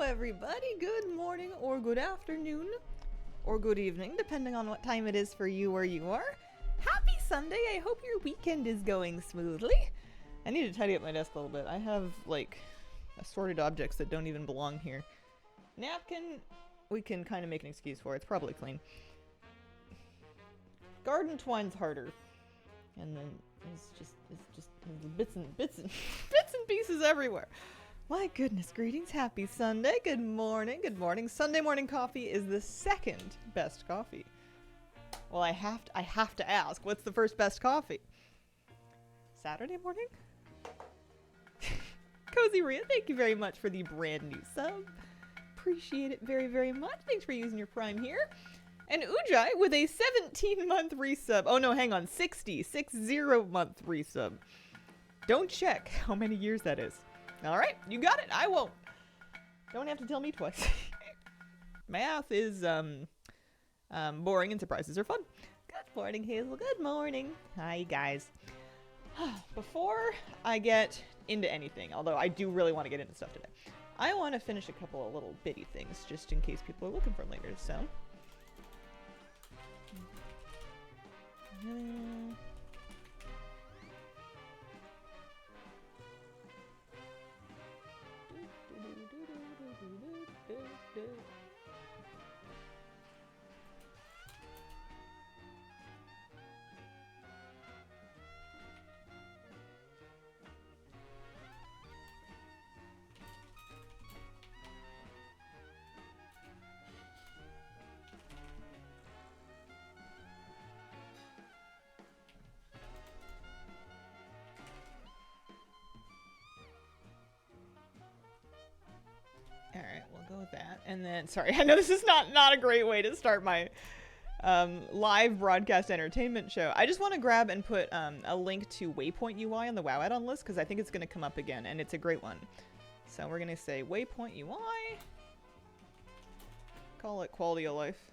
everybody. Good morning or good afternoon or good evening, depending on what time it is for you where you are. Happy Sunday. I hope your weekend is going smoothly. I need to tidy up my desk a little bit. I have, like, assorted objects that don't even belong here. Napkin, we can kind of make an excuse for. It's probably clean. Garden twine's harder. And then it's just bits and bits and pieces everywhere. My goodness, greetings, happy Sunday, good morning, good morning. Sunday morning coffee is the second best coffee. Well, I have to ask, what's the first best coffee? Saturday morning? Cozy Rhea, thank you very much for the brand new sub. Appreciate it very, very much. Thanks for using your Prime here. And Ujai with a 17-month resub. Oh no, hang on, 60-month resub. Don't check how many years that is. All right, you got it. I won't. Don't have to tell me twice. Math is boring and surprises are fun. Good morning, Hazel. Good morning. Hi, guys. Before I get into anything, although I do really want to get into stuff today, I want to finish a couple of little bitty things just in case people are looking for them later. So. Alright, we'll go with that. And then, sorry, I know this is not a great way to start my live broadcast entertainment show. I just want to grab and put a link to Waypoint UI on the WoW add-on list because I think it's going to come up again, and it's a great one. So we're going to say Waypoint UI. Call it quality of life.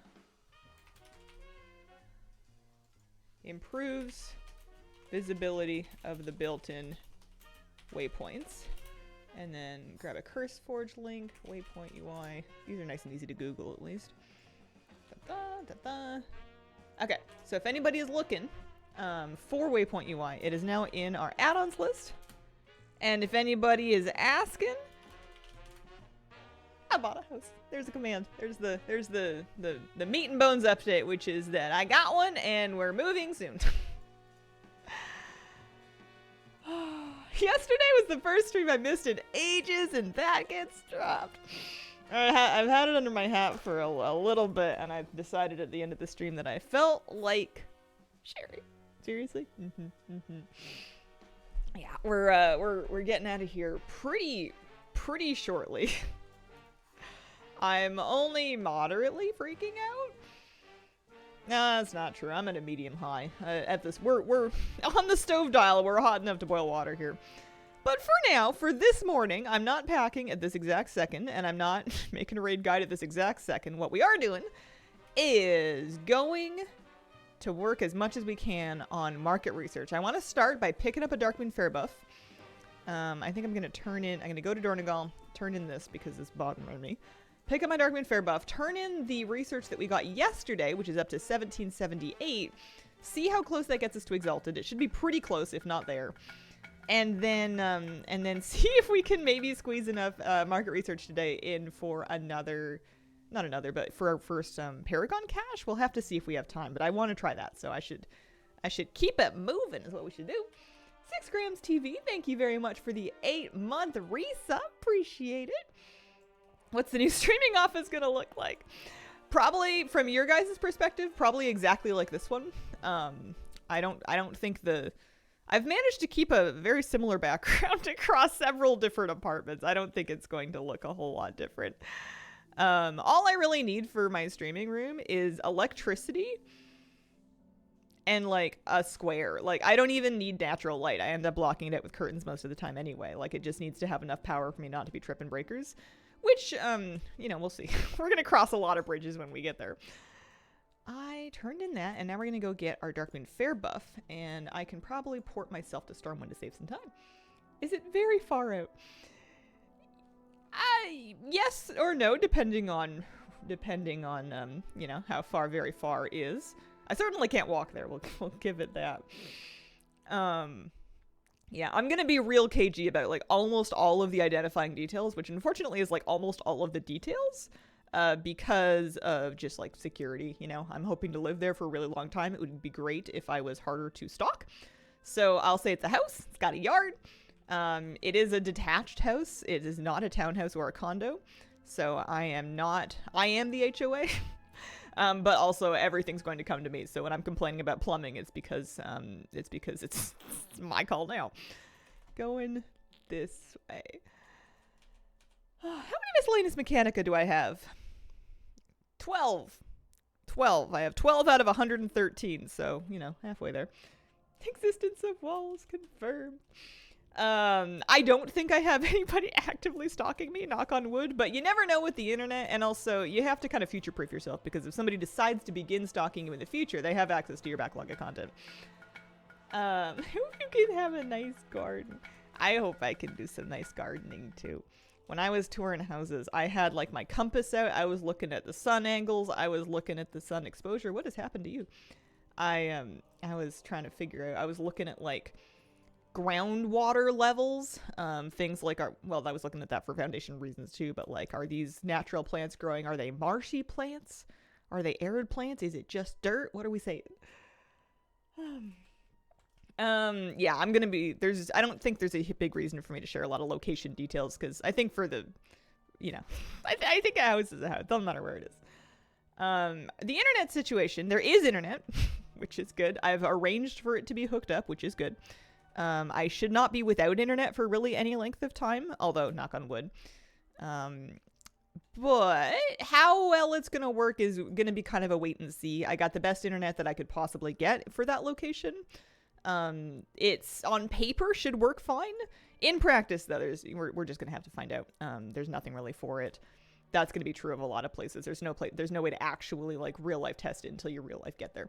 Improves visibility of the built-in waypoints. And then grab a CurseForge link, Waypoint UI. These are nice and easy to Google at least. Okay, so if anybody is looking for Waypoint UI, it is now in our add-ons list. And if anybody is asking, I bought a house. There's a command. There's the meat and bones update, which is that I got one and we're moving soon. Yesterday was the first stream I missed in ages, and that gets dropped. I've had it under my hat for a little bit, and I decided at the end of the stream that I felt like sharing. Seriously? Yeah, we're getting out of here pretty shortly. I'm only moderately freaking out. No, that's not true. I'm at a medium high. At this, we're on the stove dial. We're hot enough to boil water here. But for now, for this morning, I'm not packing at this exact second, and I'm not making a raid guide at this exact second. What we are doing is going to work as much as we can on market research. I want to start by picking up a Darkmoon Fair buff. I think I'm going to go to Dornegal, turn in this because this bothered me. Pick up my Darkmoon Fair buff, turn in the research that we got yesterday, which is up to 1778. See how close that gets us to Exalted. It should be pretty close, if not there. And then see if we can maybe squeeze enough market research today in for for our first Paragon cache. We'll have to see if we have time, but I want to try that. So I should keep it moving is what we should do. 6 Grams TV, thank you very much for the 8-month resub. Appreciate it. What's the new streaming office gonna look like? Probably, from your guys' perspective, probably exactly like this one. I don't think I've managed to keep a very similar background across several different apartments. I don't think it's going to look a whole lot different. All I really need for my streaming room is electricity and like a square. Like, I don't even need natural light. I end up blocking it with curtains most of the time anyway. Like, it just needs to have enough power for me not to be tripping breakers. Which, we'll see. We're going to cross a lot of bridges when we get there. I turned in that, and now we're going to go get our Darkmoon Fair buff, and I can probably port myself to Stormwind to save some time. Is it very far out? Yes or no, depending on you know, how far very far is. I certainly can't walk there. We'll give it that. Yeah, I'm gonna be real cagey about like almost all of the identifying details, which unfortunately is like almost all of the details, because of just like security. You know, I'm hoping to live there for a really long time. It would be great if I was harder to stalk. So I'll say it's a house. It's got a yard. It is a detached house. It is not a townhouse or a condo. So I am the HOA. But also everything's going to come to me. So when I'm complaining about plumbing, it's because it's my call now. Going this way. How many miscellaneous mechanica do I have? 12. I have 12 out of 113. So, you know, halfway there. Existence of walls confirmed. I don't think I have anybody actively stalking me, knock on wood, but you never know with the internet, and also you have to kind of future-proof yourself, because if somebody decides to begin stalking you in the future, they have access to your backlog of content. You can have a nice garden. I hope I can do some nice gardening too. When I was touring houses, I had like my compass out, I was looking at the sun angles, I was looking at the sun exposure. What has happened to you? I was trying to figure out, I was looking at like groundwater levels, things like I was looking at that for foundation reasons too, but like, are these natural plants growing? Are they marshy plants? Are they arid plants? Is it just dirt? What are we saying? Yeah, I'm gonna be, I don't think there's a big reason for me to share a lot of location details, because I think for the, you know, I think a house is a house, doesn't matter where it is. The internet situation, there is internet, which is good. I've arranged for it to be hooked up, which is good. I should not be without internet for really any length of time, although knock on wood. But how well it's going to work is going to be kind of a wait and see. I got the best internet that I could possibly get for that location. It's on paper should work fine. In practice, though, we're just going to have to find out. There's nothing really for it. That's going to be true of a lot of places. There's no way to actually like real life test it until you real life get there.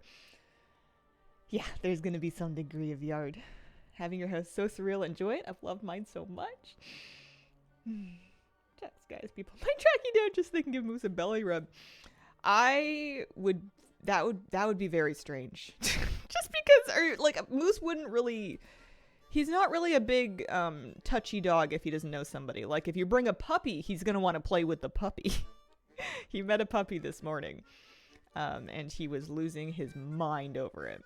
Yeah, there's going to be some degree of yard. Having your house so surreal, enjoy it. I've loved mine so much. Text, guys, people might track you down just thinking of Moose a belly rub. That would be very strange. Just because, or like Moose wouldn't really, he's not really a big touchy dog if he doesn't know somebody. Like if you bring a puppy, he's gonna want to play with the puppy. He met a puppy this morning, and he was losing his mind over it.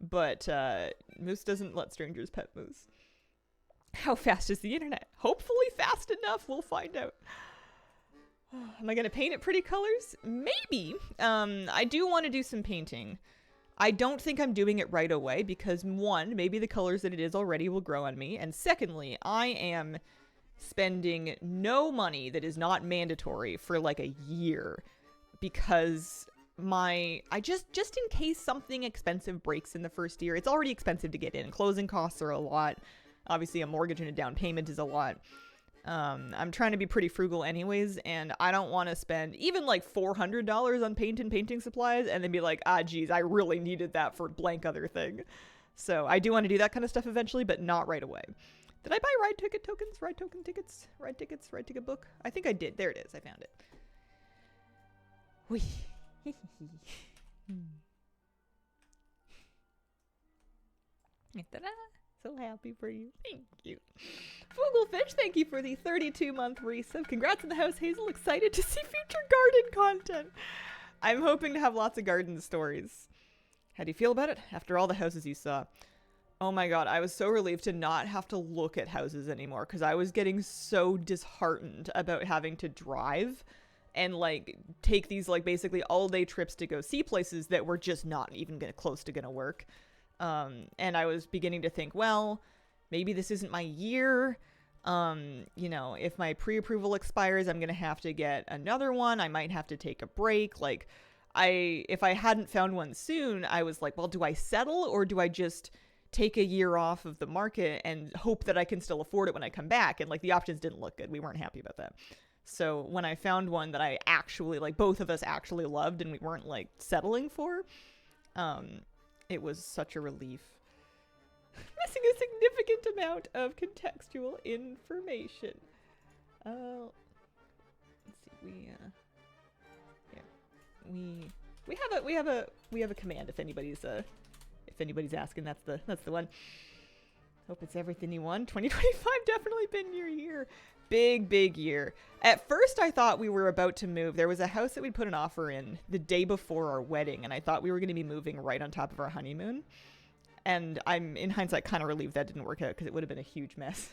But Moose doesn't let strangers pet Moose. How fast is the internet? Hopefully fast enough. We'll find out. Am I going to paint it pretty colors? Maybe. I do want to do some painting. I don't think I'm doing it right away because, one, maybe the colors that it is already will grow on me. And secondly, I am spending no money that is not mandatory for like a year because just in case something expensive breaks in the first year. It's already expensive to get in. Closing costs are a lot. Obviously a mortgage and a down payment is a lot. I'm trying to be pretty frugal anyways, and I don't want to spend even like $400 on paint and painting supplies and then be like, geez, I really needed that for blank other thing. So I do want to do that kind of stuff eventually, but not right away. Did I buy ride ticket tokens? Ride token tickets? Ride tickets? Ride ticket book? I think I did. There it is. I found it. Whee. Ta-da! So happy for you. Thank you. Fogelfish, thank you for the 32-month resub. Congrats on the house, Hazel. Excited to see future garden content. I'm hoping to have lots of garden stories. How do you feel about it after all the houses you saw? Oh my god, I was so relieved to not have to look at houses anymore because I was getting so disheartened about having to drive and like take these like basically all-day trips to go see places that were just not even close to gonna work. And I was beginning to think, well, maybe this isn't my year. You know, if my pre-approval expires, I'm gonna have to get another one. I might have to take a break. Like, if I hadn't found one soon, I was like, well, do I settle or do I just take a year off of the market and hope that I can still afford it when I come back? And like the options didn't look good. We weren't happy about that. So when I found one that I actually, like both of us actually loved and we weren't like settling for, it was such a relief. Missing a significant amount of contextual information. we have a command if anybody's asking. That's the one. Hope it's everything you want. 2025 definitely been your year. Big year. At first I thought we were about to move. There was a house that we put an offer in the day before our wedding, and I thought we were going to be moving right on top of our honeymoon. And I'm, in hindsight, kind of relieved that didn't work out because it would have been a huge mess.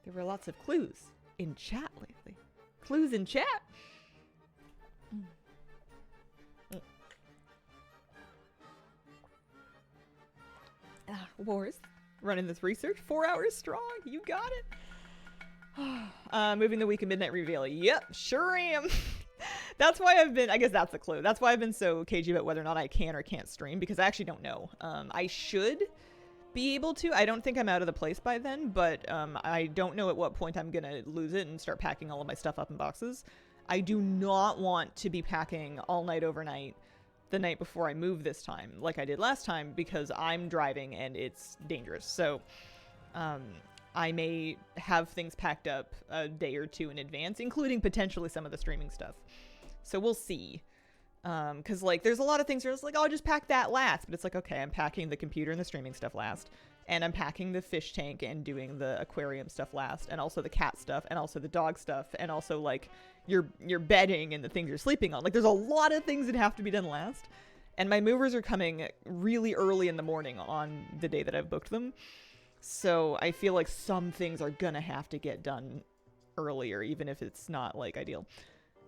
There were lots of clues in chat lately. Clues in chat? Wars. Running this research. 4 hours strong. You got it. Moving the week of midnight reveal. Yep, sure am. That's why I've been, I guess that's the clue. That's why I've been so cagey about whether or not I can or can't stream, because I actually don't know. I should be able to. I don't think I'm out of the place by then, but I don't know at what point I'm going to lose it and start packing all of my stuff up in boxes. I do not want to be packing all night overnight the night before I move this time, like I did last time, because I'm driving and it's dangerous. So I may have things packed up a day or two in advance, including potentially some of the streaming stuff. So we'll see. Because like there's a lot of things where it's like, oh, I'll just pack that last. But it's like, okay, I'm packing the computer and the streaming stuff last. And I'm packing the fish tank and doing the aquarium stuff last. And also the cat stuff and also the dog stuff. And also like your bedding and the things you're sleeping on. Like there's a lot of things that have to be done last. And my movers are coming really early in the morning on the day that I've booked them. So I feel like some things are gonna have to get done earlier, even if it's not like ideal.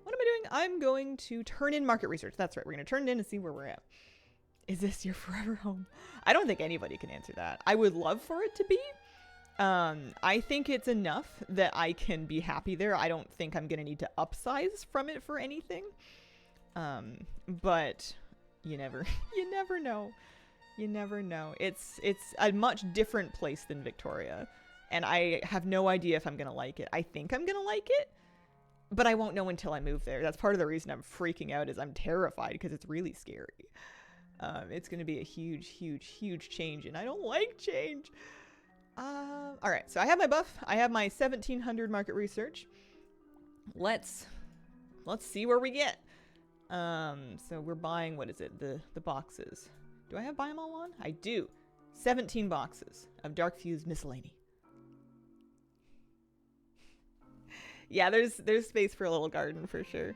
What am I doing? I'm going to turn in market research. That's right. We're going to turn it in and see where we're at. Is this your forever home? I don't think anybody can answer that. I would love for it to be. I think it's enough that I can be happy there. I don't think I'm going to need to upsize from it for anything. But you never know. You never know. It's a much different place than Victoria. And I have no idea if I'm going to like it. I think I'm going to like it. But I won't know until I move there. That's part of the reason I'm freaking out, is I'm terrified because it's really scary. It's going to be a huge change, and I don't like change. All right, so I have my buff. I have my 1700 market research. Let's see where we get. So we're buying, what is it? The boxes. Do I have buy them all on? I do. 17 boxes of Dark Fuse Miscellany. Yeah, there's space for a little garden for sure.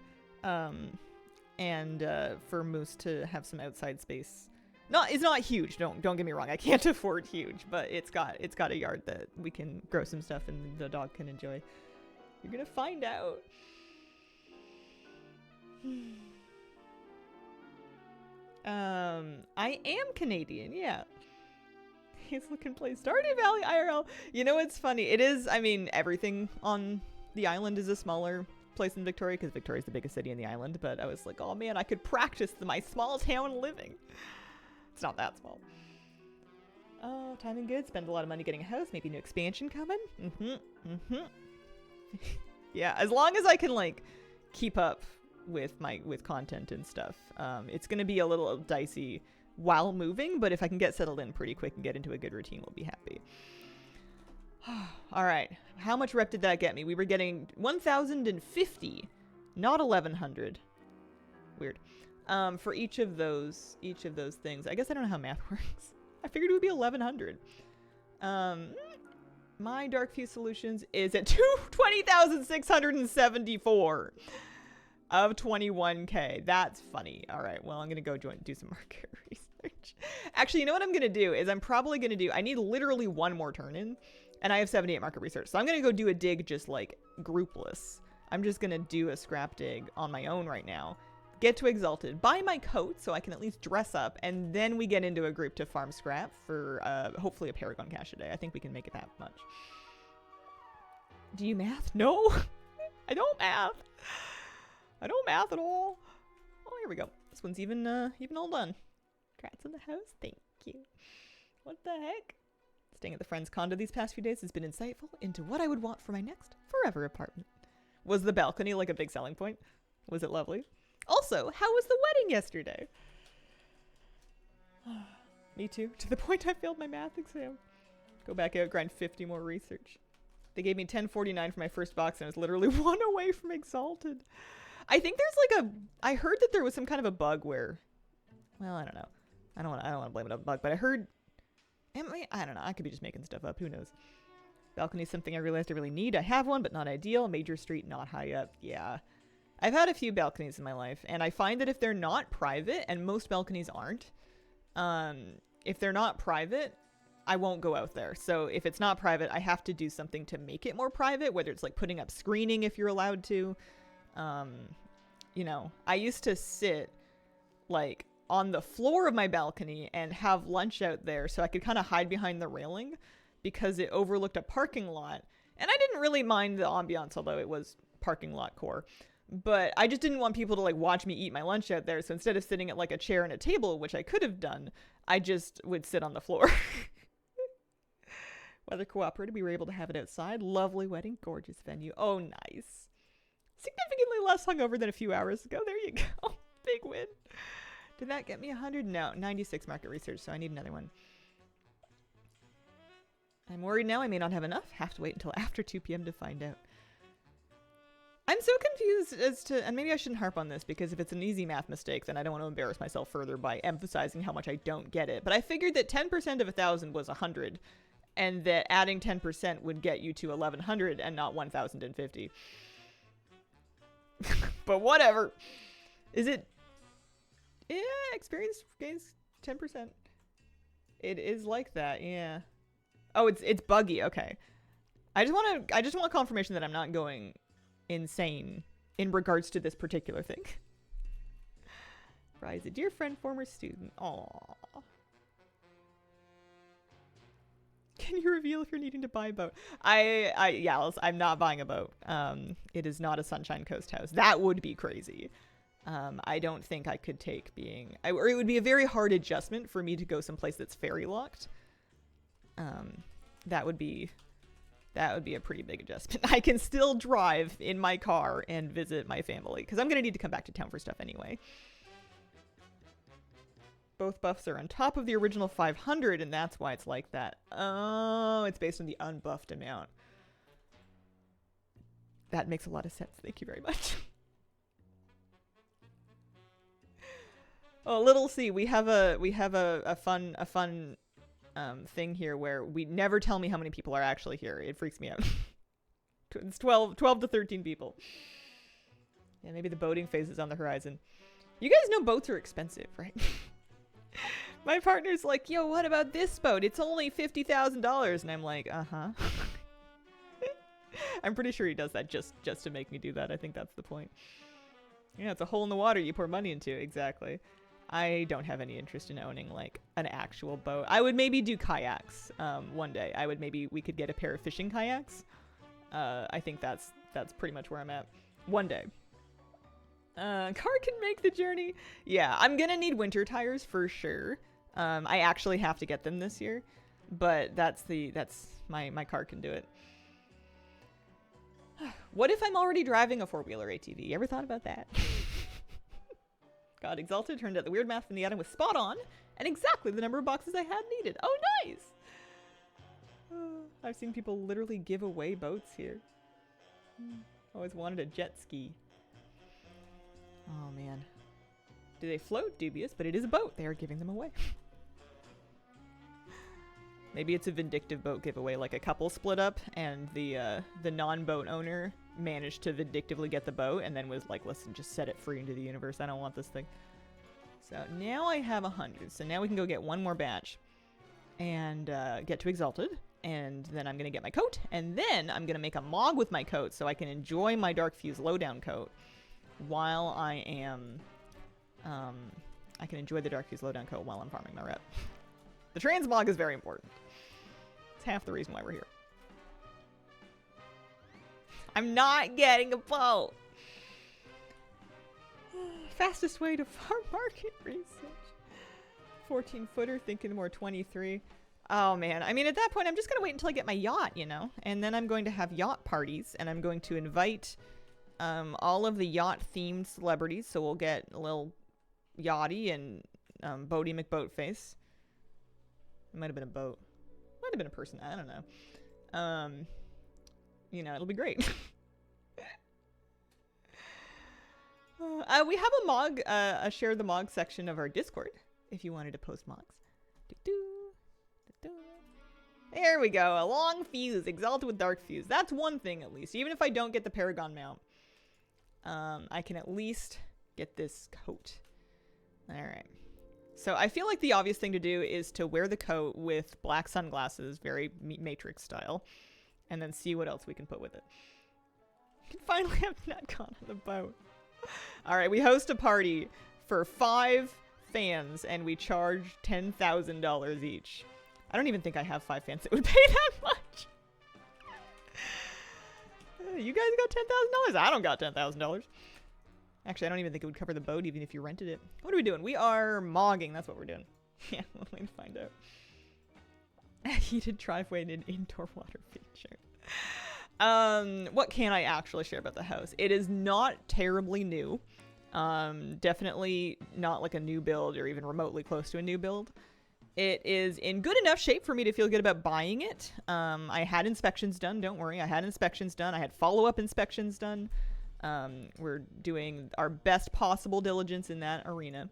And for Moose to have some outside space. It's not huge, don't get me wrong. I can't afford huge, but it's got a yard that we can grow some stuff and the dog can enjoy. You're gonna find out. I am Canadian, yeah. He's looking play Stardew Valley IRL. You know, it's funny. It is, I mean, everything on the island is a smaller place than Victoria, because Victoria's the biggest city in the island, but I was like, oh man, I could practice my small town living. It's not that small. Oh, timing good. Spend a lot of money getting a house. Maybe new expansion coming. Yeah, as long as I can like keep up with content and stuff. It's gonna be a little dicey while moving, but if I can get settled in pretty quick and get into a good routine, we'll be happy. All right, how much rep did that get me? We were getting 1,050, not 1,100. Weird. For each of those things. I guess I don't know how math works. I figured it would be 1,100. My Dark Fuse Solutions is at 20,674 of 21k. That's funny. All right, well, I'm gonna go do some market research. Actually, you know what I'm gonna do is I'm probably gonna do, I need literally one more turn in. And I have 78 market research. So I'm going to go do a dig just like groupless. I'm just going to do a scrap dig on my own right now. Get to Exalted. Buy my coat so I can at least dress up. And then we get into a group to farm scrap for hopefully a Paragon cash a day. I think we can make it that much. Do you math? No. I don't math. I don't math at all. Oh, here we go. This one's even all done. Congrats on the house. Thank you. What the heck? Staying at the friend's condo these past few days has been insightful into what I would want for my next forever apartment. Was the balcony like a big selling point? Was it lovely? Also, how was the wedding yesterday? Me too. To the point I failed my math exam. Go back out, grind 50 more research. They gave me $10.49 for my first box, and I was literally 1 away from Exalted. I think there's like I heard that there was some kind of a bug where, well, I don't know. I don't want to blame it on a bug, but I heard, I don't know. I could be just making stuff up. Who knows? Balcony is something I realized I really need. I have one, but not ideal. Major street, not high up. Yeah. I've had a few balconies in my life, and I find that if they're not private, and most balconies aren't, if they're not private, I won't go out there. So if it's not private, I have to do something to make it more private, whether it's like putting up screening if you're allowed to. You know, I used to sit like on the floor of my balcony and have lunch out there so I could kind of hide behind the railing because it overlooked a parking lot. And I didn't really mind the ambiance, although it was parking lot core. But I just didn't want people to like watch me eat my lunch out there. So instead of sitting at like a chair and a table, which I could have done, I just would sit on the floor. Weather cooperated. We were able to have it outside. Lovely wedding. Gorgeous venue. Oh, nice. Significantly less hungover than a few hours ago. There you go. Big win. Did that get me 100? No. 96 market research, so I need another one. I'm worried now I may not have enough. Have to wait until after 2 p.m. to find out. I'm so confused as to, and maybe I shouldn't harp on this because if it's an easy math mistake, then I don't want to embarrass myself further by emphasizing how much I don't get it. But I figured that 10% of 1,000 was 100, and that adding 10% would get you to 1,100 and not 1,050. But whatever. Is it? Yeah, experience gains 10%. It is like that, yeah. Oh, it's buggy. Okay. I just want confirmation that I'm not going insane in regards to this particular thing. Rise, a dear friend, former student. Aww. Can you reveal if you're needing to buy a boat? I'm not buying a boat. It is not a Sunshine Coast house. That would be crazy. I don't think I could take or it would be a very hard adjustment for me to go someplace that's ferry locked. That would be a pretty big adjustment. I can still drive in my car and visit my family because I'm going to need to come back to town for stuff anyway. Both buffs are on top of the original 500, and that's why it's like that. Oh, it's based on the unbuffed amount. That makes a lot of sense. Thank you very much. Oh, little C, we have a fun thing here where we never tell me how many people are actually here. It freaks me out. It's 12 to 13 people. Yeah, maybe the boating phase is on the horizon. You guys know boats are expensive, right? My partner's like, yo, what about this boat? It's only $50,000. And I'm like, uh-huh. I'm pretty sure he does that just to make me do that. I think that's the point. Yeah, it's a hole in the water you pour money into. Exactly. I don't have any interest in owning like an actual boat. I would maybe do kayaks one day. We could get a pair of fishing kayaks. I think that's pretty much where I'm at. One day. Car can make the journey. Yeah, I'm gonna need winter tires for sure. I actually have to get them this year, but that's my car can do it. What if I'm already driving a 4-wheeler ATV? You ever thought about that? God, Exalted turned out the weird math in the item was spot on, and exactly the number of boxes I had needed. Oh, nice! I've seen people literally give away boats here. Always wanted a jet ski. Oh, man. Do they float? Dubious, but it is a boat. They are giving them away. Maybe it's a vindictive boat giveaway, like a couple split up, and the non-boat owner managed to vindictively get the boat, and then was like, listen, just set it free into the universe. I don't want this thing. So now I have 100. So now we can go get one more batch and get to Exalted. And then I'm going to get my coat. And then I'm going to make a Mog with my coat so I can enjoy my Dark Fuse lowdown coat while I am... I can enjoy the Dark Fuse lowdown coat while I'm farming my rep. The Transmog is very important. It's half the reason why we're here. I'm not getting a boat. Fastest way to farm market research. 14-footer, thinking more 23. Oh, man. I mean, at that point, I'm just going to wait until I get my yacht, you know? And then I'm going to have yacht parties, and I'm going to invite all of the yacht-themed celebrities. So we'll get a little Yachty and Boaty McBoatface. It might have been a boat. Might have been a person. I don't know. you know, it'll be great. We have a Mog, a share the Mog section of our Discord if you wanted to post Mogs. There we go. A long fuse, exalted with dark fuse. That's one thing at least. Even if I don't get the Paragon mount, I can at least get this coat. All right. So I feel like the obvious thing to do is to wear the coat with black sunglasses, very Matrix style, and then see what else we can put with it. We can finally have Netcon on the boat. All right, we host a party for 5 fans, and we charge $10,000 each. I don't even think I have 5 fans that would pay that much. You guys got $10,000? I don't got $10,000. Actually, I don't even think it would cover the boat even if you rented it. What are we doing? We are mogging. That's what we're doing. Yeah, we'll wait to find out. Heated driveway and an indoor water feature. What can I actually share about the house? It is not terribly new. Definitely not like a new build or even remotely close to a new build. It is in good enough shape for me to feel good about buying it. I had inspections done. Don't worry. I had inspections done. I had follow-up inspections done. We're doing our best possible diligence in that arena.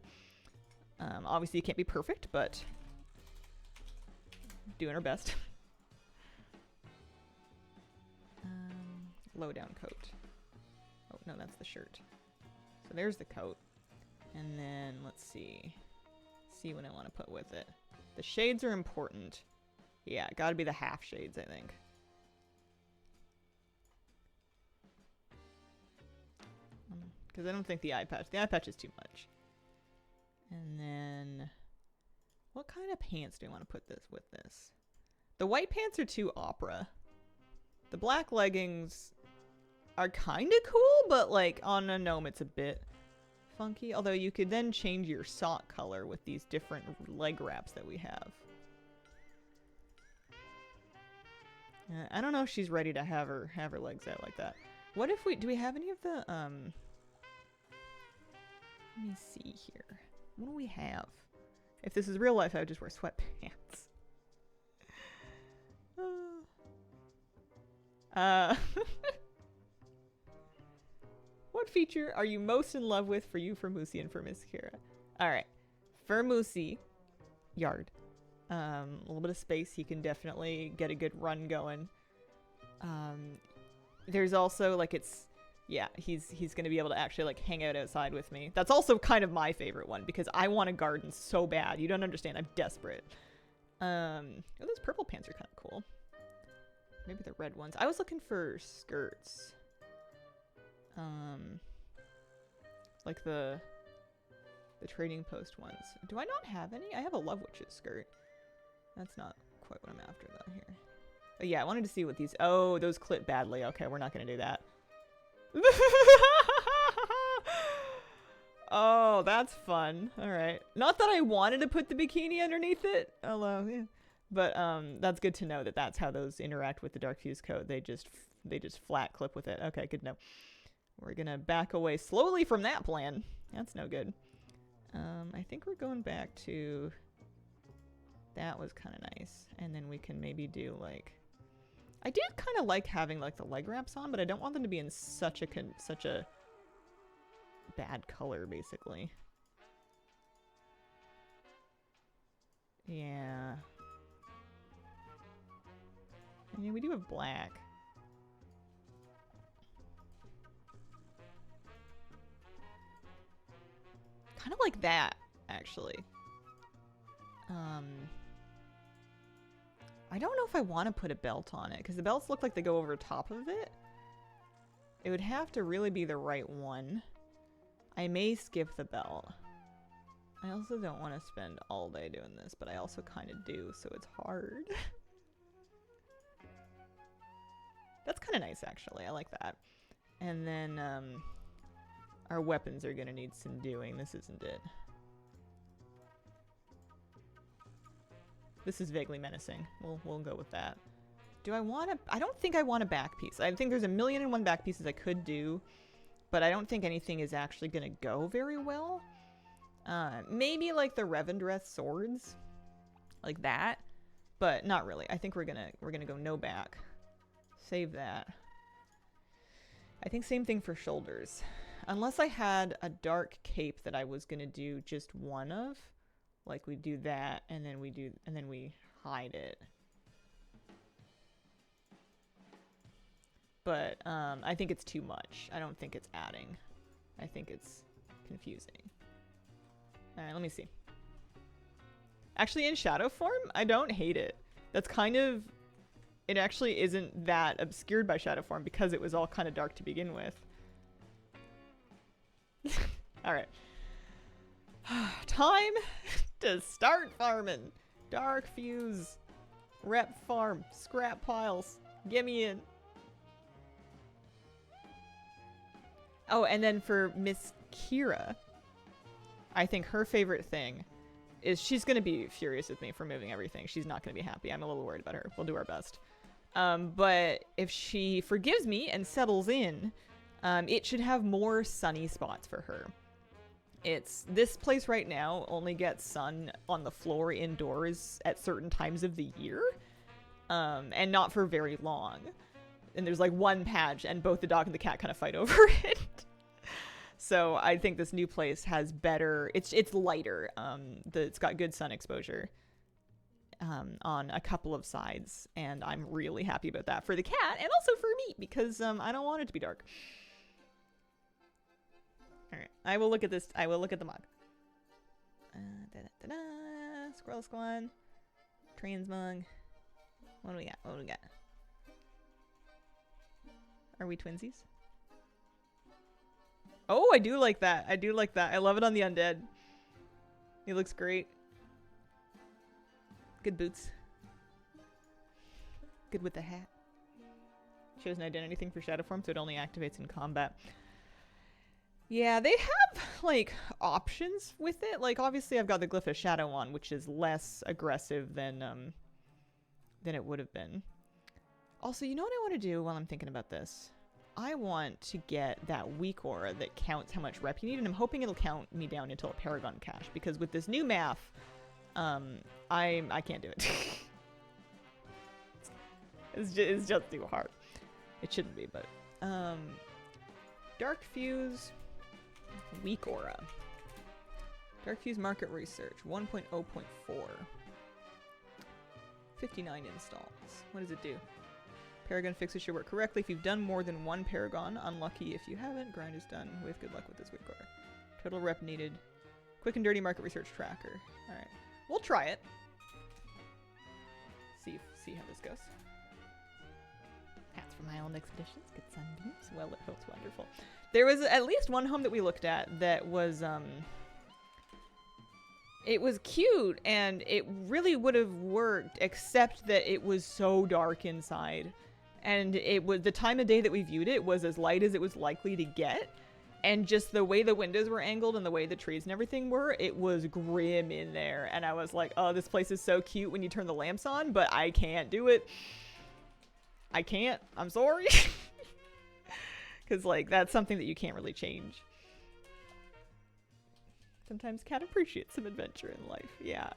Obviously, it can't be perfect, but doing our best. Low down coat. Oh, no, that's the shirt. So there's the coat. And then let's see what I want to put with it. The shades are important. Yeah, gotta be the half shades, I think. Because I don't think the eye patch is too much. And then what kind of pants do I want to put this with this? The white pants are too opera. The black leggings are kind of cool, but like on a gnome it's a bit funky. Although you could then change your sock color with these different leg wraps that we have. I don't know if she's ready to have her legs out like that. What if do we have any of the let me see here. What do we have? If this is real life, I would just wear sweatpants. What feature are you most in love with for you, for Moosey, and for Miss Kira? Alright. For Moosey, yard. A little bit of space. He can definitely get a good run going. There's also, like, yeah, he's going to be able to actually, like, hang out outside with me. That's also kind of my favorite one, because I want a garden so bad. You don't understand. I'm desperate. Oh, those purple pants are kind of cool. Maybe the red ones. I was looking for skirts. Like the trading post ones. Do I not have any? I have a Love Witches skirt. That's not quite what I'm after, though, here. But yeah, I wanted to see what these... Oh, those clip badly. Okay, we're not going to do that. Oh, that's fun. All right. Not that I wanted to put the bikini underneath it. Although, yeah. But that's good to know that that's how those interact with the Dark Fuse coat. They just flat clip with it. Okay, good to know. We're going to back away slowly from that plan. That's no good. I think we're going back to... That was kind of nice. And then we can maybe do, like... I did kind of like having, like, the leg wraps on, but I don't want them to be in such a bad color, basically. Yeah. I mean, we do have black. Kind of like that, actually. I don't know if I want to put a belt on it, because the belts look like they go over top of it. It would have to really be the right one. I may skip the belt. I also don't want to spend all day doing this, but I also kind of do, so it's hard. That's kind of nice, actually. I like that. And then, our weapons are going to need some doing. This isn't it. This is vaguely menacing. We'll go with that. Do I want to... I don't think I want a back piece. I think there's 1,000,001 back pieces I could do, but I don't think anything is actually going to go very well. Maybe like the Revendreth swords. Like that. But not really. I think we're gonna go no back. Save that. I think same thing for shoulders. Unless I had a dark cape that I was going to do just one of. Like we do that and then we hide it. But I think it's too much. I don't think it's adding. I think it's confusing. Alright, let me see. Actually, in shadow form, I don't hate it. That's kind of... It actually isn't that obscured by shadow form because it was all kind of dark to begin with. Alright. Time to start farming. Dark fuse. Rep farm. Scrap piles. Get me in. Oh, and then for Miss Kira, I think her favorite thing is she's going to be furious with me for moving everything. She's not going to be happy. I'm a little worried about her. We'll do our best. But if she forgives me and settles in, it should have more sunny spots for her. This place right now only gets sun on the floor indoors at certain times of the year, and not for very long. And there's like one patch and both the dog and the cat kind of fight over it. So I think this new place has better, it's lighter. It's got good sun exposure on a couple of sides, and I'm really happy about that for the cat and also for me because I don't want it to be dark. All right, I will look at this. I will look at the mod. Squirrel Squad, Transmog. What do we got? What do we got? Are we twinsies? Oh, I do like that. I do like that. I love it on the undead. He looks great. Good boots. Good with the hat. Shows an identity thing for shadow form, so it only activates in combat. Yeah, they have, like, options with it. Like, obviously I've got the Glyph of Shadow on, which is less aggressive than it would have been. Also, you know what I want to do while I'm thinking about this? I want to get that weak aura that counts how much rep you need, and I'm hoping it'll count me down until a Paragon cache, because with this new math, I can't do it. It's just too hard. It shouldn't be, but Dark Fuse, weak aura. Dark Fuse market research 1.0.4. 59 installs. What does it do? Paragon fixes should work correctly if you've done more than one Paragon. Unlucky if you haven't. Grind is done with. Good luck with this weak aura. Total rep needed. Quick and dirty market research tracker. Alright. We'll try it. See how this goes. Hats for my old expeditions. Good sunbeams. Well, it hopes wonderful. There was at least one home that we looked at that was, it was cute and it really would have worked, except that it was so dark inside. And it was, the time of day that we viewed it was as light as it was likely to get. And just the way the windows were angled and the way the trees and everything were, it was grim in there. And I was like, oh, this place is so cute when you turn the lamps on, but I can't do it. I can't. I'm sorry. Because, like, that's something that you can't really change. Sometimes cat appreciates some adventure in life. Yeah.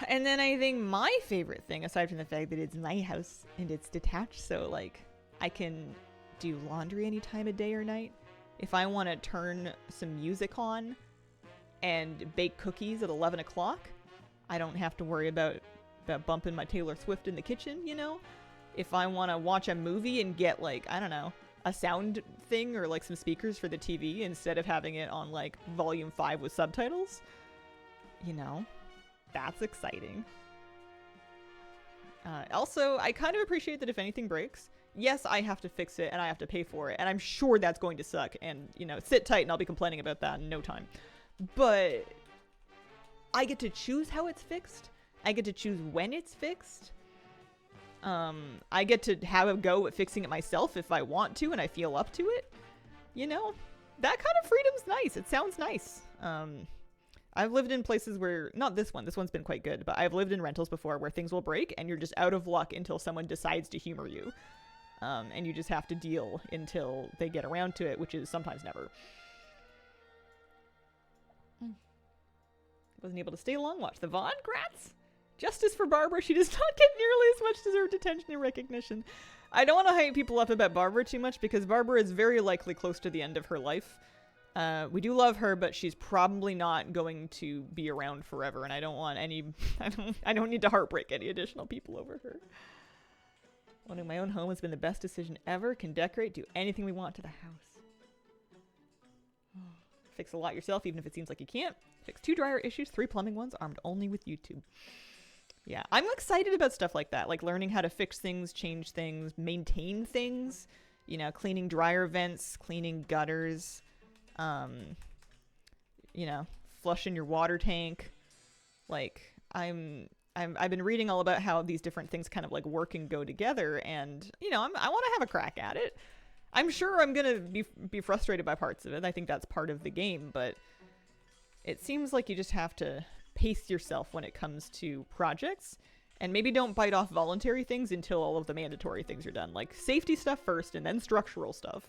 And then I think my favorite thing, aside from the fact that it's my house and it's detached, so, like, I can do laundry any time of day or night. If I want to turn some music on and bake cookies at 11 o'clock, I don't have to worry about bumping my Taylor Swift in the kitchen, you know? If I want to watch a movie and get, like, I don't know, a sound thing or, like, some speakers for the TV instead of having it on, like, volume 5 with subtitles, you know? That's exciting. Also, I kind of appreciate that if anything breaks, yes, I have to fix it and I have to pay for it, and I'm sure that's going to suck, and, you know, sit tight and I'll be complaining about that in no time. But I get to choose how it's fixed. I get to choose when it's fixed. I get to have a go at fixing it myself if I want to and I feel up to it. You know, that kind of freedom's nice. It sounds nice. I've lived in places where, not this one's been quite good, but I've lived in rentals before where things will break and you're just out of luck until someone decides to humor you. And you just have to deal until they get around to it, which is sometimes never. Wasn't able to stay long. Watch the Vaughn. Grats. Justice for Barbara. She does not get nearly as much deserved attention and recognition. I don't want to hype people up about Barbara too much because Barbara is very likely close to the end of her life. We do love her, but she's probably not going to be around forever, and I don't want any... I don't need to heartbreak any additional people over her. Owning my own home has been the best decision ever. Can decorate, do anything we want to the house. Fix a lot yourself, even if it seems like you can't. Fix 2 dryer issues, 3 plumbing ones, armed only with YouTube. Yeah, I'm excited about stuff like that, like learning how to fix things, change things, maintain things. You know, cleaning dryer vents, cleaning gutters, you know, flushing your water tank. Like, I've been reading all about how these different things kind of like work and go together, and you know, I want to have a crack at it. I'm sure I'm gonna be frustrated by parts of it. I think that's part of the game, but it seems like you just have to pace yourself when it comes to projects, and maybe don't bite off voluntary things until all of the mandatory things are done. Like safety stuff first, and then structural stuff,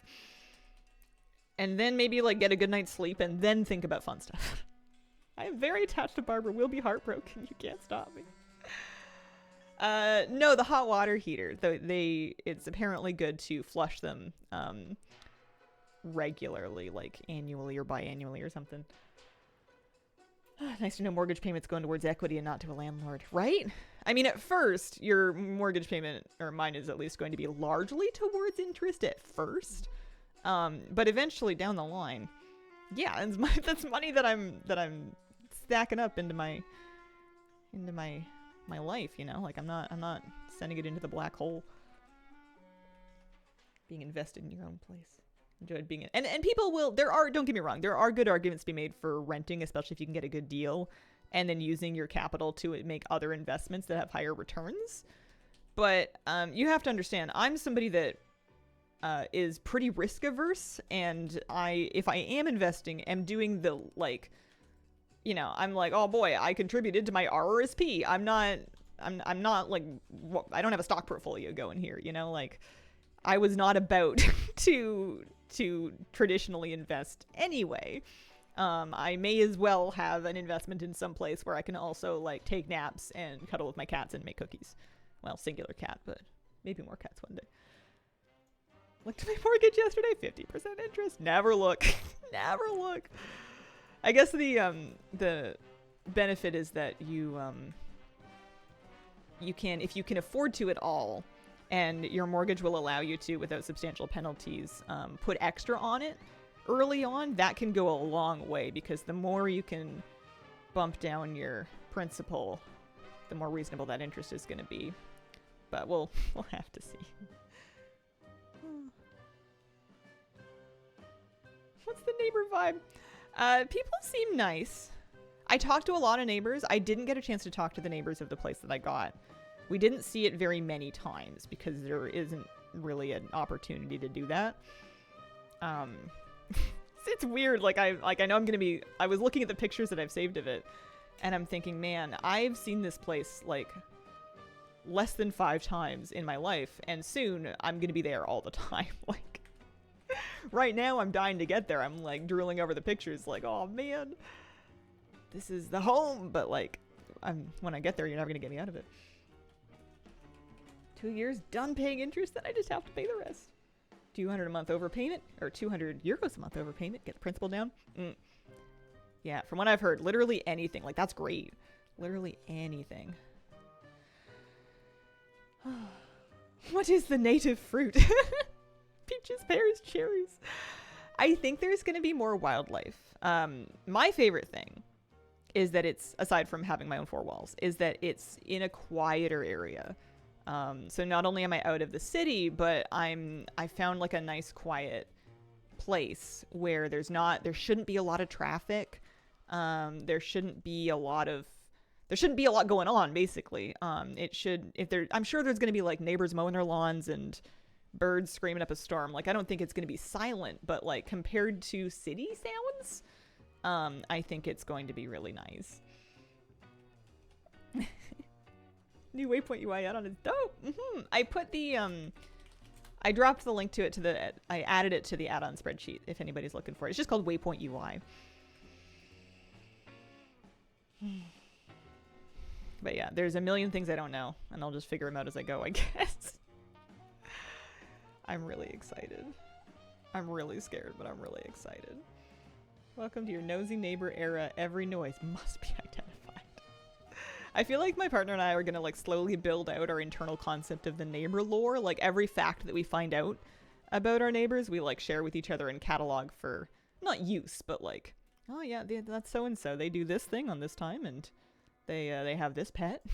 and then maybe like get a good night's sleep, and then think about fun stuff. I am very attached to Barbara. Will be heartbroken. You can't stop me. No, the hot water heater. It's apparently good to flush them regularly, like annually or biannually or something. Nice to know mortgage payments going towards equity and not to a landlord, right? I mean, at first, your mortgage payment, or mine is at least, going to be largely towards interest at first, but eventually down the line, yeah, that's money that I'm stacking up into my life, you know? Like I'm not sending it into the black hole. Being invested in your own place. Enjoyed being and people will, don't get me wrong, there are good arguments to be made for renting, especially if you can get a good deal, and then using your capital to make other investments that have higher returns. But you have to understand, I'm somebody that is pretty risk averse, and if I am investing, am doing the like, you know, I'm like, oh boy, I contributed to my RRSP. I'm not like, I don't have a stock portfolio going here, you know, like I was not about to traditionally invest anyway. I may as well have an investment in some place where I can also like take naps and cuddle with my cats and make cookies. Well, singular cat, but maybe more cats one day. Looked at my mortgage yesterday, 50% interest. Never look. Never look. I guess the benefit is that you can, if you can afford to at all, and your mortgage will allow you to, without substantial penalties, put extra on it early on, that can go a long way, because the more you can bump down your principal, the more reasonable that interest is going to be. But we'll have to see. What's the neighbor vibe? People seem nice. I talked to a lot of neighbors. I didn't get a chance to talk to the neighbors of the place that I got. We didn't see it very many times because there isn't really an opportunity to do that. It's weird. Like I know I'm gonna be. I was looking at the pictures that I've saved of it, and I'm thinking, man, I've seen this place like less than 5 times in my life, and soon I'm gonna be there all the time. Like right now, I'm dying to get there. I'm like drooling over the pictures, like, oh man, this is the home. But like, when I get there, you're never gonna get me out of it. 2 years done paying interest, then I just have to pay the rest. 200 a month overpayment, or 200 euros a month overpayment, get the principal down. Yeah, from what I've heard, literally anything. Like, that's great. Literally anything. What is the native fruit? Peaches, pears, cherries. I think there's going to be more wildlife. My favorite thing is that it's, aside from having my own 4 walls, is that it's in a quieter area. So not only am I out of the city, but I found like a nice quiet place where there shouldn't be a lot of traffic. There shouldn't be a lot going on, basically. I'm sure there's going to be like neighbors mowing their lawns and birds screaming up a storm. Like, I don't think it's going to be silent, but like compared to city sounds, I think it's going to be really nice. New Waypoint UI add-on is dope. I put the I dropped the link to it I added it to the add-on spreadsheet if anybody's looking for it. It's just called Waypoint UI. But yeah, there's a million things I don't know, and I'll just figure them out as I go, I guess. I'm really excited. I'm really scared, but I'm really excited. Welcome to your nosy neighbor era. Every noise must be identified. I feel like my partner and I are gonna like slowly build out our internal concept of the neighbor lore. Like every fact that we find out about our neighbors, we like share with each other and catalog for not use, but like, oh yeah, that's so and so. They do this thing on this time, and they have this pet.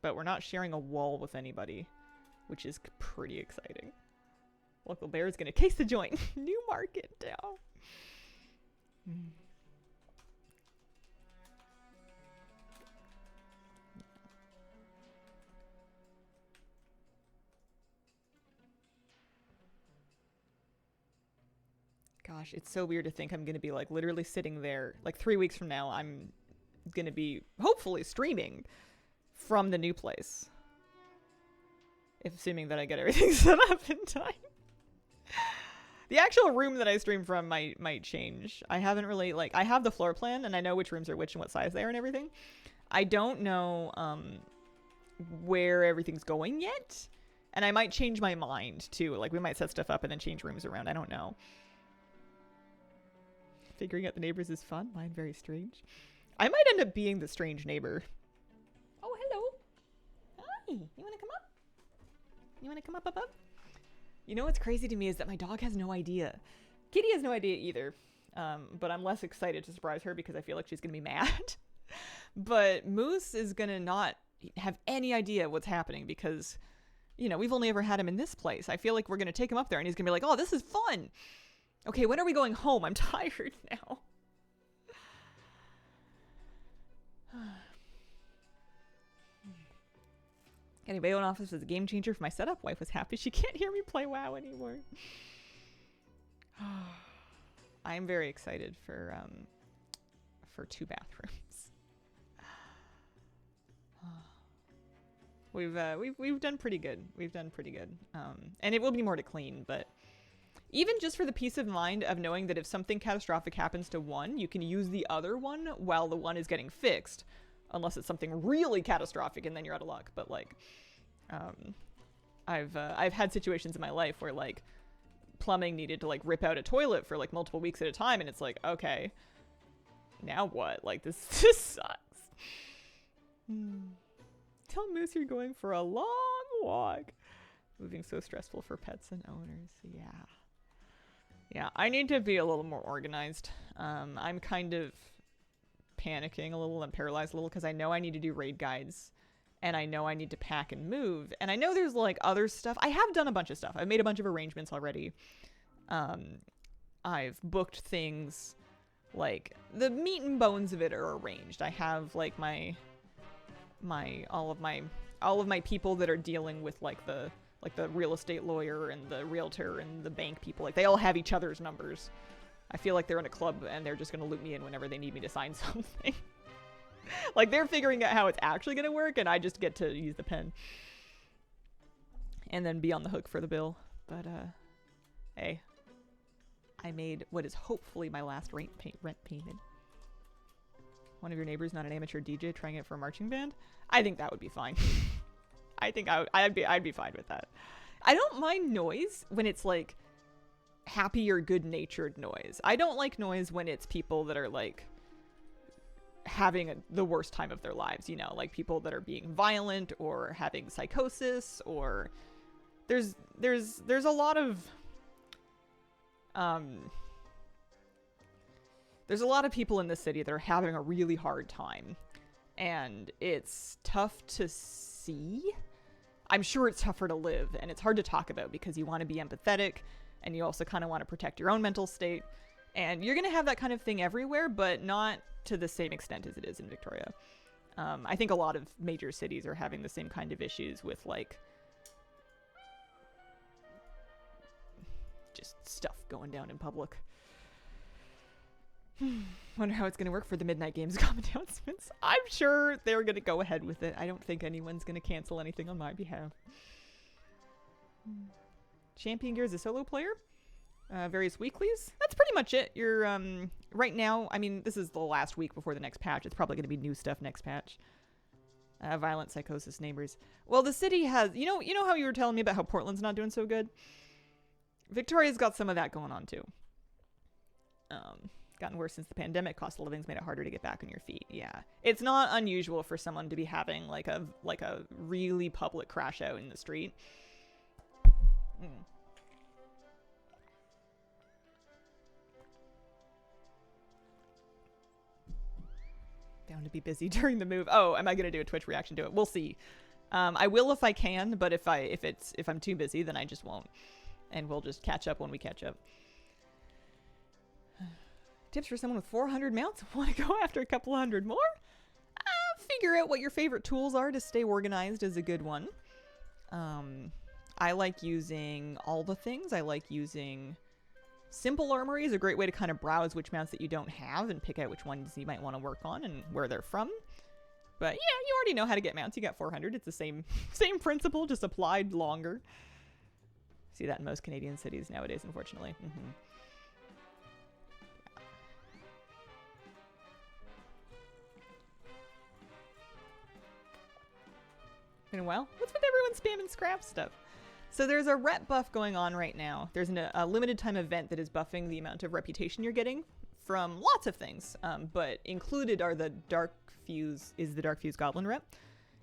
But we're not sharing a wall with anybody, which is pretty exciting. Local bear is gonna case the joint. New market down. Gosh, it's so weird to think I'm gonna be like literally sitting there like 3 weeks from now. I'm gonna be hopefully streaming from the new place, if assuming that I get everything set up in time. The actual room that I stream from might change. I haven't really like I have the floor plan and I know which rooms are which and what size they are and everything. I don't know where everything's going yet, and I might change my mind too. Like we might set stuff up and then change rooms around. I don't know. Figuring out the neighbors is fun. Mine very strange. I might end up being the strange neighbor. Oh, hello. Hi. You want to come up? You want to come up? You know what's crazy to me is that my dog has no idea. Kitty has no idea either. But I'm less excited to surprise her because I feel like she's going to be mad. But Moose is going to not have any idea what's happening because, you know, we've only ever had him in this place. I feel like we're going to take him up there and he's going to be like, oh, this is fun. Okay, when are we going home? I'm tired now. Getting Bayo in office was a game changer for my setup. Wife was happy she can't hear me play WoW anymore. I'm very excited for 2 bathrooms. We've done pretty good. We've done pretty good. And it will be more to clean, but even just for the peace of mind of knowing that if something catastrophic happens to one, you can use the other one while the one is getting fixed. Unless it's something really catastrophic and then you're out of luck. But like, I've had situations in my life where like plumbing needed to like rip out a toilet for like multiple weeks at a time. And it's like, okay, now what? Like this sucks. Tell Moose you're going for a long walk. Moving so stressful for pets and owners. Yeah. Yeah, I need to be a little more organized. I'm kind of panicking a little and paralyzed a little because I know I need to do raid guides and I know I need to pack and move. And I know there's like other stuff. I have done a bunch of stuff. I've made a bunch of arrangements already. I've booked things, like the meat and bones of it are arranged. I have like all of my people that are dealing with like the real estate lawyer and the realtor and the bank people. Like they all have each other's numbers. I feel like they're in a club and they're just going to loop me in whenever they need me to sign something. Like they're figuring out how it's actually going to work and I just get to use the pen. And then be on the hook for the bill. But, hey. I made what is hopefully my last rent payment. One of your neighbors, not an amateur DJ, trying it for a marching band? I think that would be fine. I think I'd be fine with that. I don't mind noise when it's like happy or good-natured noise. I don't like noise when it's people that are like having the worst time of their lives, you know, like people that are being violent or having psychosis, or there's a lot of there's a lot of people in this city that are having a really hard time, and it's tough to see. I'm sure it's tougher to live, and it's hard to talk about because you want to be empathetic and you also kind of want to protect your own mental state. And you're going to have that kind of thing everywhere, but not to the same extent as it is in Victoria. I think a lot of major cities are having the same kind of issues with like just stuff going down in public. Wonder how it's going to work for the Midnight Gamescom announcements. I'm sure they're going to go ahead with it. I don't think anyone's going to cancel anything on my behalf. Champion Gear is a solo player. Various weeklies. That's pretty much it. You're, right now, I mean, this is the last week before the next patch. It's probably going to be new stuff next patch. Violent psychosis neighbors. Well, the city has, you know how you were telling me about how Portland's not doing so good? Victoria's got some of that going on too. Gotten worse since the pandemic. Cost of living's made it harder to get back on your feet. Yeah, it's not unusual for someone to be having like a really public crash out in the street. Down to be busy during the move. Oh, am I gonna do a Twitch reaction to it? We'll see. I will if I can, but if I'm too busy, then I just won't, and we'll just catch up when we catch up. Tips for someone with 400 mounts? Want to go after a couple hundred more? Figure out what your favorite tools are to stay organized is a good one. I like using all the things. I like using Simple Armory is a great way to kind of browse which mounts that you don't have and pick out which ones you might want to work on and where they're from. But yeah, you already know how to get mounts. You got 400. It's the same principle, just applied longer. See that in most Canadian cities nowadays, unfortunately. Been a while. What's with everyone spamming scrap stuff? So there's a rep buff going on right now. There's a limited time event that is buffing the amount of reputation you're getting from lots of things, but included are the Dark Fuse Goblin rep,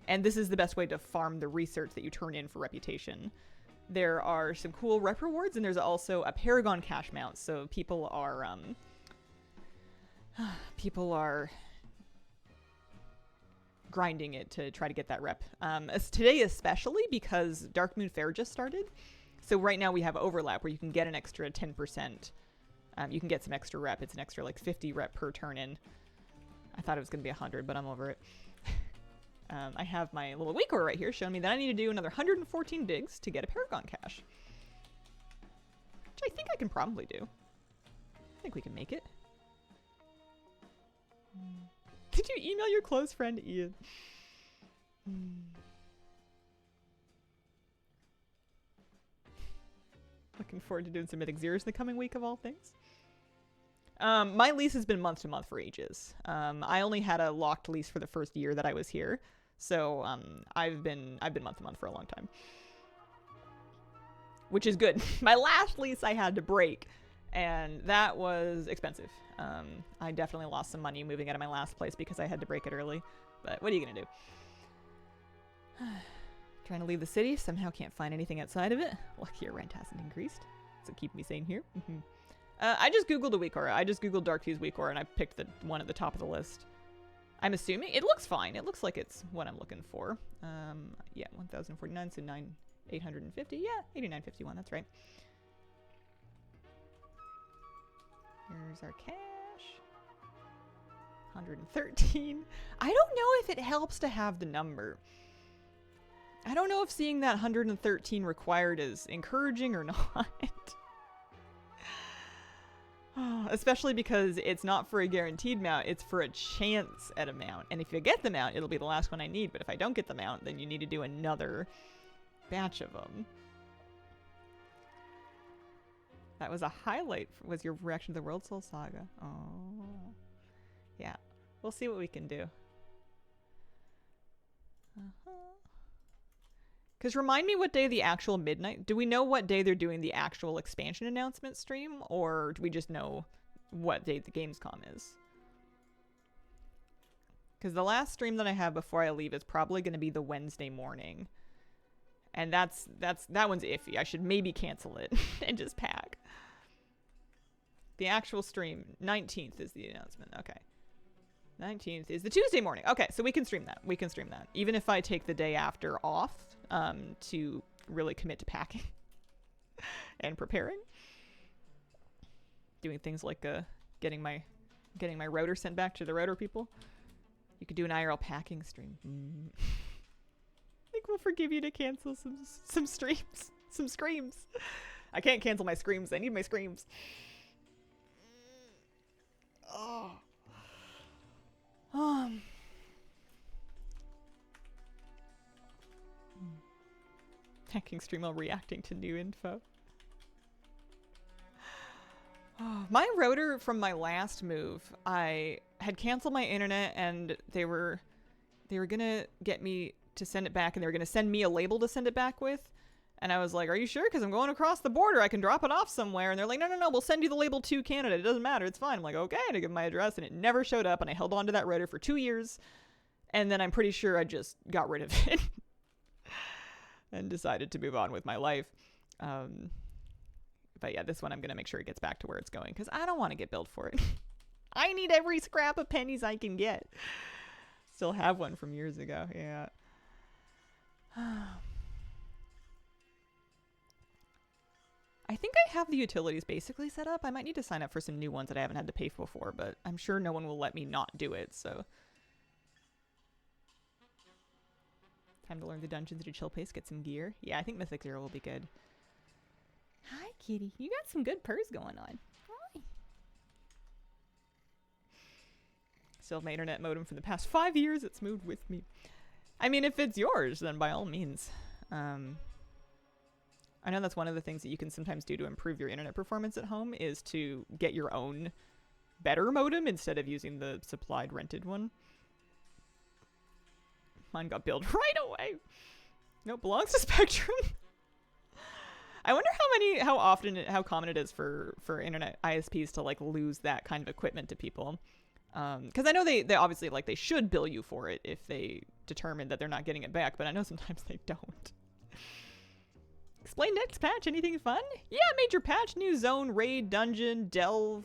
and this is the best way to farm the research that you turn in for reputation. There are some cool rep rewards, and there's also a Paragon cash mount, so people are grinding it to try to get that rep. Today especially because Dark Moon Fair just started. So right now we have overlap where you can get an extra 10%. You can get some extra rep. It's an extra like 50 rep per turn in. I thought it was going to be 100, but I'm over it. I have my little week order right here showing me that I need to do another 114 digs to get a Paragon cache. Which I think I can probably do. I think we can make it. Did you email your close friend Ian? Looking forward to doing some Mythic Zeros in the coming week of all things. My lease has been month to month for ages. I only had a locked lease for the first year that I was here, so I've been month to month for a long time, which is good. My last lease I had to break, and that was expensive. I definitely lost some money moving out of my last place because I had to break it early. But what are you gonna do? Trying to leave the city, somehow can't find anything outside of it. Lucky your rent hasn't increased, so keep me sane here. I just googled a weak aura. I just googled Dark Fuse weak aura, and I picked the one at the top of the list. I'm assuming it looks fine. It looks like it's what I'm looking for. Yeah, 1049, so 850. Yeah, 8951. That's right. Here's our cash. 113. I don't know if it helps to have the number. I don't know if seeing that 113 required is encouraging or not. Especially because it's not for a guaranteed mount, it's for a chance at a mount. And if you get the mount, it'll be the last one I need. But if I don't get the mount, then you need to do another batch of them. That was a highlight, was your reaction to the World Soul Saga. Oh. Yeah. We'll see what we can do. Because remind me what day the actual midnight... Do we know what day they're doing the actual expansion announcement stream? Or do we just know what day the Gamescom is? Because the last stream that I have before I leave is probably going to be the Wednesday morning. And that one's iffy. I should maybe cancel it and just pack. The actual stream, 19th is the announcement. Okay. 19th is the Tuesday morning. Okay, so we can stream that. We can stream that. Even if I take the day after off to really commit to packing and preparing. Doing things like getting my router sent back to the router people. You could do an IRL packing stream. I think we'll forgive you to cancel some streams. Some screams. I can't cancel my screams. I need my screams. Oh. Hacking stream while reacting to new info. Oh, my router from my last move, I had canceled my internet and they were they were gonna get me to send it back, and they were gonna send me a label to send it back with. And I was like, are you sure? Because I'm going across the border. I can drop it off somewhere. And they're like, no, we'll send you the label to Canada. It doesn't matter. It's fine. I'm like, okay. And I give my address, and it never showed up. And I held on to that writer for 2 years. And then I'm pretty sure I just got rid of it and decided to move on with my life. But yeah, this one I'm going to make sure it gets back to where it's going, because I don't want to get billed for it. I need every scrap of pennies I can get. Still have one from years ago. Yeah. I think I have the utilities basically set up. I might need to sign up for some new ones that I haven't had to pay for before, but I'm sure no one will let me not do it, so. Time to learn the dungeons at a chill pace, get some gear. Yeah, I think Mythic Zero will be good. Hi, kitty. You got some good purrs going on. Hi. Still have my internet modem for the past 5 years. It's moved with me. I mean, if it's yours, then by all means. I know that's one of the things that you can sometimes do to improve your internet performance at home is to get your own better modem instead of using the supplied rented one. Mine got billed right away. Nope, belongs to Spectrum. I wonder how common it is for internet ISPs to like lose that kind of equipment to people. Because I know they obviously like they should bill you for it if they determine that they're not getting it back, but I know sometimes they don't. Explain next patch. Anything fun? Yeah, major patch, new zone, raid, dungeon, delve,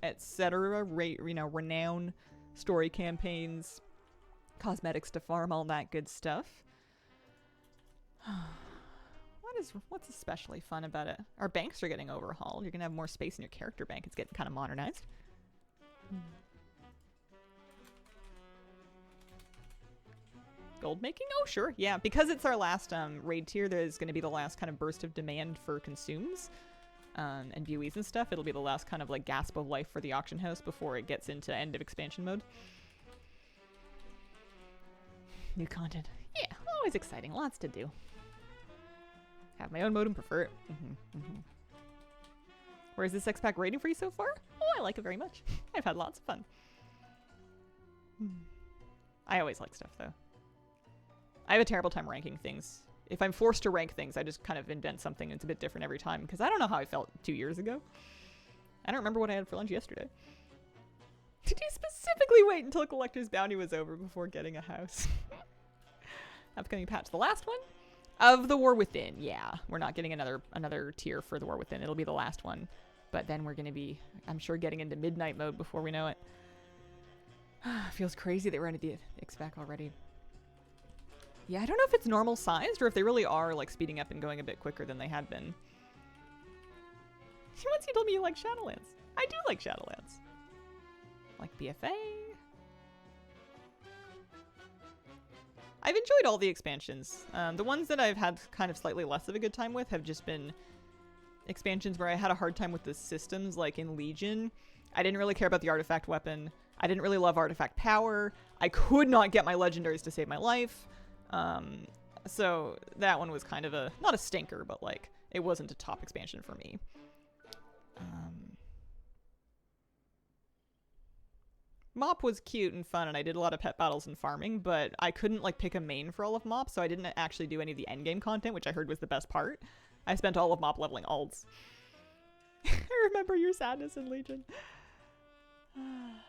etc. Renown, story campaigns, cosmetics to farm, all that good stuff. What's especially fun about it? Our banks are getting overhauled. You're gonna have more space in your character bank. It's getting kind of modernized. Gold making? Oh, sure. Yeah, because it's our last raid tier, there's going to be the last kind of burst of demand for consumes and buoys and stuff. It'll be the last kind of like gasp of life for the auction house before it gets into end of expansion mode. New content. Yeah, always exciting. Lots to do. Have my own modem, prefer it. Where's this X-Pack rating for you so far? Oh, I like it very much. I've had lots of fun. I always like stuff, though. I have a terrible time ranking things. If I'm forced to rank things, I just kind of invent something that's a bit different every time, because I don't know how I felt 2 years ago. I don't remember what I had for lunch yesterday. Did you specifically wait until Collector's Bounty was over before getting a house? Upcoming patch. The last one? Of the War Within, yeah. We're not getting another tier for the War Within. It'll be the last one. But then we're going to be, I'm sure, getting into midnight mode before we know it. Feels crazy that we're into the X-Pack already. Yeah, I don't know if it's normal sized or if they really are like speeding up and going a bit quicker than they had been. Once you told me you like Shadowlands. I do like Shadowlands. Like BFA. I've enjoyed all the expansions. The ones that I've had kind of slightly less of a good time with have just been expansions where I had a hard time with the systems, like in Legion. I didn't really care about the artifact weapon. I didn't really love artifact power. I could not get my legendaries to save my life. So that one was kind of not a stinker, but like it wasn't a top expansion for me. Mop was cute and fun, and I did a lot of pet battles and farming, but I couldn't like pick a main for all of Mop, so I didn't actually do any of the endgame content, which I heard was the best part. I spent all of Mop leveling alts. I remember your sadness in Legion.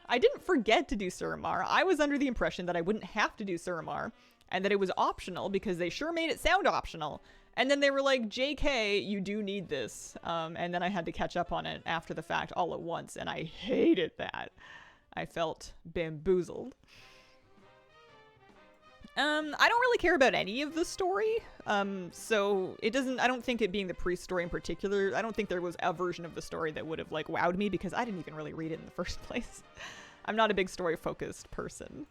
I didn't forget to do Suramar. I was under the impression that I wouldn't have to do Suramar, and that it was optional because they sure made it sound optional. And then they were like, JK, you do need this. And then I had to catch up on it after the fact all at once, and I hated that. I felt bamboozled. I don't really care about any of the story. So it doesn't, I don't think it being the priest story in particular, I don't think there was a version of the story that would have like wowed me because I didn't even really read it in the first place. I'm not a big story focused person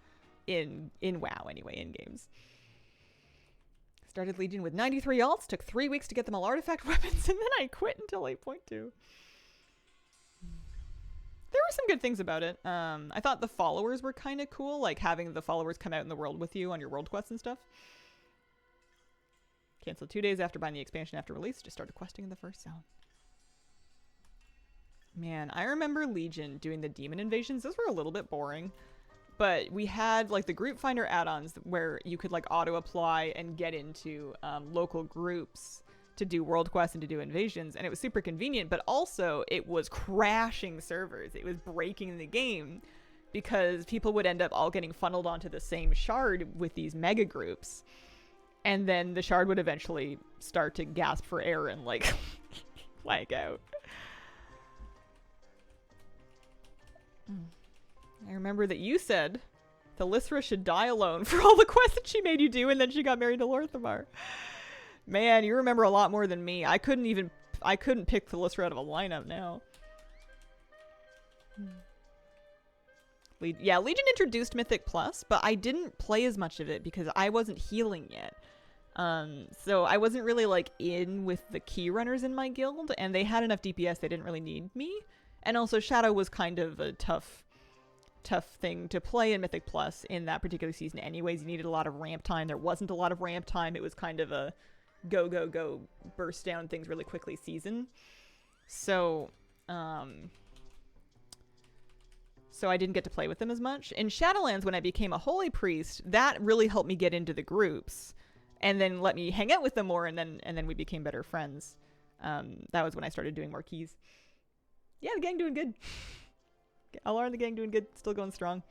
in WoW anyway, in games. Started Legion with 93 alts, took 3 weeks to get them all artifact weapons, and then I quit until 8.2. There were some good things about it. I thought the followers were kind of cool, like having the followers come out in the world with you on your world quests and stuff. Canceled 2 days after buying the expansion after release, just started questing in the first zone. Man, I remember Legion doing the demon invasions. Those were a little bit boring. But we had like the group finder add-ons where you could like auto apply and get into local groups to do world quests and to do invasions, and it was super convenient, but also it was crashing servers. It was breaking the game because people would end up all getting funneled onto the same shard with these mega groups, and then the shard would eventually start to gasp for air and like lag out. I remember that you said Thalysra should die alone for all the quests that she made you do, and then she got married to Lorthamar. Man, you remember a lot more than me. I couldn't pick Thalysra out of a lineup now. Yeah, Legion introduced Mythic Plus, but I didn't play as much of it because I wasn't healing yet. So I wasn't really like in with the key runners in my guild, and they had enough DPS they didn't really need me. And also Shadow was kind of a tough thing to play in Mythic Plus in that particular season anyways. You needed a lot of ramp time. There wasn't a lot of ramp time. It was kind of a go, burst down things really quickly season. So I didn't get to play with them as much. In Shadowlands, when I became a Holy Priest, that really helped me get into the groups and then let me hang out with them more, and then we became better friends. That was when I started doing more keys. Yeah, the gang doing good. LR and the gang doing good. Still going strong.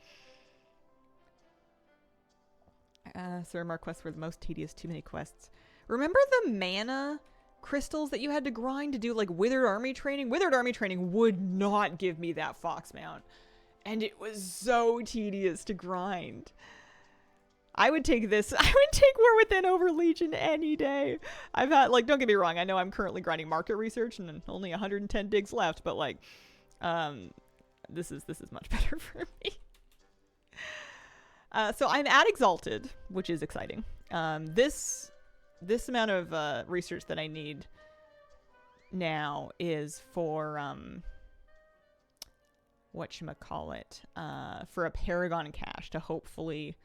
Sir, more quests were the most tedious. Too many quests. Remember the mana crystals that you had to grind to do like Withered Army training? Withered Army training would not give me that fox mount. And it was so tedious to grind. I would take this. I would take War Within over Legion any day. I've had, like, don't get me wrong. I know I'm currently grinding market research and only 110 digs left, but like, this is much better for me. So I'm at Exalted, which is exciting. This amount of research that I need now is for whatchamacallit, for a Paragon cache to hopefully,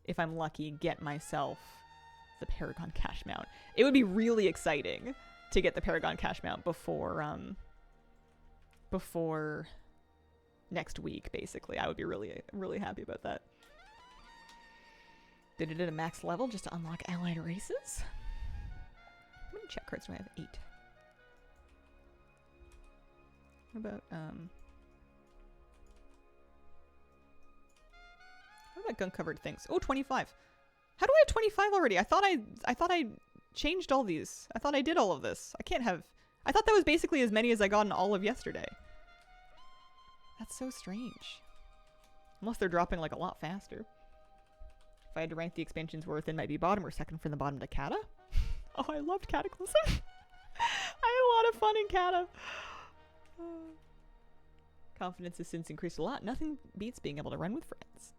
if I'm lucky, get myself the Paragon cache mount. It would be really exciting to get the Paragon cache mount before next week, basically. I would be really, really happy about that. Did it at a max level just to unlock allied races? How many check cards do I have? 8. What about gun-covered things? Oh, 25. How do I have 25 already? I thought I changed all these. I thought I did all of this. I thought that was basically as many as I got in all of yesterday. That's so strange. Unless they're dropping like a lot faster. If I had to rank the expansions worth, it might be bottom or second from the bottom to Kata. Oh, I loved Cataclysm. I had a lot of fun in Kata. Confidence has since increased a lot. Nothing beats being able to run with friends.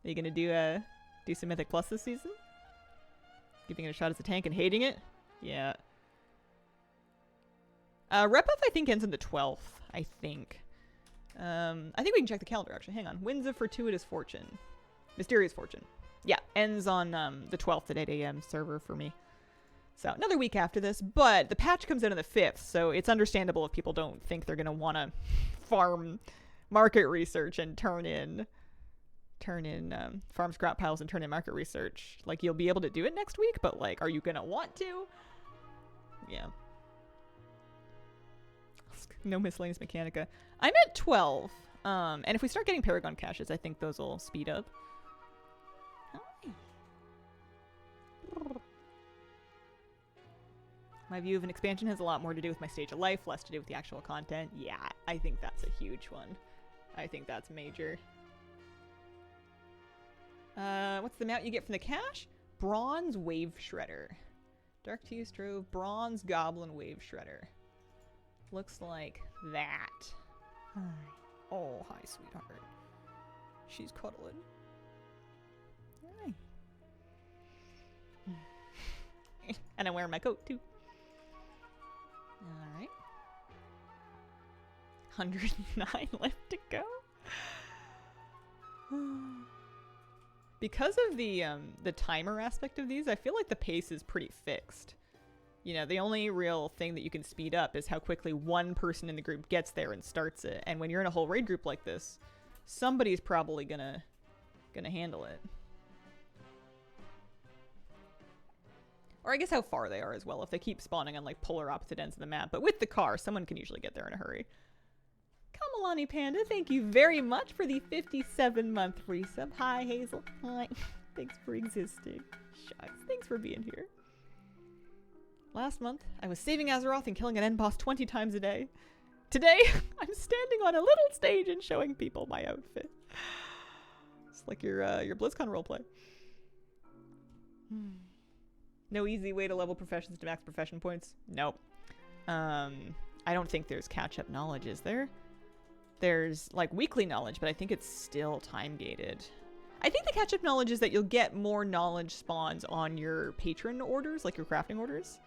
Are you gonna do some Mythic Plus this season? Giving it a shot as a tank and hating it? Yeah. Rep Up I think ends on the 12th. I think we can check the calendar actually. Hang on. Winds of Fortuitous Fortune. Mysterious Fortune. Yeah, ends on the 12th at 8 a.m. server for me. So another week after this, but the patch comes out on the 5th, so it's understandable if people don't think they're gonna want to farm market research and turn in farm scrap piles and turn in market research. Like, you'll be able to do it next week, but like, are you gonna want to? Yeah. No miscellaneous mechanica. I'm at 12. And if we start getting Paragon caches, I think those will speed up. My view of an expansion has a lot more to do with my stage of life, less to do with the actual content. Yeah, I think that's a huge one. I think that's major. What's the mount you get from the cache? Bronze Wave Shredder. Dark Tease Trove, Bronze Goblin Wave Shredder. Looks like that. Hi. Oh, hi, sweetheart. She's cuddling. Hi. And I'm wearing my coat, too. Alright. 109 left to go. Because of the timer aspect of these, I feel like the pace is pretty fixed. You know, the only real thing that you can speed up is how quickly one person in the group gets there and starts it. And when you're in a whole raid group like this, somebody's probably gonna handle it. Or I guess how far they are as well, if they keep spawning on like polar opposite ends of the map. But with the car, someone can usually get there in a hurry. Kamalani Panda, thank you very much for the 57-month resub. Hi, Hazel. Hi. Thanks for existing. Shucks. Thanks for being here. Last month, I was saving Azeroth and killing an end boss 20 times a day. Today, I'm standing on a little stage and showing people my outfit. It's like your BlizzCon roleplay. No easy way to level professions to max profession points? Nope. I don't think there's catch-up knowledge, is there? There's, like, weekly knowledge, but I think it's still time-gated. I think the catch-up knowledge is that you'll get more knowledge spawns on your patron orders, like your crafting orders.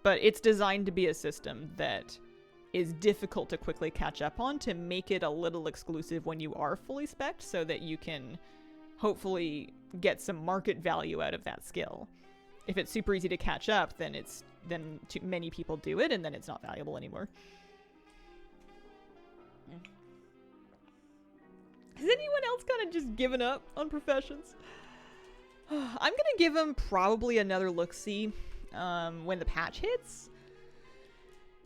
But it's designed to be a system that is difficult to quickly catch up on to make it a little exclusive when you are fully spec'd so that you can hopefully get some market value out of that skill. If it's super easy to catch up, then too many people do it and then it's not valuable anymore. Has anyone else kind of just given up on professions? I'm gonna give them probably another look-see when the patch hits.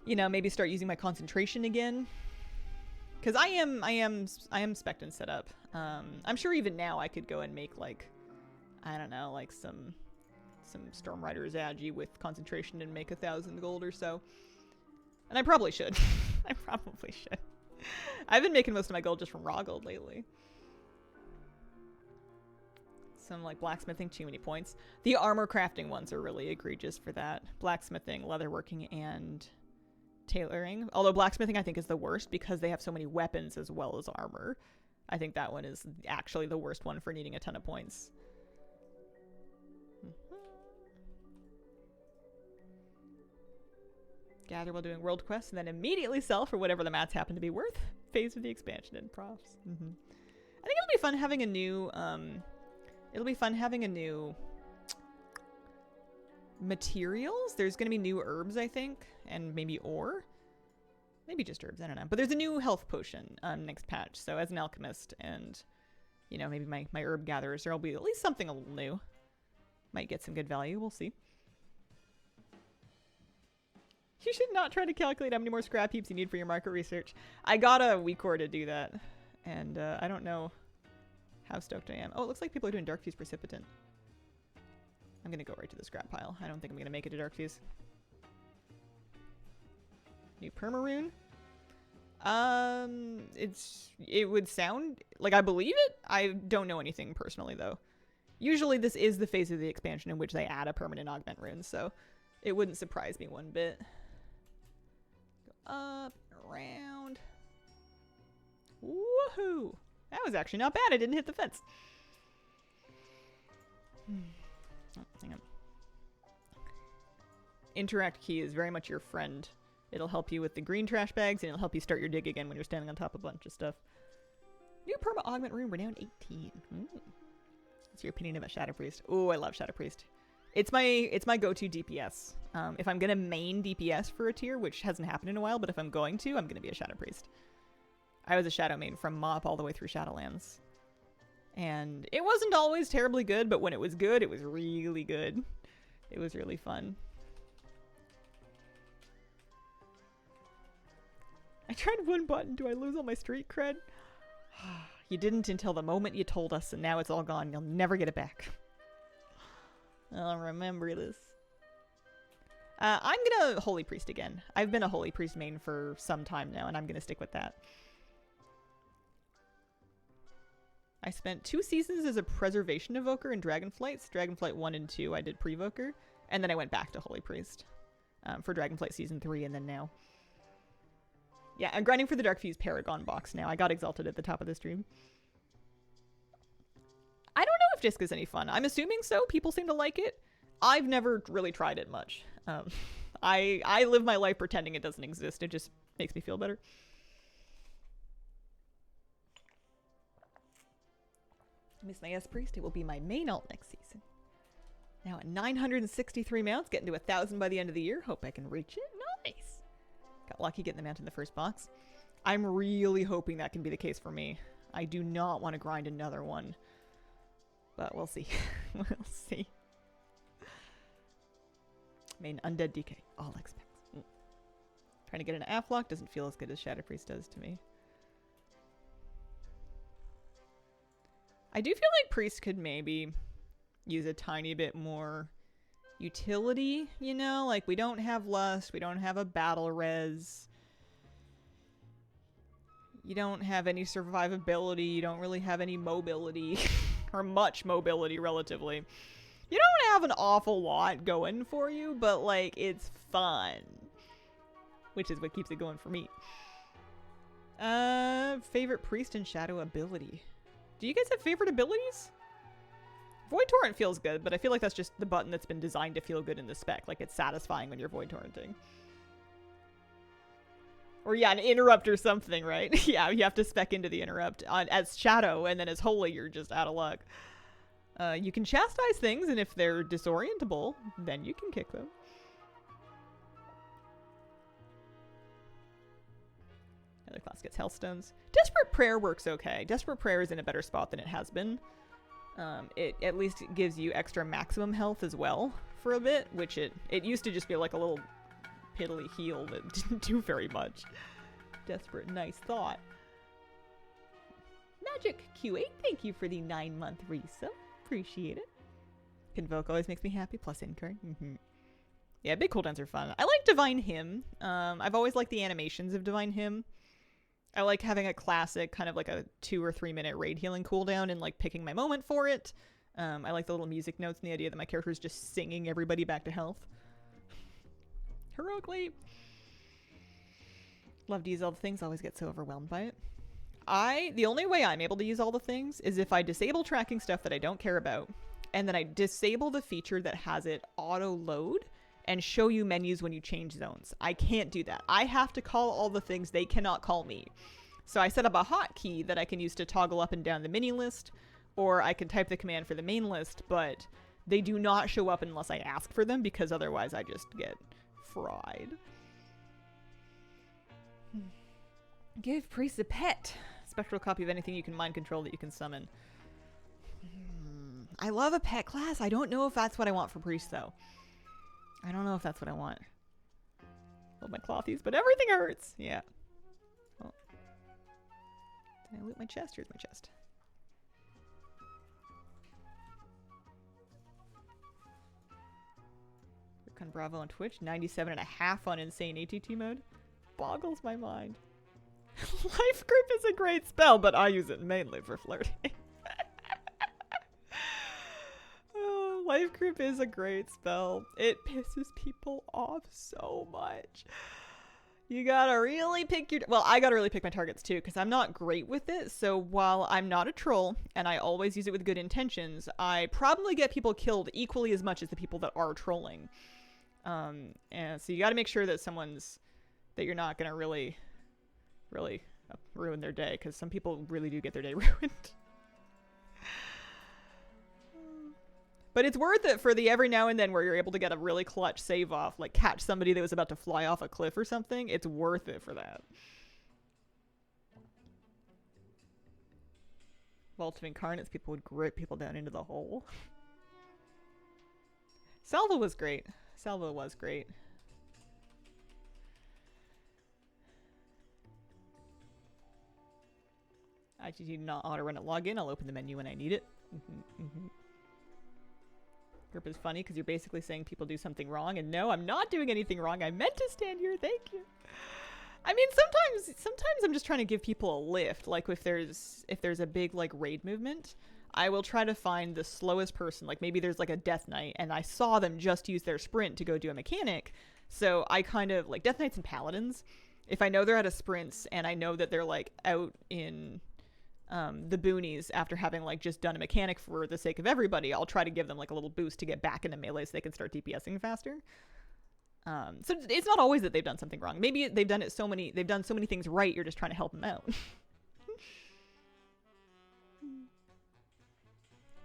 You know, maybe start using my concentration again. Because I am spec'd and set up. I'm sure even now I could go and make like, I don't know, like some Storm Riders Agi with concentration and make 1,000 gold or so. And I probably should. I probably should. I've been making most of my gold just from raw gold lately. Some like blacksmithing, too many points. The armor crafting ones are really egregious for that. Blacksmithing, leatherworking, and tailoring. Although blacksmithing I think is the worst because they have so many weapons as well as armor. I think that one is actually the worst one for needing a ton of points. Gather while doing world quests and then immediately sell for whatever the mats happen to be worth. Phase of the expansion and profs. I think it'll be fun having a new materials. There's gonna be new herbs, I think, and maybe ore. Maybe just herbs, I don't know. But there's a new health potion next patch. So as an alchemist and, you know, maybe my herb gatherers, there'll be at least something a little new. Might get some good value, we'll see. You should not try to calculate how many more scrap heaps you need for your market research. I got a WeCore to do that, and I don't know how stoked I am. Oh, it looks like people are doing Dark Fuse Precipitant. I'm gonna go right to the scrap pile. I don't think I'm gonna make it to Dark Fuse. New Permarune. It would sound like I believe it. I don't know anything personally though. Usually this is the phase of the expansion in which they add a permanent augment rune, so it wouldn't surprise me one bit. Go up, around. Woohoo! That was actually not bad. I didn't hit the fence. Oh, hang on. Interact key is very much your friend. It'll help you with the green trash bags, and it'll help you start your dig again when you're standing on top of a bunch of stuff. New perma augment rune, renown 18. What's your opinion about Shadow Priest? Oh, I love Shadow Priest. It's my go-to DPS. If I'm gonna main DPS for a tier, which hasn't happened in a while, but if I'm going to, I'm gonna be a Shadow Priest. I was a Shadow main from Mop all the way through Shadowlands. And it wasn't always terribly good, but when it was good, it was really good. It was really fun. I tried one button. Do I lose all my street cred? You didn't until the moment you told us, and now it's all gone. You'll never get it back. I'll remember this. I'm gonna Holy Priest again. I've been a Holy Priest main for some time now, and I'm gonna stick with that. I spent 2 seasons as a Preservation Evoker in Dragonflights. Dragonflight 1 and 2 I did Prevoker, and then I went back to Holy Priest for Dragonflight Season 3 and then now. Yeah, I'm grinding for the Dark Fuse Paragon box now. I got exalted at the top of the stream. I don't know if Disc is any fun. I'm assuming so. People seem to like it. I've never really tried it much. I live my life pretending it doesn't exist. It just makes me feel better. Miss my S-Priest. It will be my main alt next season. Now at 963 mounts, getting to 1,000 by the end of the year. Hope I can reach it. Nice. Got lucky getting the mount in the first box. I'm really hoping that can be the case for me. I do not want to grind another one. But we'll see. We'll see. Main Undead DK. All expects. Trying to get an Aflock doesn't feel as good as Shadow Priest does to me. I do feel like Priest could maybe use a tiny bit more utility, you know? Like, we don't have Lust, we don't have a Battle Res. You don't have any survivability, you don't really have any mobility. Or much mobility, relatively. You don't have an awful lot going for you, but, like, it's fun. Which is what keeps it going for me. Favorite Priest and Shadow ability. Do you guys have favorite abilities? Void Torrent feels good, but I feel like that's just the button that's been designed to feel good in the spec. Like, it's satisfying when you're Void Torrenting. Or yeah, an interrupt or something, right? Yeah, you have to spec into the interrupt. As Shadow, and then as Holy, you're just out of luck. You can chastise things, and if they're disorientable, then you can kick them. Another class gets Hellstones. Desperate Prayer works okay. Desperate Prayer is in a better spot than it has been. It at least gives you extra maximum health as well for a bit, which it used to just be like a little piddly heal that didn't do very much. Desperate, nice thought. Magic Q8, thank you for the 9-month resub. Appreciate it. Convoke always makes me happy, plus in-card. Yeah, big cooldowns are fun. I like Divine Hymn. I've always liked the animations of Divine Hymn. I like having a classic, kind of like a 2 or 3 minute raid healing cooldown and like picking my moment for it. I like the little music notes and the idea that my character is just singing everybody back to health. Heroically. Love to use all the things, always get so overwhelmed by it. The only way I'm able to use all the things is if I disable tracking stuff that I don't care about, and then I disable the feature that has it auto load and show you menus when you change zones. I can't do that. I have to call all the things, they cannot call me. So I set up a hotkey that I can use to toggle up and down the mini list, or I can type the command for the main list, but they do not show up unless I ask for them, because otherwise I just get fried. Give Priest a pet. Spectral copy of anything you can mind control that you can summon. I love a pet class. I don't know if that's what I want for Priest, though. I don't know if that's what I want. Love my clothies, but everything hurts. Yeah. Well, did I loot my chest? Here's my chest. Ripcon Bravo on Twitch. 97.5 on Insane ATT mode. Boggles my mind. Life Grip is a great spell, but I use it mainly for flirting. Oh, Life Grip is a great spell. It pisses people off so much. You gotta really pick your... Well, I gotta really pick my targets too, because I'm not great with it. So while I'm not a troll, and I always use it with good intentions, I probably get people killed equally as much as the people that are trolling. And so you gotta make sure that that you're not gonna really ruin their day, because some people really do get their day ruined. But it's worth it for the every now and then where you're able to get a really clutch save off, like catch somebody that was about to fly off a cliff or something. It's worth it for that. Vault of Incarnates, people would grip people down into the hole. Salva was great. Salva was great. IGT not auto run at login. I'll open the menu when I need it. Grip is funny because you're basically saying people do something wrong, and no, I'm not doing anything wrong. I meant to stand here. Thank you. I mean, sometimes I'm just trying to give people a lift. Like if there's a big like raid movement, I will try to find the slowest person. Like maybe there's like a Death Knight, and I saw them just use their sprint to go do a mechanic. So I kind of like Death Knights and Paladins. If I know they're out of sprints and I know that they're like out in the boonies after having like just done a mechanic for the sake of everybody, I'll try to give them like a little boost to get back into melee so they can start DPSing faster. So it's not always that they've done something wrong. Maybe they've done so many things right, you're just trying to help them out.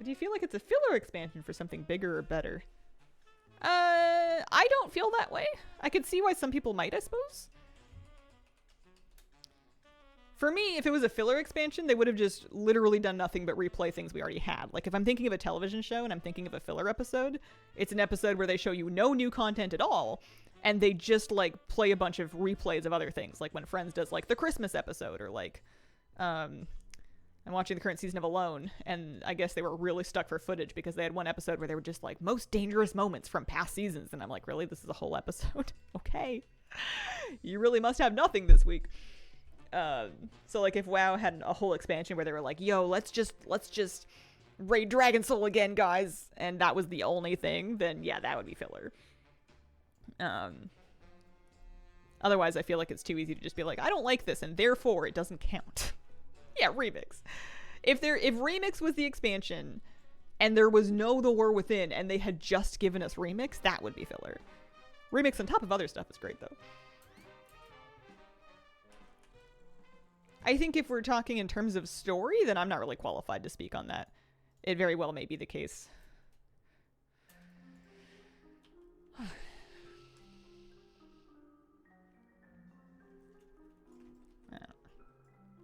Do you feel like it's a filler expansion for something bigger or better? I don't feel that way. I could see why some people might, I suppose. For me, if it was a filler expansion, they would have just literally done nothing but replay things we already had. Like, if I'm thinking of a television show and I'm thinking of a filler episode, it's an episode where they show you no new content at all, and they just, like, play a bunch of replays of other things. Like when Friends does, like, the Christmas episode, or, like, I'm watching the current season of Alone, and I guess they were really stuck for footage because they had one episode where they were just like, most dangerous moments from past seasons. And I'm like, really? This is a whole episode? Okay. You really must have nothing this week. So like if WoW had a whole expansion where they were like, yo, let's just raid Dragon Soul again, guys, and that was the only thing, then yeah, that would be filler. Otherwise I feel like it's too easy to just be like, I don't like this and therefore it doesn't count. Yeah, Remix. If Remix was the expansion and there was no The War Within and they had just given us Remix, that would be filler. Remix on top of other stuff is great though. I think if we're talking in terms of story, then I'm not really qualified to speak on that. It very well may be the case.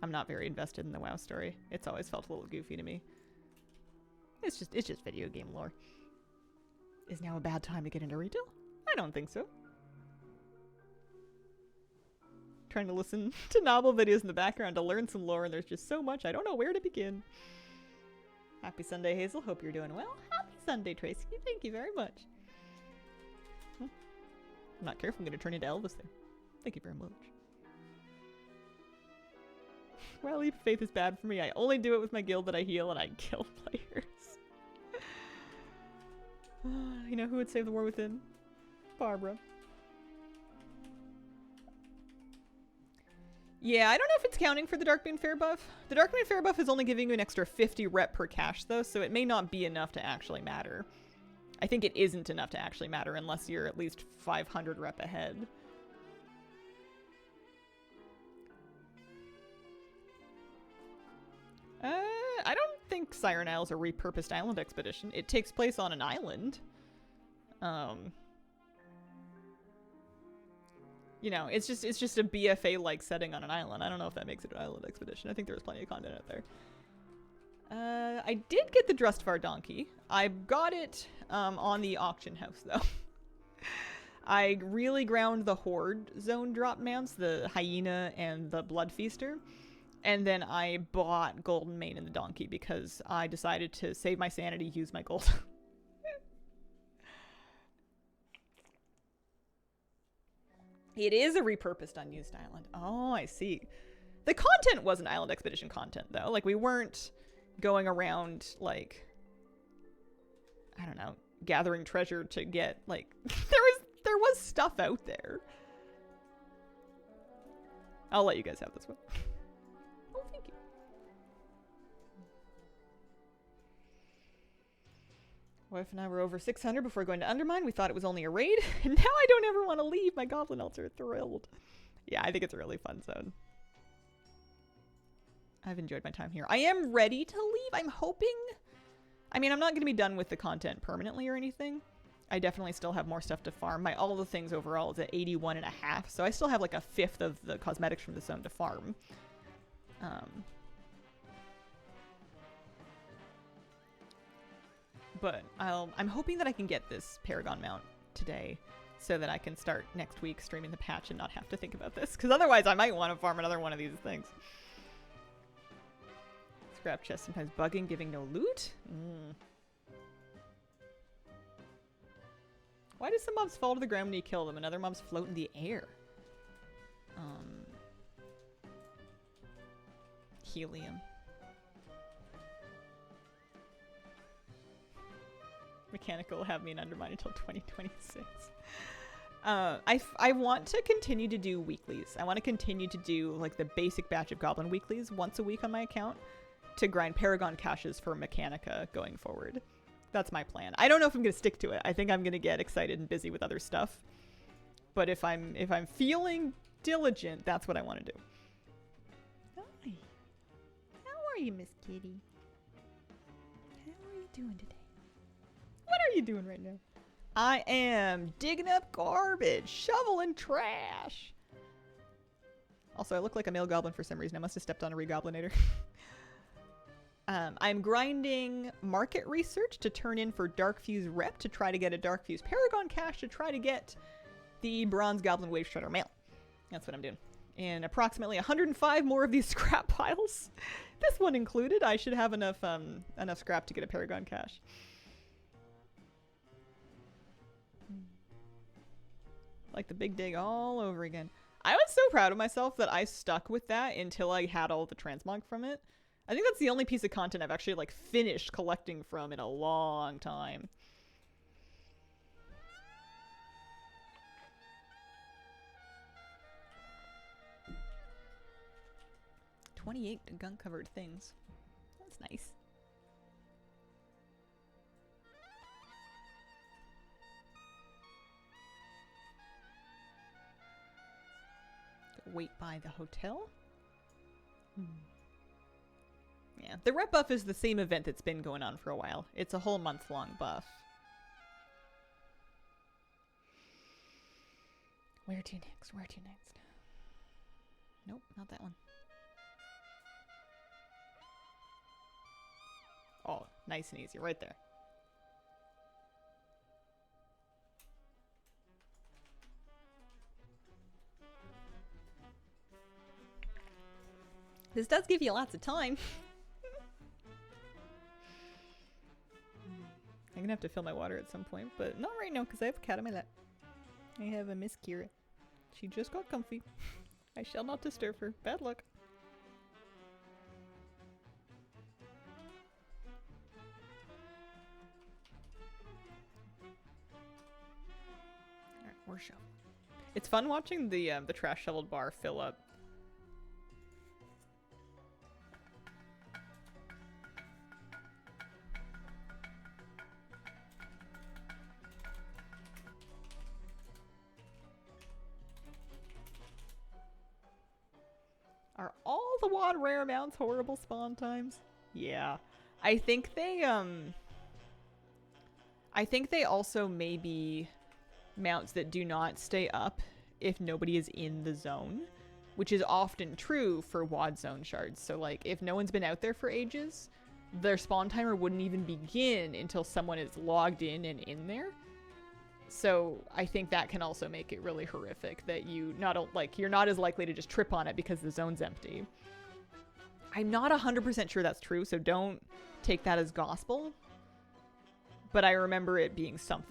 I'm not very invested in the WoW story. It's always felt a little goofy to me. It's just video game lore. Is now a bad time to get into retail? I don't think so. Trying to listen to novel videos in the background to learn some lore, and there's just so much I don't know where to begin. Happy Sunday, Hazel. Hope you're doing well. Happy Sunday, Tracy. Thank you very much. I'm not careful. I'm going to turn into Elvis there. Thank you very much. Well, Leap of Faith is bad for me. I only do it with my guild that I heal, and I kill players. You know who would save the War Within? Barbara. Yeah, I don't know if it's counting for the Darkmoon Fair buff. The Darkmoon Fair buff is only giving you an extra 50 rep per cache, though, so it may not be enough to actually matter. I think it isn't enough to actually matter unless you're at least 500 rep ahead. I don't think Siren Isle is a repurposed island expedition. It takes place on an island. You know, it's just a BFA-like setting on an island. I don't know if that makes it an island expedition. I think there was plenty of content out there. I did get the Drustvar donkey. I got it on the auction house, though. I really ground the Horde zone drop mounts, the Hyena and the Blood Feaster. And then I bought Golden Mane and the donkey because I decided to save my sanity, use my gold. It is a repurposed unused island. Oh, I see. The content wasn't island expedition content, though. Like, we weren't going around, like, I don't know, gathering treasure to get, like, there was stuff out there. I'll let you guys have this one. Oh, thank you. Wife and I were over 600 before going to Undermine. We thought it was only a raid, and now I don't ever want to leave. My goblin elves are thrilled. Yeah, I think it's a really fun zone. I've enjoyed my time here. I am ready to leave. I'm hoping... I mean, I'm not going to be done with the content permanently or anything. I definitely still have more stuff to farm. All the things overall is at 81.5, so I still have like a fifth of the cosmetics from the zone to farm. But I'm hoping that I can get this Paragon mount today so that I can start next week streaming the patch and not have to think about this. Because otherwise I might want to farm another one of these things. Scrap chest sometimes bugging, giving no loot. Why do some mobs fall to the ground when you kill them and other mobs float in the air? Helium. Mechanical will have me in Undermine until 2026. I want to continue to do weeklies. I want to continue to do like the basic batch of Goblin weeklies once a week on my account to grind Paragon caches for Mechanica going forward. That's my plan. I don't know if I'm going to stick to it. I think I'm going to get excited and busy with other stuff. But if I'm feeling diligent, that's what I want to do. Hi. How are you, Miss Kitty? How are you doing today? What are you doing right now? I am digging up garbage, shoveling trash. Also, I look like a male goblin for some reason. I must have stepped on a regoblinator. I'm grinding market research to turn in for Dark Fuse rep to try to get a Dark Fuse Paragon cash to try to get the Bronze Goblin Wave Shredder mail. That's what I'm doing. And approximately 105 more of these scrap piles. This one included. I should have enough scrap to get a Paragon cash. Like the big dig all over again. I was so proud of myself that I stuck with that until I had all the transmog from it. I think that's the only piece of content I've actually like finished collecting from in a long time. "28 gun-covered things." That's nice. Wait by the hotel? Yeah, the rep buff is the same event that's been going on for a while. It's a whole month-long buff. Where to next? Where to next? Nope, not that one. Oh, nice and easy, right there. This does give you lots of time. I'm gonna have to fill my water at some point, but not right now because I have a cat on my lap. I have a Miss Kira. She just got comfy. I shall not disturb her. Bad luck. Alright, more shovel. It's fun watching the trash shoveled bar fill up. Are all the WoD rare mounts horrible spawn times? Yeah. I think they also may be mounts that do not stay up if nobody is in the zone, which is often true for WoD zone shards. So like if no one's been out there for ages, their spawn timer wouldn't even begin until someone is logged in and in there. So I think that can also make it really horrific that you're not as likely to just trip on it because the zone's empty. I'm not 100% sure that's true, so don't take that as gospel. But I remember it being some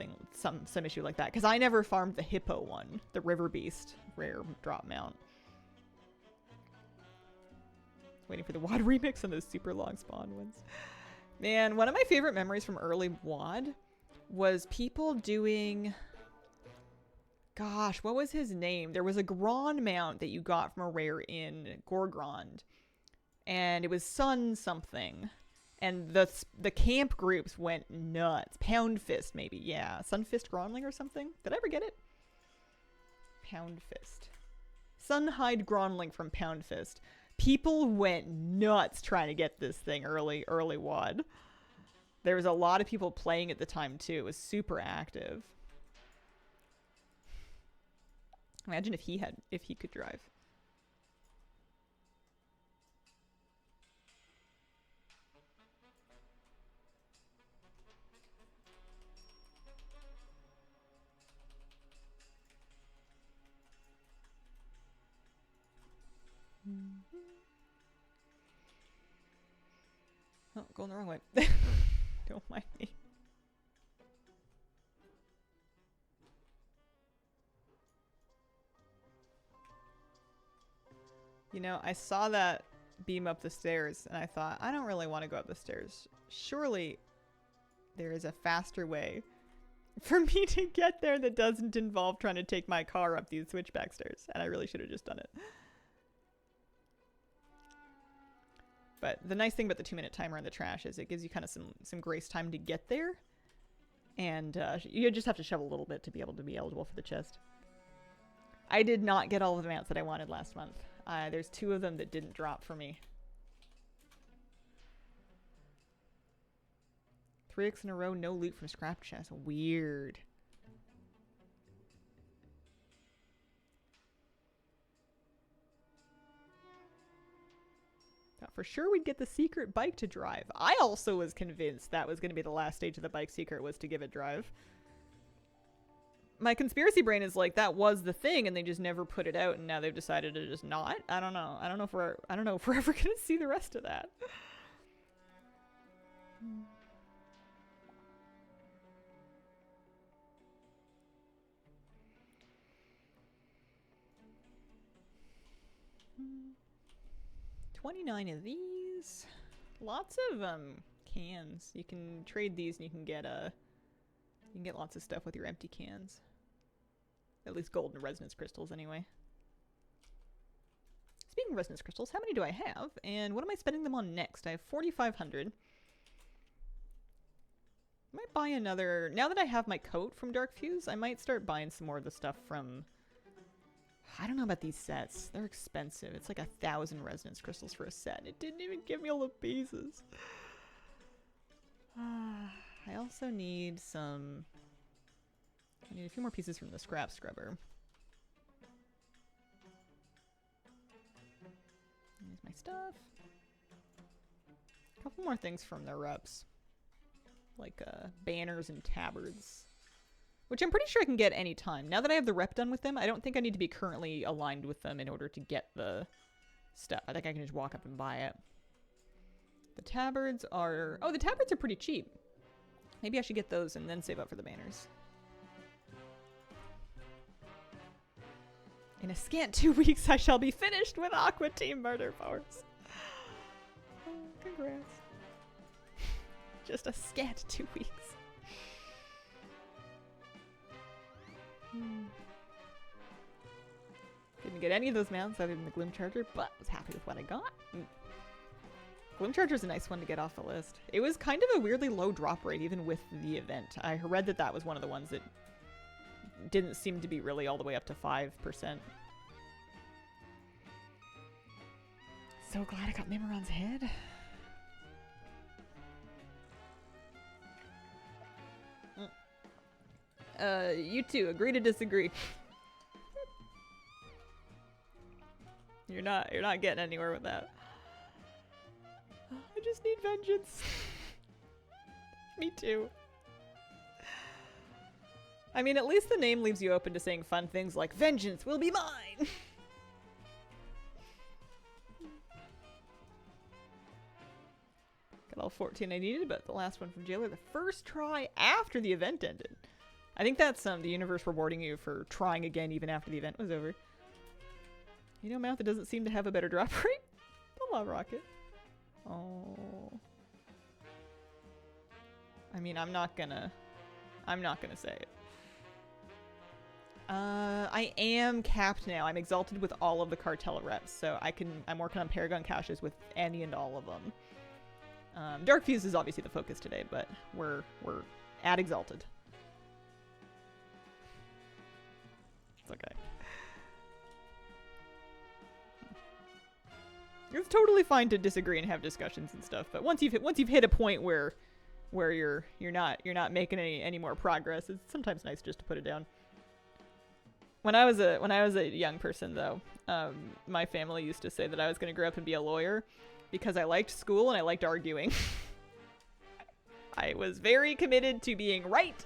issue like that, because I never farmed the hippo one, the river beast rare drop mount. Waiting for the WoD remix on those super long spawn ones. Man, one of my favorite memories from early WoD was people doing, gosh, what was his name? There was a Grand mount that you got from a rare in Gorgrond, and it was Sun something, and the camp groups went nuts. Pound Fist, maybe, yeah. Sunfist Grondling or something? Did I ever get it? Pound Fist. Sunhide Grondling from Pound Fist. People went nuts trying to get this thing early WoD. There was a lot of people playing at the time, too. It was super active. Imagine if he could drive. Oh, going the wrong way. Don't mind me. You know, I saw that beam up the stairs and I thought, I don't really want to go up the stairs. Surely there is a faster way for me to get there that doesn't involve trying to take my car up these switchback stairs. And I really should have just done it. But the nice thing about the 2-minute timer on the trash is it gives you kind of some grace time to get there. And you just have to shovel a little bit to be able to be eligible for the chest. I did not get all of the mounts that I wanted last month. There's 2 of them that didn't drop for me. 3 weeks in a row, no loot from scrap chest. Weird. thought for sure we'd get the secret bike to drive. I also was convinced that was going to be the last stage of the bike secret, was to give it drive. My conspiracy brain is like, that was the thing and they just never put it out and now they've decided to just not. I don't know. I don't know if we're ever going to see the rest of that. $29 of these. Lots of cans. You can trade these and you can get lots of stuff with your empty cans. At least gold and resonance crystals anyway. Speaking of resonance crystals, how many do I have? And what am I spending them on next? I have 4,500. I might buy another... Now that I have my coat from Dark Fuse, I might start buying some more of the stuff from... I don't know about these sets. They're expensive. It's like 1,000 resonance crystals for a set. It didn't even give me all the pieces. I also need some... I need a few more pieces from the scrap scrubber. Here's my stuff. A couple more things from the reps. Like banners and tabards. Which I'm pretty sure I can get anytime. Now that I have the rep done with them, I don't think I need to be currently aligned with them in order to get the stuff. I think I can just walk up and buy it. The tabards are... Oh, the tabards are pretty cheap. Maybe I should get those and then save up for the banners. In a scant 2 weeks, I shall be finished with Aqua Team Murder Force. Oh, congrats. Just a scant 2 weeks. Didn't get any of those mounts other than the Gloom Charger, but was happy with what I got. Gloom Charger is a nice one to get off the list. It was kind of a weirdly low drop rate even with the event. I read that that was one of the ones that didn't seem to be really all the way up to 5%. So glad I got Mimiron's head. You two, agree to disagree. You're not getting anywhere with that. I just need vengeance. Me too. I mean, at least the name leaves you open to saying fun things like, vengeance will be mine! Got all 14 I needed, but the last one from Jailer, the first try after the event ended. I think that's the universe rewarding you for trying again even after the event was over. You know, mount that doesn't seem to have a better drop rate? The Lava Rocket. Oh. I mean, I'm not gonna say it. I am capped now. I'm exalted with all of the Cartel reps, so I'm working on Paragon caches with any and all of them. Dark Fuse is obviously the focus today, but we're at exalted. It's okay. It's totally fine to disagree and have discussions and stuff, but once you've hit a point where you're not making any more progress, it's sometimes nice just to put it down. When I was a young person, though, my family used to say that I was going to grow up and be a lawyer because I liked school and I liked arguing. I was very committed to being right.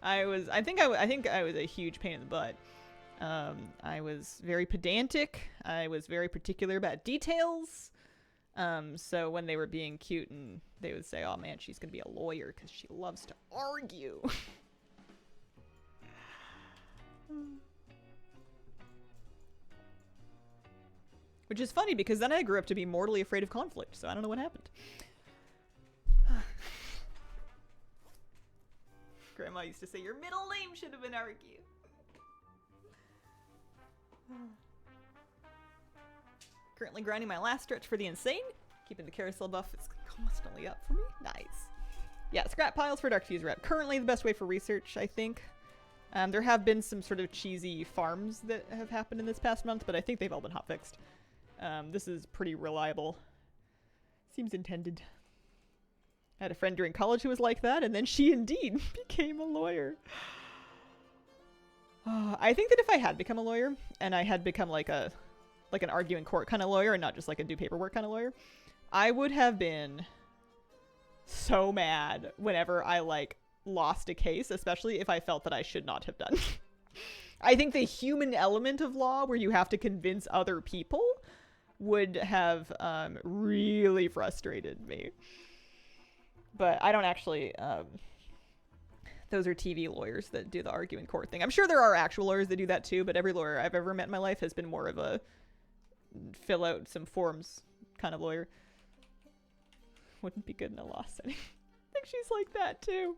I think I was a huge pain in the butt. I was very pedantic. I was very particular about details. So when they were being cute and they would say, "Oh man, she's gonna be a lawyer because she loves to argue." Which is funny because then I grew up to be mortally afraid of conflict, so I don't know what happened. Grandma used to say, your middle name should have been argue. Currently grinding my last stretch for the insane. Keeping the carousel buff is constantly up for me. Nice. Yeah, scrap piles for Dark Fuse rep. Currently the best way for research, I think. There have been some sort of cheesy farms that have happened in this past month, but I think they've all been hotfixed. This is pretty reliable. Seems intended. I had a friend during college who was like that, and then she indeed became a lawyer. I think that if I had become a lawyer, and I had become like an argue in court kind of lawyer, and not just like a do paperwork kind of lawyer, I would have been so mad whenever I like lost a case, especially if I felt that I should not have done. I think the human element of law where you have to convince other people would have really frustrated me. But I don't actually... those are TV lawyers that do the argue in court thing. I'm sure there are actual lawyers that do that too, but every lawyer I've ever met in my life has been more of a fill out some forms kind of lawyer. Wouldn't be good in a law setting. I think she's like that too.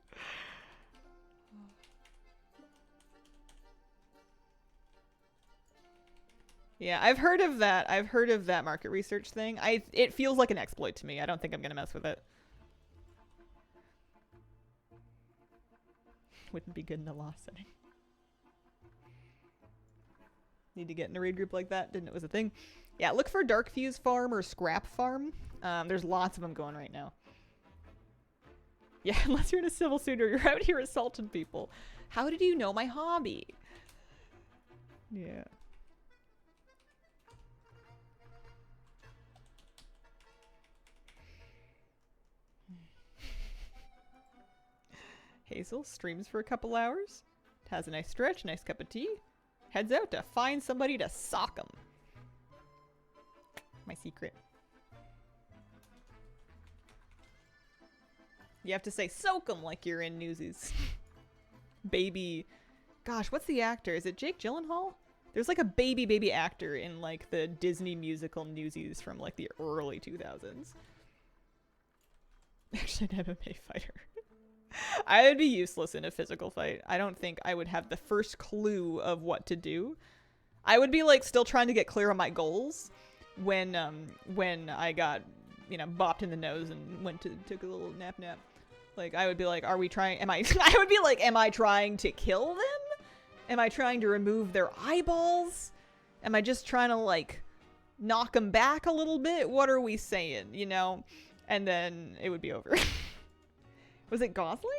Yeah, I've heard of that. I've heard of that market research thing. It feels like an exploit to me. I don't think I'm gonna mess with it. Wouldn't be good in a law setting. Need to get in a raid group like that. Didn't know it was a thing. Yeah, look for Dark Fuse Farm or Scrap Farm. There's lots of them going right now. Yeah, unless you're in a civil suit or you're out here assaulting people. How did you know my hobby? Yeah. Hazel streams for a couple hours. Has a nice stretch, nice cup of tea. Heads out to find somebody to sock them. My secret. You have to say soak 'em like you're in Newsies. Baby. Gosh, what's the actor? Is it Jake Gyllenhaal? There's like a baby actor in like the Disney musical Newsies from like the early 2000s. Actually, an MMA fighter. I would be useless in a physical fight. I don't think I would have the first clue of what to do. I would be like still trying to get clear on my goals when I got, you know, bopped in the nose and took a little nap. Like I would be like, are we trying? I would be like, am I trying to kill them? Am I trying to remove their eyeballs? Am I just trying to like knock them back a little bit? What are we saying? You know? And then it would be over. Was it Gosling?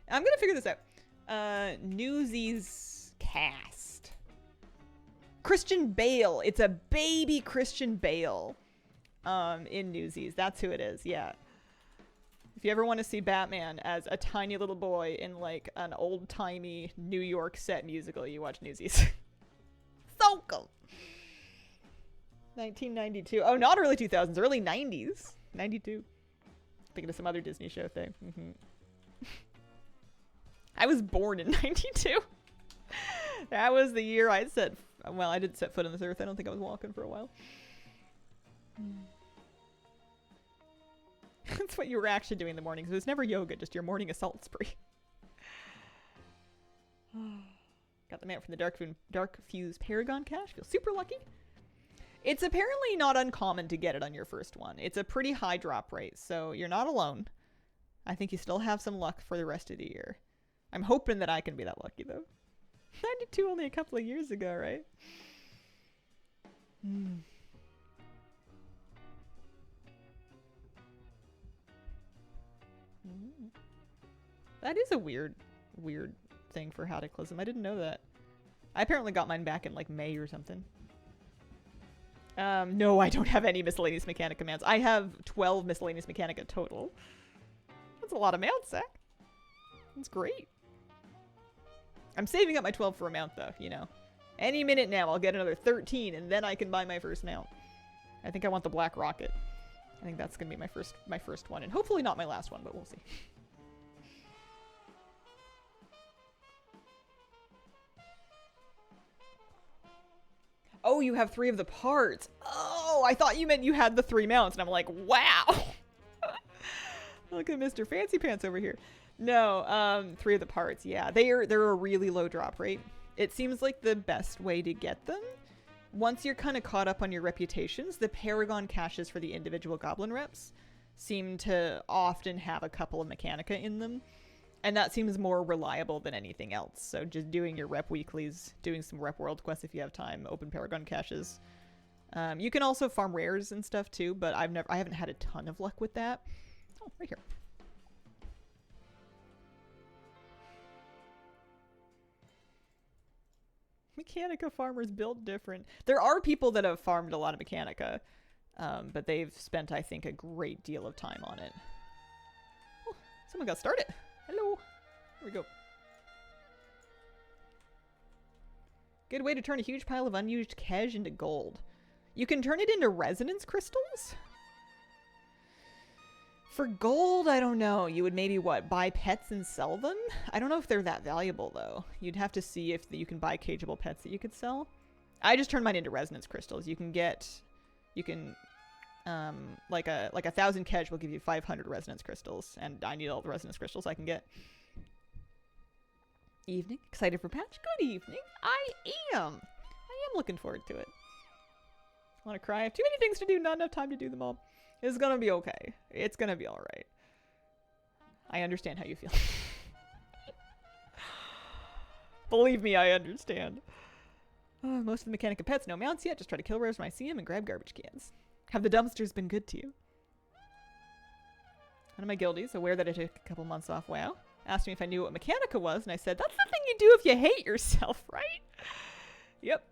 I'm gonna figure this out. Newsies cast. Christian Bale. It's a baby Christian Bale. In Newsies. That's who it is. Yeah. If you ever want to see Batman as a tiny little boy in like an old-timey New York set musical, you watch Newsies. So cool. 1992. Oh, not early 2000s. Early 90s. 92. Thinking of some other Disney show thing. I was born in 92. That was the year I set... Well, I didn't set foot on this earth. I don't think I was walking for a while. That's what you were actually doing in the mornings. It was never yoga, just your morning assault spree. Got the mount from the Dark Fuse Paragon cache. Feel super lucky. It's apparently not uncommon to get it on your first one. It's a pretty high drop rate, so you're not alone. I think you still have some luck for the rest of the year. I'm hoping that I can be that lucky, though. 92 only a couple of years ago, right? That is a weird thing for Cataclysm. I didn't know that. I apparently got mine back in like May or something. No, I don't have any miscellaneous Mechanica commands. I have 12 miscellaneous Mechanica total. That's a lot of mounts, Zach. That's great. I'm saving up my 12 for a mount, though, you know. Any minute now, I'll get another 13, and then I can buy my first mount. I think I want the Black Rocket. I think that's going to be my first one, and hopefully not my last one, but we'll see. Oh, you have 3 of the parts. Oh, I thought you meant you had the 3 mounts, and I'm like, wow. Look at Mr. Fancy Pants over here. No, 3 of the parts. Yeah, they're a really low drop rate. It seems like the best way to get them. Once you're kind of caught up on your reputations, the Paragon caches for the individual Goblin reps seem to often have a couple of Mechanica in them. And that seems more reliable than anything else. So just doing your rep weeklies, doing some rep world quests if you have time, open Paragon caches. You can also farm rares and stuff too, but I haven't had a ton of luck with that. Oh, right here. Mechanica farmers build different. There are people that have farmed a lot of Mechanica. But they've spent, I think, a great deal of time on it. Oh, someone got started. Hello. Here we go. Good way to turn a huge pile of unused cash into gold. You can turn it into resonance crystals? For gold, I don't know. You would maybe, what, buy pets and sell them? I don't know if they're that valuable, though. You'd have to see if you can buy cageable pets that you could sell. I just turned mine into resonance crystals. You can get... You can... like a 1,000 cash will give you 500 resonance crystals. And I need all the resonance crystals I can get. Evening. Excited for patch? Good evening. I am looking forward to it. Want to cry? I have too many things to do, not enough time to do them all. It's gonna be okay. It's gonna be alright. I understand how you feel. Believe me, I understand. Most of the Mechanica pets, no mounts yet. Just try to kill rares when I see them and grab garbage cans. Have the dumpsters been good to you? One of my guildies, aware that I took a couple months off WoW, asked me if I knew what Mechanica was, and I said, that's the thing you do if you hate yourself, right? Yep.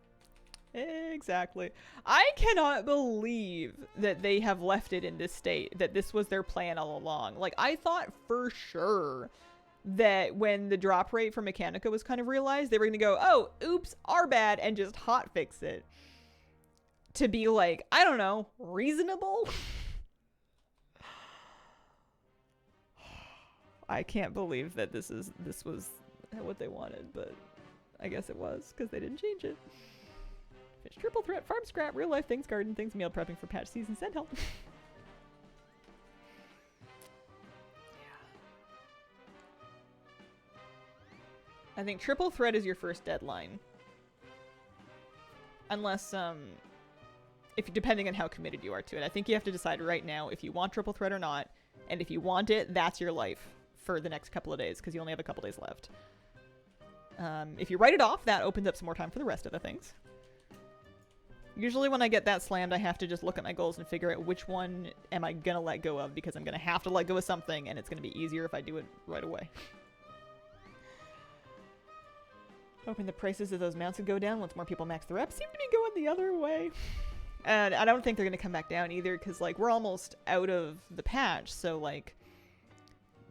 Exactly. I cannot believe that they have left it in this state, that this was their plan all along. Like, I thought for sure that when the drop rate for Mechanica was kind of realized, they were going to go, oh, oops, our bad, and just hotfix it. To be like, I don't know, reasonable? I can't believe that this was what they wanted, but I guess it was, because they didn't change it. Fish, triple threat, farm scrap, real life things, garden things, meal prepping for patch season, send help. I think triple threat is your first deadline. Unless, if depending on how committed you are to it. I think you have to decide right now if you want triple threat or not. And if you want it, that's your life for the next couple of days, because you only have a couple days left. If you write it off, that opens up some more time for the rest of the things. Usually when I get that slammed, I have to just look at my goals and figure out which one am I going to let go of, because I'm going to have to let go of something, and it's going to be easier if I do it right away. Hoping the prices of those mounts would go down once more people max the reps. Seem to be going the other way. And I don't think they're going to come back down either, because, like, we're almost out of the patch, so, like,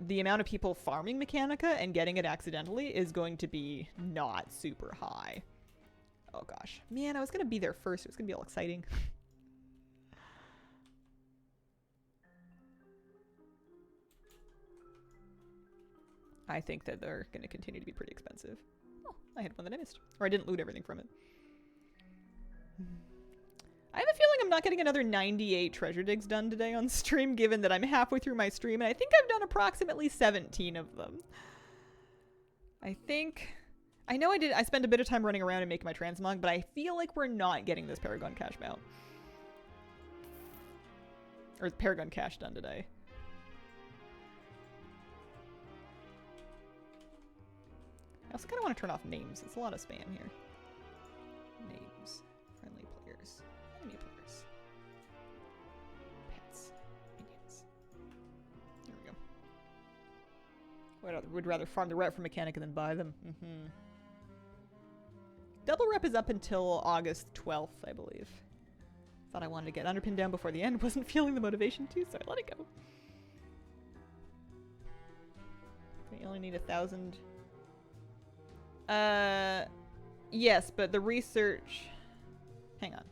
the amount of people farming Mechanica and getting it accidentally is going to be not super high. Oh gosh. Man, I was going to be there first. It was going to be all exciting. I think that they're going to continue to be pretty expensive. Oh, I had one that I missed. Or I didn't loot everything from it. I have a feeling I'm not getting another 98 treasure digs done today on stream, given that I'm halfway through my stream, and I think I've done approximately 17 of them. I know I spent a bit of time running around and making my transmog, but I feel like we're not getting this Paragon cash mount. Or Paragon cash done today. I also kind of want to turn off names. It's a lot of spam here. Names. Friendly players. Enemy players. Pets. Minions. There we go. Would rather farm the rep for Mechanica than buy them. Mm-hmm. Double rep is up until August 12th, I believe. Thought I wanted to get underpinned down before the end. Wasn't feeling the motivation to, so I let it go. You only need 1,000. Yes, but the research... Hang on.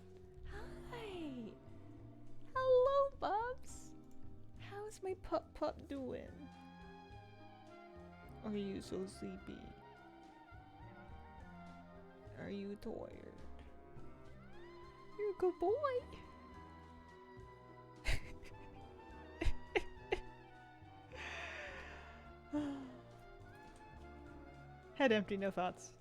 Hi! Hello, Bubs! How's my pup doing? Are you so sleepy? Are you tired? You're a good boy! Head empty, no thoughts.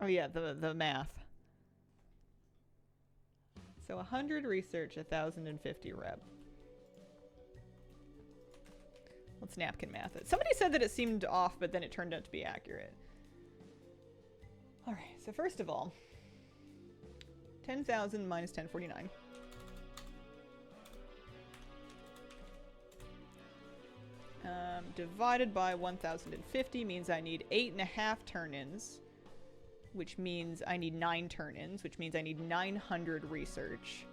Oh yeah, the math. So 100 research, 1,050 rep. Let's napkin math it. Somebody said that it seemed off, but then it turned out to be accurate. Alright, so first of all, 10,000 minus 1049. divided by 1050 means I need 8.5 turn-ins, which means I need 9 turn-ins, which means I need 900 research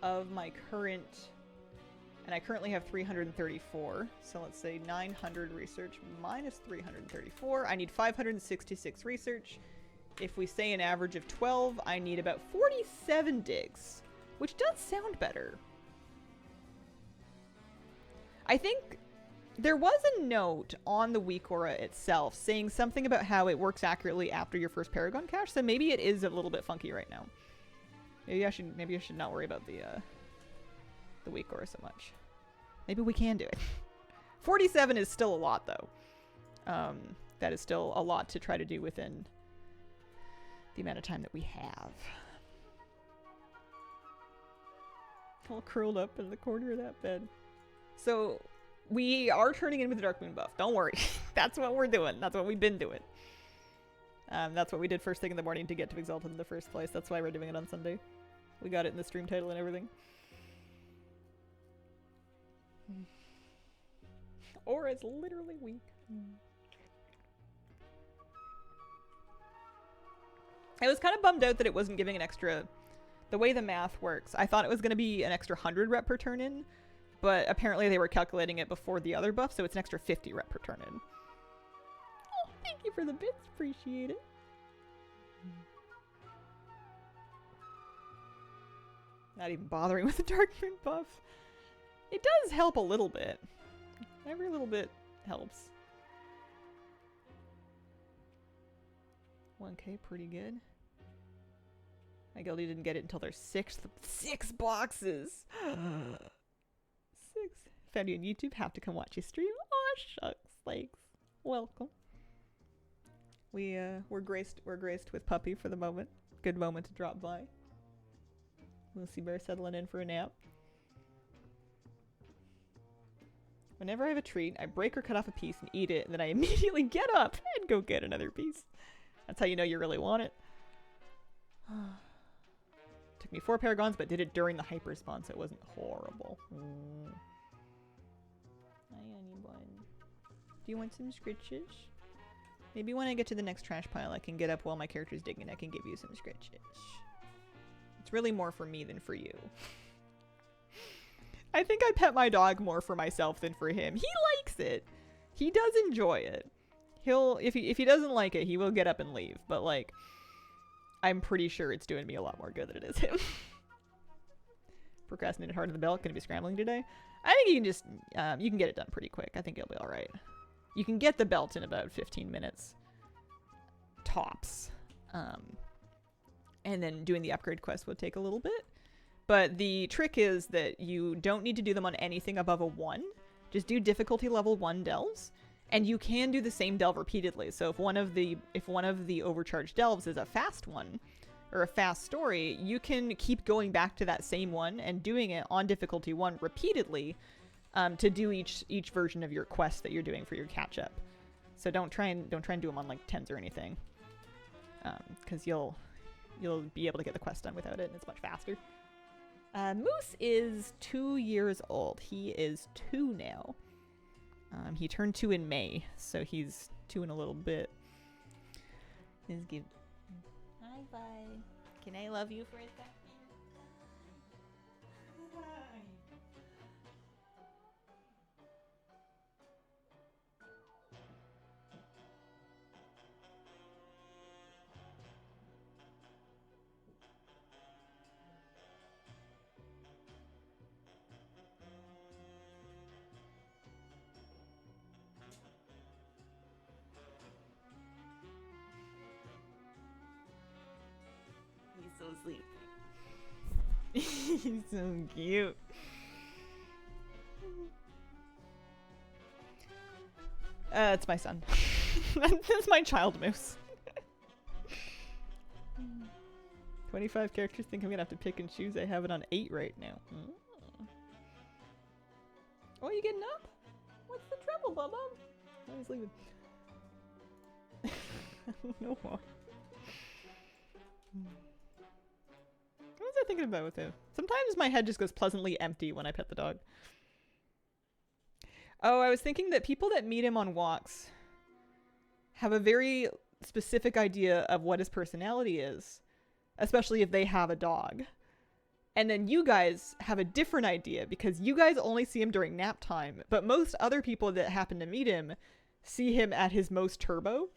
of my current, and I currently have 334, so let's say 900 research minus 334. I need 566 research. If we say an average of 12, I need about 47 digs, which does sound better. I think there was a note on the weak aura itself saying something about how it works accurately after your first Paragon cache, so maybe it is a little bit funky right now. Maybe I should not worry about the weak aura so much. Maybe we can do it. 47 is still a lot, though. That is still a lot to try to do within the amount of time that we have. All curled up in the corner of that bed. So we are turning in with the Dark Moon buff. Don't worry. That's what we're doing. That's what we've been doing. That's what we did first thing in the morning to get to Exalted in the first place. That's why we're doing it on Sunday. We got it in the stream title and everything. Or it's literally weak. I was kind of bummed out that it wasn't giving an extra... The way the math works, I thought it was going to be an extra 100 rep per turn in, but apparently they were calculating it before the other buff, so it's an extra 50 rep per turn in. Oh, thank you for the bits. Appreciate it. Not even bothering with the Dark Moon buff. It does help a little bit. Every little bit helps. 1k, pretty good. My guildie didn't get it until their 6 boxes. 6. Found you on YouTube. Have to come watch you stream. Aw, shucks. Thanks. Welcome. We're graced with Puppy for the moment. Good moment to drop by. Lucy Bear settling in for a nap. Whenever I have a treat, I break or cut off a piece and eat it, and then I immediately get up and go get another piece. That's how you know you really want it. Took me 4 paragons, but did it during the hyper spawn, so it wasn't horrible. Hi, honey bun. Do you want some scritches? Maybe when I get to the next trash pile, I can get up while my character's digging. I can give you some scritches. It's really more for me than for you. I think I pet my dog more for myself than for him. He likes it. He does enjoy it. If he doesn't like it, he will get up and leave. But like, I'm pretty sure it's doing me a lot more good than it is him. Procrastinated hard in the belt. Gonna be scrambling today. I think you can just you can get it done pretty quick. I think it'll be all right. You can get the belt in about 15 minutes tops. And then doing the upgrade quest would take a little bit. But the trick is that you don't need to do them on anything above a 1. Just do difficulty level 1 delves. And you can do the same delve repeatedly. So if one of the overcharged delves is a fast one, or a fast story, you can keep going back to that same one and doing it on difficulty 1 repeatedly to do each version of your quest that you're doing for your catch up. So don't try and do them on like 10s or anything, because you'll be able to get the quest done without it, and it's much faster. Moose is 2 years old. He is 2 now. He turned 2 in May, so he's 2 in a little bit. Let's give... Hi, bye. Can I love you for a second? So sleepy. He's so cute. It's my son. That's my child moose. 25 characters. Think I'm gonna have to pick and choose. I have it on 8 right now. Oh, you getting up? What's the trouble, Bubba? I was leaving. I don't know why. What was I thinking about with him? Sometimes my head just goes pleasantly empty when I pet the dog. Oh, I was thinking that people that meet him on walks have a very specific idea of what his personality is, especially if they have a dog. And then you guys have a different idea because you guys only see him during nap time, but most other people that happen to meet him see him at his most turbo.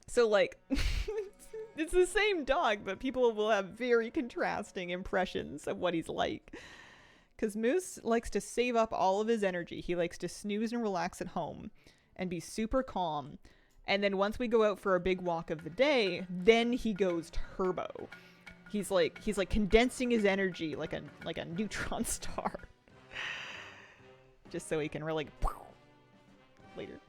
So, like, it's the same dog, but people will have very contrasting impressions of what he's like. Because Moose likes to save up all of his energy. He likes to snooze and relax at home and be super calm. And then once we go out for a big walk of the day, then he goes turbo. He's like condensing his energy like a neutron star. Just so he can really later.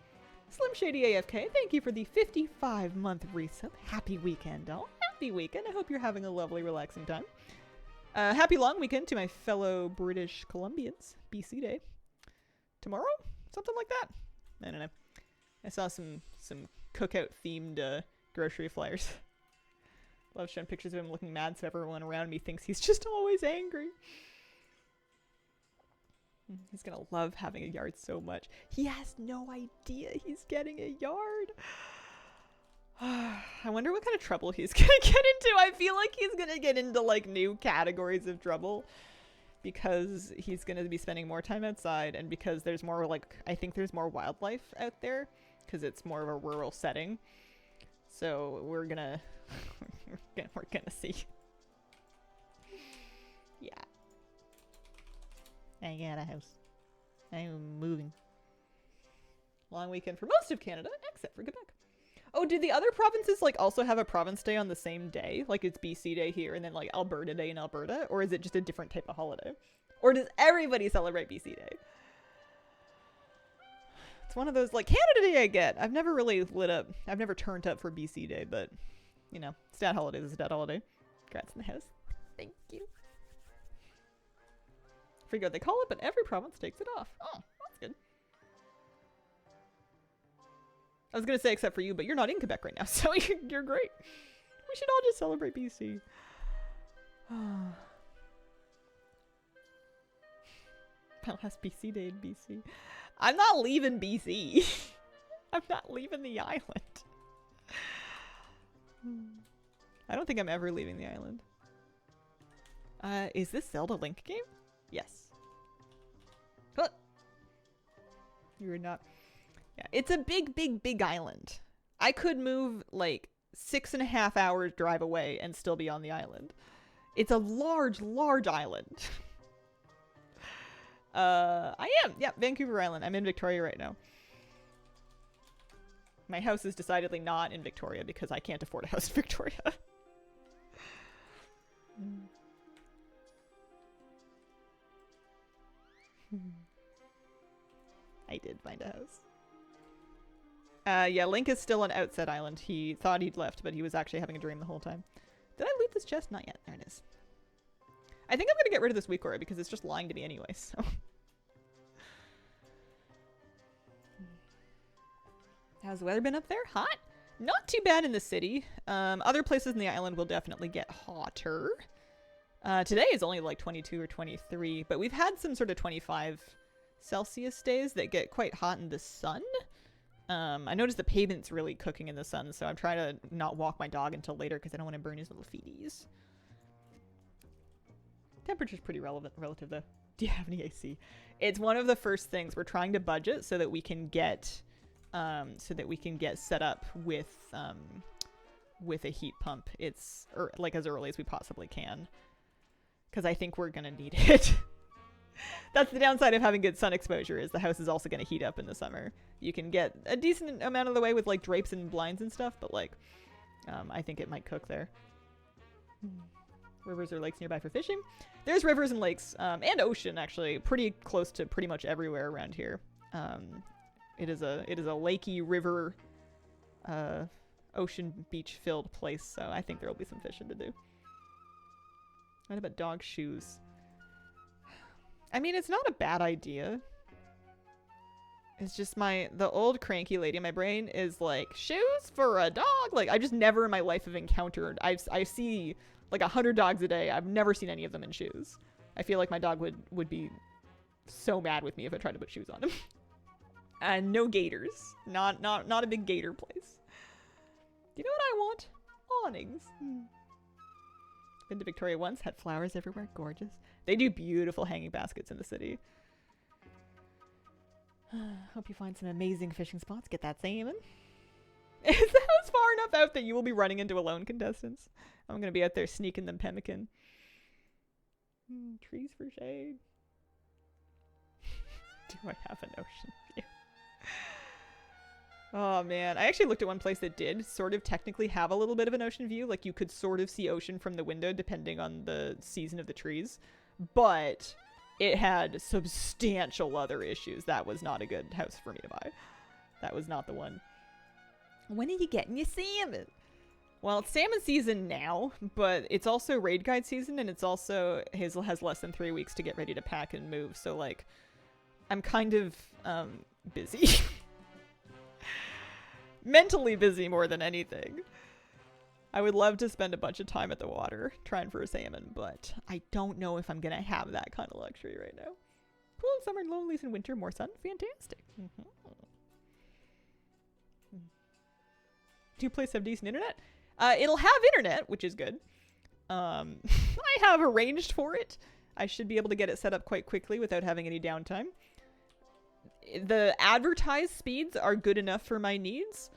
Slim Shady AFK, thank you for the 55-month resub. Happy weekend, all. Happy weekend. I hope you're having a lovely, relaxing time. Happy long weekend to my fellow British Columbians. BC Day. Tomorrow? Something like that. I don't know. I saw some cookout-themed grocery flyers. Love showing pictures of him looking mad so everyone around me thinks he's just always angry. He's gonna love having a yard so much. He has no idea he's getting a yard. I wonder what kind of trouble he's gonna get into. I feel like he's gonna get into like new categories of trouble because he's gonna be spending more time outside and because there's more I think there's more wildlife out there because it's more of a rural setting. So we're gonna see. Yeah. I got a house. I'm moving. Long weekend for most of Canada, except for Quebec. Oh, did the other provinces also have a province day on the same day? Like it's BC Day here and then Alberta Day in Alberta? Or is it just a different type of holiday? Or does everybody celebrate BC Day? It's one of those Canada Day I get. I've never really I've never turned up for BC Day, but you know, stat holiday is a stat holiday. Congrats in the house. Thank you. I forget what they call it, but every province takes it off. Oh, that's good. I was going to say except for you, but you're not in Quebec right now, so you're great. We should all just celebrate BC. My last BC day in BC. I'm not leaving BC. I'm not leaving the island. I don't think I'm ever leaving the island. Is this Zelda Link game? Yes. What? You're not. Yeah, it's a big island. I could move 6.5 hours drive away and still be on the island. It's a large island. I am. Yeah, Vancouver Island. I'm in Victoria right now. My house is decidedly not in Victoria because I can't afford a house in Victoria. I did find a house. Yeah, Link is still on Outset Island. He thought he'd left, but he was actually having a dream the whole time. Did I loot this chest? Not yet. There it is. I think I'm gonna get rid of this weak aura because it's just lying to me anyway, so. How's the weather been up there? Hot? Not too bad in the city. Other places in the island will definitely get hotter. Today is only 22 or 23, but we've had some sort of 25 Celsius days that get quite hot in the sun. I noticed the pavement's really cooking in the sun, so I'm trying to not walk my dog until later because I don't want to burn his little feeties. Temperature's pretty relative though. Do you have any AC? It's one of the first things we're trying to budget so that we can get set up with a heat pump. It's as early as we possibly can because I think we're gonna need it. That's the downside of having good sun exposure is the house is also going to heat up in the summer. You can get a decent amount of the way with drapes and blinds and stuff, but I think it might cook there. Rivers or lakes nearby for fishing? There's rivers and lakes and ocean actually pretty close to pretty much everywhere around here. It is a lakey river ocean beach filled place, so I think there will be some fishing to do. What about dog shoes? I mean, it's not a bad idea. It's just the old cranky lady in my brain is shoes for a dog? I just never in my life have encountered, I see 100 dogs a day. I've never seen any of them in shoes. I feel like my dog would be so mad with me if I tried to put shoes on him. And no gators. Not a big gator place. You know what I want? Awnings. Been to Victoria once, had flowers everywhere, gorgeous. They do beautiful hanging baskets in the city. Hope you find some amazing fishing spots. Get that salmon. Is the house far enough out that you will be running into alone contestants? I'm gonna be out there sneaking them pemmican. Trees for shade. Do I have an ocean view? Oh man, I actually looked at one place that did sort of technically have a little bit of an ocean view. Like you could sort of see ocean from the window depending on the season of the trees. But it had substantial other issues. That was not a good house for me to buy. That was not the one. When are you getting your salmon? Well, it's salmon season now, but it's also raid guide season, and it's also, Hazel has less than 3 weeks to get ready to pack and move, so like, I'm kind of, busy. Mentally busy more than anything. I would love to spend a bunch of time at the water trying for a salmon, but I don't know if I'm gonna have that kind of luxury right now. Cool in summer, lonely in winter, more sun, fantastic. Do places have decent internet? It'll have internet, which is good. I have arranged for it. I should be able to get it set up quite quickly without having any downtime. The advertised speeds are good enough for my needs.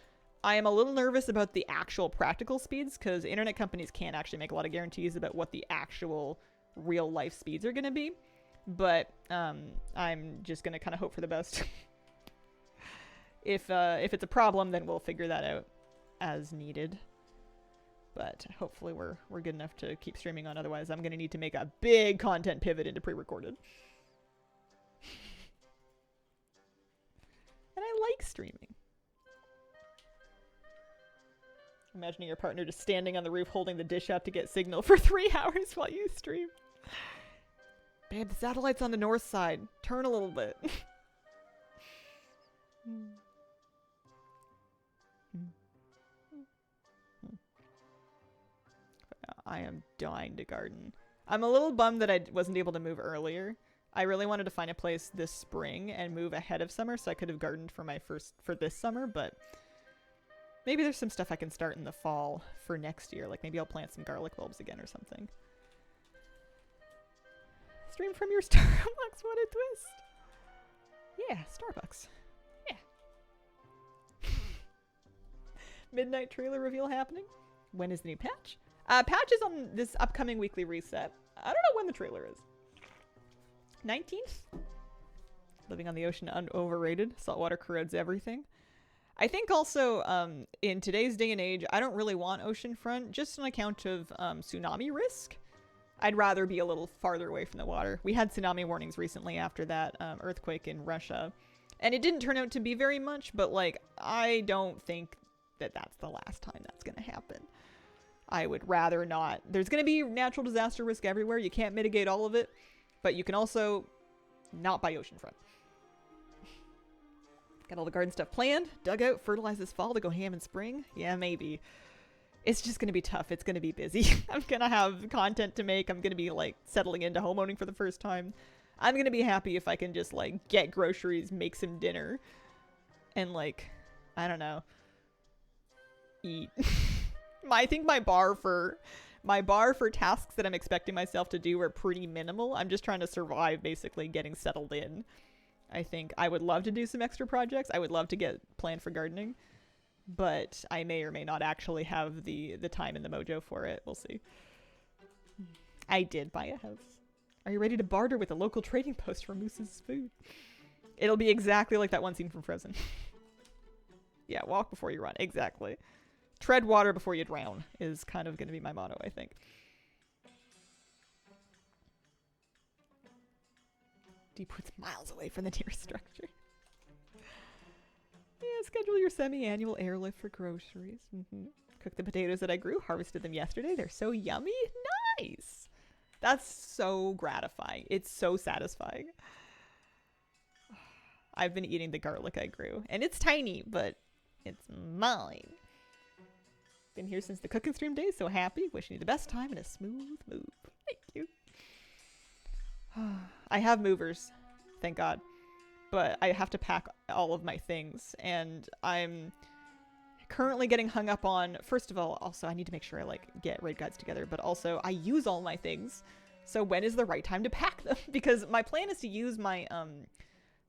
I am a little nervous about the actual practical speeds because internet companies can't actually make a lot of guarantees about what the actual real life speeds are going to be. But I'm just going to kind of hope for the best. If it's a problem, then we'll figure that out as needed. But hopefully we're good enough to keep streaming on. Otherwise, I'm going to need to make a big content pivot into pre-recorded. And I like streaming. Imagining your partner just standing on the roof holding the dish out to get signal for 3 hours while you stream. Babe, the satellite's on the north side. Turn a little bit. I am dying to garden. I'm a little bummed that I wasn't able to move earlier. I really wanted to find a place this spring and move ahead of summer so I could have gardened for this summer, but maybe there's some stuff I can start in the fall for next year. Like maybe I'll plant some garlic bulbs again or something. Stream from your Starbucks, what a twist. Yeah, Starbucks. Yeah. Midnight trailer reveal happening. When is the new patch? Patch is on this upcoming weekly reset. I don't know when the trailer is. 19th? Living on the ocean, overrated. Saltwater corrodes everything. I think also, in today's day and age, I don't really want oceanfront, just on account of tsunami risk. I'd rather be a little farther away from the water. We had tsunami warnings recently after that earthquake in Russia. And it didn't turn out to be very much, but like, I don't think that that's the last time that's going to happen. I would rather not. There's going to be natural disaster risk everywhere. You can't mitigate all of it, but you can also not buy oceanfront. Got all the garden stuff planned. Dug out, fertilized this fall to go ham in spring. Yeah, maybe. It's just going to be tough. It's going to be busy. I'm going to have content to make. I'm going to be like settling into homeowning for the first time. I'm going to be happy if I can just like get groceries, make some dinner, and like, I don't know, eat. I think my bar for tasks that I'm expecting myself to do are pretty minimal. I'm just trying to survive, basically getting settled in. I think I would love to do some extra projects. I would love to get planned for gardening, but I may or may not actually have the time and the mojo for it. We'll see. I did buy a house. Are you ready to barter with a local trading post for Moose's food? It'll be exactly like that one scene from Frozen. Yeah, walk before you run. Exactly. Tread water before you drown is kind of going to be my motto, I think. Deepwood's miles away from the nearest structure. Yeah, schedule your semi-annual airlift for groceries. Cook the potatoes that I grew. Harvested them yesterday. They're so yummy. Nice. That's so gratifying. It's so satisfying. I've been eating the garlic I grew. And it's tiny, but it's mine. Been here since the cooking stream days, so happy. Wishing you the best time and a smooth move. Thank you. I have movers. Thank God. but I have to pack all of my things, and I'm currently getting hung up on, first of all, also I need to make sure I like get raid guides together, but also I use all my things. So when is the right time to pack them? Because my plan is to use my,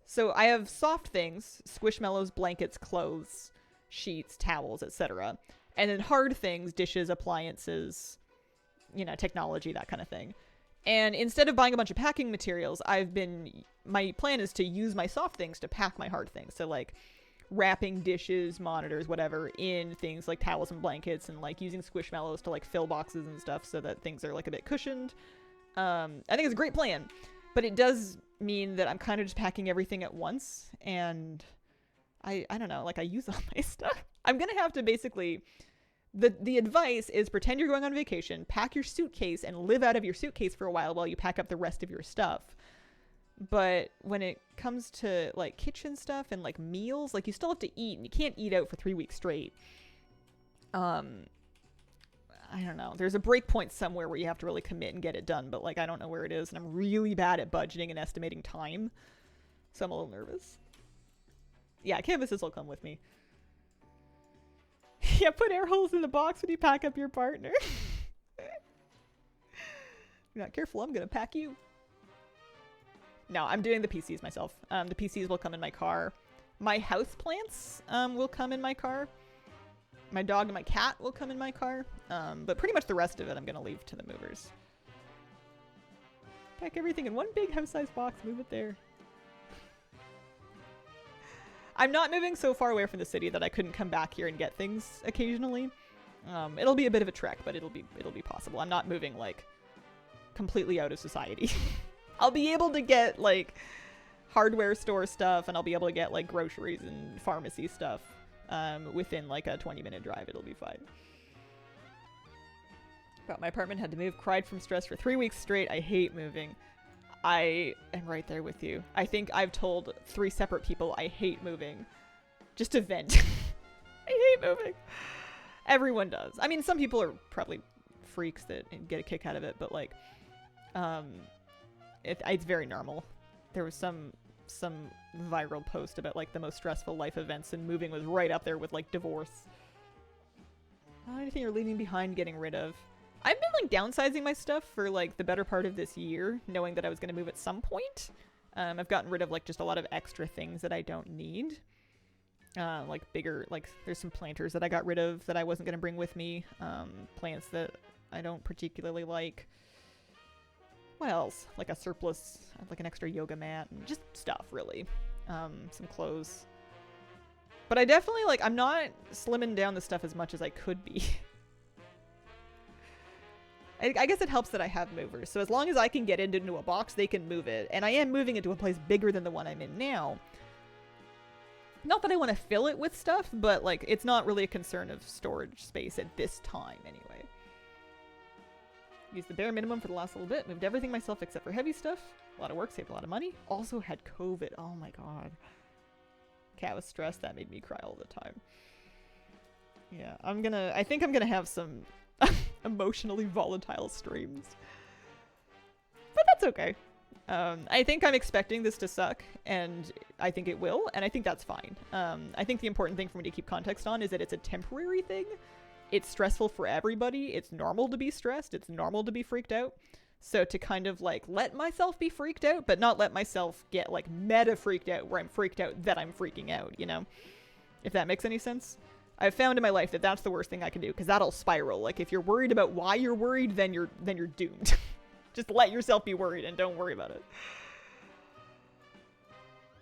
so I have soft things, squishmallows, blankets, clothes, sheets, towels, etc. And then hard things, dishes, appliances, you know, technology, that kind of thing. And instead of buying a bunch of packing materials, my plan is to use my soft things to pack my hard things. So like wrapping dishes, monitors, whatever, in things like towels and blankets, and like using squishmallows to like fill boxes and stuff so that things are like a bit cushioned. I think it's a great plan, but it does mean that I'm kind of just packing everything at once, and I don't know, like I use all my stuff. I'm gonna have to basically, the advice is pretend you're going on vacation, pack your suitcase and live out of your suitcase for a while you pack up the rest of your stuff. But when it comes to like kitchen stuff and like meals, like you still have to eat, and you can't eat out for 3 weeks straight. I don't know. There's a break point somewhere where you have to really commit and get it done, but like I don't know where it is, and I'm really bad at budgeting and estimating time, so I'm a little nervous. Yeah, canvases will come with me. Yeah, put air holes in the box when you pack up your partner. If you're not careful, I'm gonna pack you. No, I'm doing the PCs myself. The PCs will come in my car. My houseplants will come in my car. My dog and my cat will come in my car. But pretty much the rest of it I'm going to leave to the movers. Pack everything in one big house-sized box. Move it there. I'm not moving so far away from the city that I couldn't come back here and get things occasionally. It'll be a bit of a trek, but it'll be possible. I'm not moving like completely out of society. I'll be able to get like hardware store stuff, and I'll be able to get like groceries and pharmacy stuff within like a 20-minute drive. It'll be fine. But my apartment had to move. Cried from stress for 3 weeks straight. I hate moving. I am right there with you. I think I've told 3 separate people I hate moving. Just to vent. I hate moving. Everyone does. I mean, some people are probably freaks that get a kick out of it, but like, it's very normal. There was some viral post about like the most stressful life events, and moving was right up there with like divorce. Anything you're leaving behind, getting rid of? I've been like downsizing my stuff for like the better part of this year, knowing that I was going to move at some point. I've gotten rid of like just a lot of extra things that I don't need. Like bigger, like there's some planters that I got rid of that I wasn't going to bring with me. Plants that I don't particularly like. What else? Like a surplus, like an extra yoga mat, and just stuff, really. Some clothes. But I definitely, like, I'm not slimming down the stuff as much as I could be. I guess it helps that I have movers. So as long as I can get it into a box, they can move it. And I am moving into a place bigger than the one I'm in now. Not that I want to fill it with stuff, but, like, it's not really a concern of storage space at this time, anyway. Used the bare minimum for the last little bit. Moved everything myself except for heavy stuff. A lot of work, saved a lot of money. Also had COVID. Oh my god. Cat was stressed. That made me cry all the time. Yeah, I think I'm gonna have some emotionally volatile streams. But that's okay. I think I'm expecting this to suck, and I think it will, and I think that's fine. I think the important thing for me to keep context on is that it's a temporary thing. It's stressful for everybody. It's normal to be stressed. It's normal to be freaked out. So to kind of like let myself be freaked out, but not let myself get like meta freaked out where I'm freaked out that I'm freaking out, you know? If that makes any sense. I've found in my life that that's the worst thing I can do, because that'll spiral. Like if you're worried about why you're worried, then you're doomed. Just let yourself be worried and don't worry about it.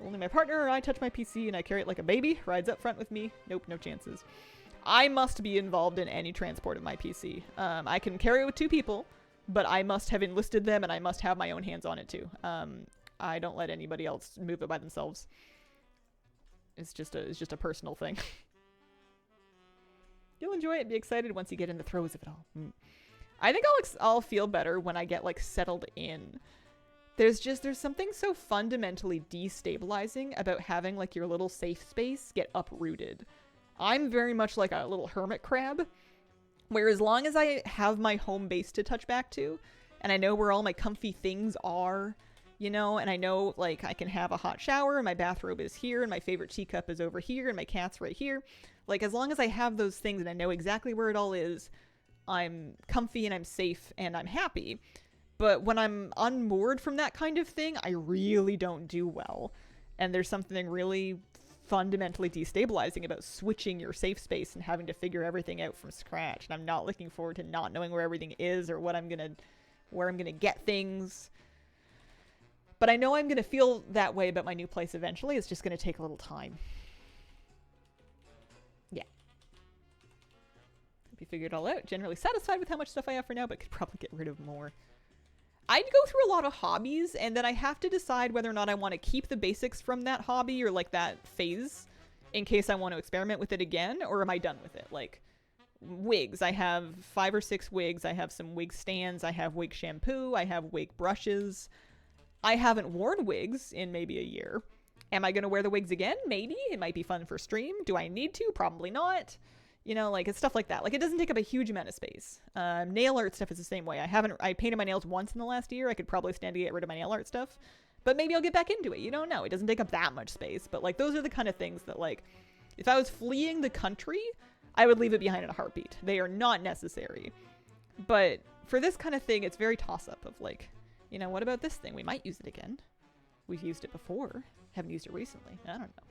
Only my partner or I touch my PC and I carry it like a baby. Rides up front with me. Nope, no chances. I must be involved in any transport of my PC. I can carry it with 2 people, but I must have enlisted them and I must have my own hands on it too. I don't let anybody else move it by themselves. It's just a personal thing. You'll enjoy it, be excited once you get in the throes of it all. I think I'll feel better when I get like settled in. There's something so fundamentally destabilizing about having like your little safe space get uprooted. I'm very much like a little hermit crab, where as long as I have my home base to touch back to, and I know where all my comfy things are, you know, and I know, like, I can have a hot shower, and my bathrobe is here, and my favorite teacup is over here, and my cat's right here. Like, as long as I have those things and I know exactly where it all is, I'm comfy and I'm safe and I'm happy. But when I'm unmoored from that kind of thing, I really don't do well. And there's something really fundamentally destabilizing about switching your safe space and having to figure everything out from scratch. And I'm not looking forward to not knowing where everything is or where I'm gonna get things. But I know I'm gonna feel that way about my new place eventually. It's just gonna take a little time. Yeah. Hope you figured it all out. Generally satisfied with how much stuff I have for now, but could probably get rid of more. I'd go through a lot of hobbies, and then I have to decide whether or not I want to keep the basics from that hobby or, like, that phase in case I want to experiment with it again, or am I done with it? Like, wigs. I have 5 or 6 wigs. I have some wig stands. I have wig shampoo. I have wig brushes. I haven't worn wigs in maybe a year. Am I going to wear the wigs again? Maybe. It might be fun for stream. Do I need to? Probably not. You know, like, it's stuff like that. Like, it doesn't take up a huge amount of space. Nail art stuff is the same way. I painted my nails once in the last year. I could probably stand to get rid of my nail art stuff. But maybe I'll get back into it. You don't know. It doesn't take up that much space. But, like, those are the kind of things that, like, if I was fleeing the country, I would leave it behind in a heartbeat. They are not necessary. But for this kind of thing, it's very toss-up of, like, you know, what about this thing? We might use it again. We've used it before. Haven't used it recently. I don't know.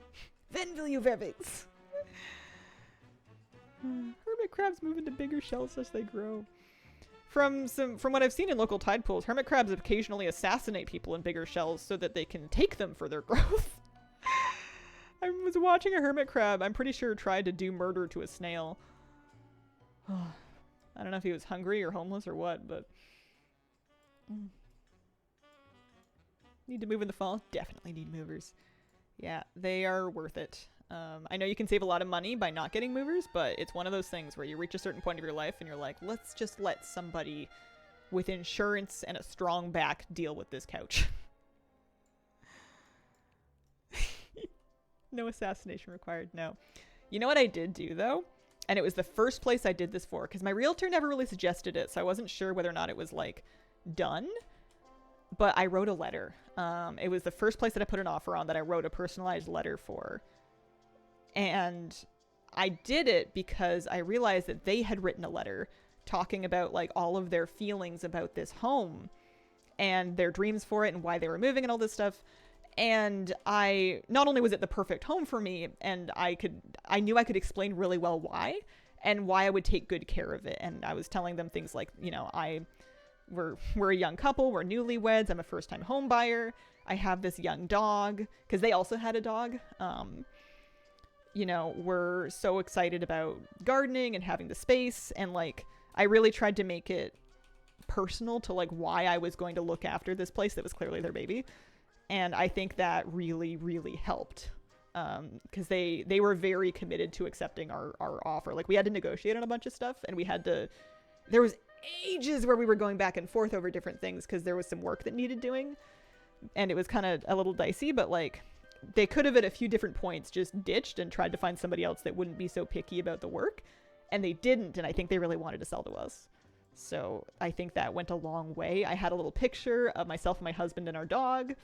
Then will you vervix? Hermit crabs move into bigger shells as they grow. From what I've seen in local tide pools, hermit crabs occasionally assassinate people in bigger shells so that they can take them for their growth. I was watching a hermit crab, I'm pretty sure tried to do murder to a snail. I don't know if he was hungry or homeless or what, but... Need to move in the fall? Definitely need movers. Yeah, they are worth it. I know you can save a lot of money by not getting movers, but it's one of those things where you reach a certain point of your life and you're like, let's just let somebody with insurance and a strong back deal with this couch. No assassination required, no. You know what I did do, though? And it was the first place I did this for, because my realtor never really suggested it, so I wasn't sure whether or not it was, like, done. But I wrote a letter. It was the first place that I put an offer on that I wrote a personalized letter for. And I did it because I realized that they had written a letter talking about, like, all of their feelings about this home and their dreams for it and why they were moving and all this stuff. And not only was it the perfect home for me, and I knew I could explain really well why and why I would take good care of it. And I was telling them things like, you know, we're a young couple, we're newlyweds, I'm a first-time home buyer, I have this young dog, because they also had a dog. You know, we're so excited about gardening and having the space, and, like, I really tried to make it personal to, like, why I was going to look after this place that was clearly their baby. And I think that really, really helped. Because they were very committed to accepting our offer. Like, we had to negotiate on a bunch of stuff, and there was ages where we were going back and forth over different things because there was some work that needed doing, and it was kind of a little dicey, but, like, they could have at a few different points just ditched and tried to find somebody else that wouldn't be so picky about the work, and they didn't, and I think they really wanted to sell to us. So I think that went a long way. I had a little picture of myself and my husband and our dog.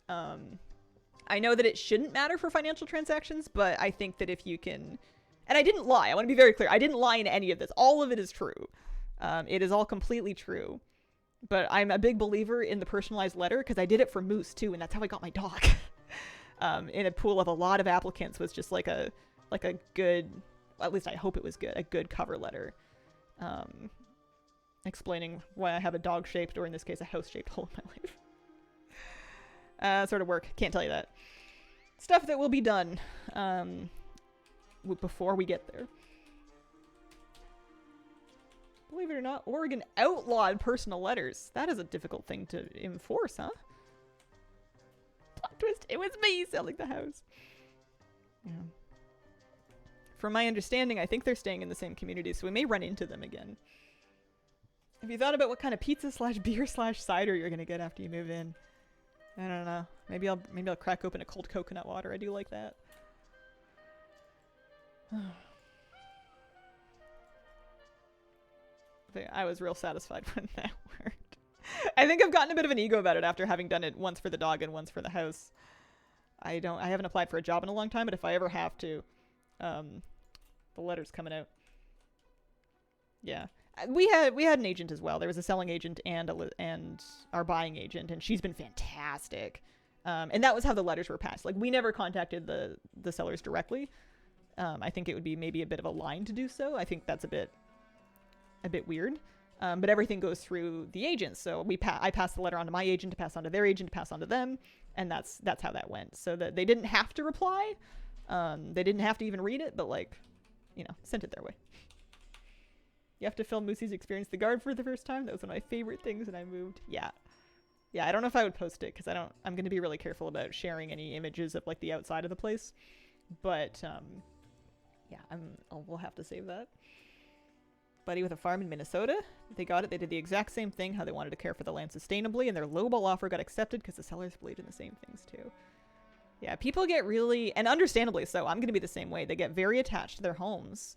I know that it shouldn't matter for financial transactions, but I think that if you can... And I didn't lie. I want to be very clear. I didn't lie in any of this. All of it is true. It is all completely true. But I'm a big believer in the personalized letter because I did it for Moose too, and that's how I got my dog. In a pool of a lot of applicants was just like a good, well, at least I hope it was good, a good cover letter. Explaining why I have a dog-shaped, or in this case, a house-shaped hole in my life. Sort of work. Can't tell you that. Stuff that will be done before we get there. Believe it or not, Oregon outlawed personal letters. That is a difficult thing to enforce, huh? Plot twist, it was me selling the house. Yeah. From my understanding, I think they're staying in the same community, so we may run into them again. Have you thought about what kind of pizza/beer/cider you're gonna get after you move in? I don't know. Maybe I'll crack open a cold coconut water. I do like that. I was real satisfied when that worked. I think I've gotten a bit of an ego about it after having done it once for the dog and once for the house. I haven't applied for a job in a long time, but if I ever have to, the letter's coming out. Yeah. We had an agent as well. There was a selling agent and our buying agent, and she's been fantastic. And that was how the letters were passed. Like, we never contacted the sellers directly. I think it would be maybe a bit of a line to do so. I think that's a bit weird. But everything goes through the agents. So I passed the letter on to my agent to pass on to their agent to pass on to them, and that's how that went. So that they didn't have to reply. They didn't have to even read it, but like, sent it their way. You have to film Moosey's experience the guard for the first time. That was one of my favorite things when I moved. Yeah, I don't know if I would post it because I'm going to be really careful about sharing any images of like the outside of the place. But yeah, we'll have to save that. Buddy with a farm in Minnesota. They got it. They did the exact same thing, how they wanted to care for the land sustainably, and their lowball offer got accepted because the sellers believed in the same things too. Yeah, people get really, and understandably so, I'm going to be the same way. They get very attached to their homes.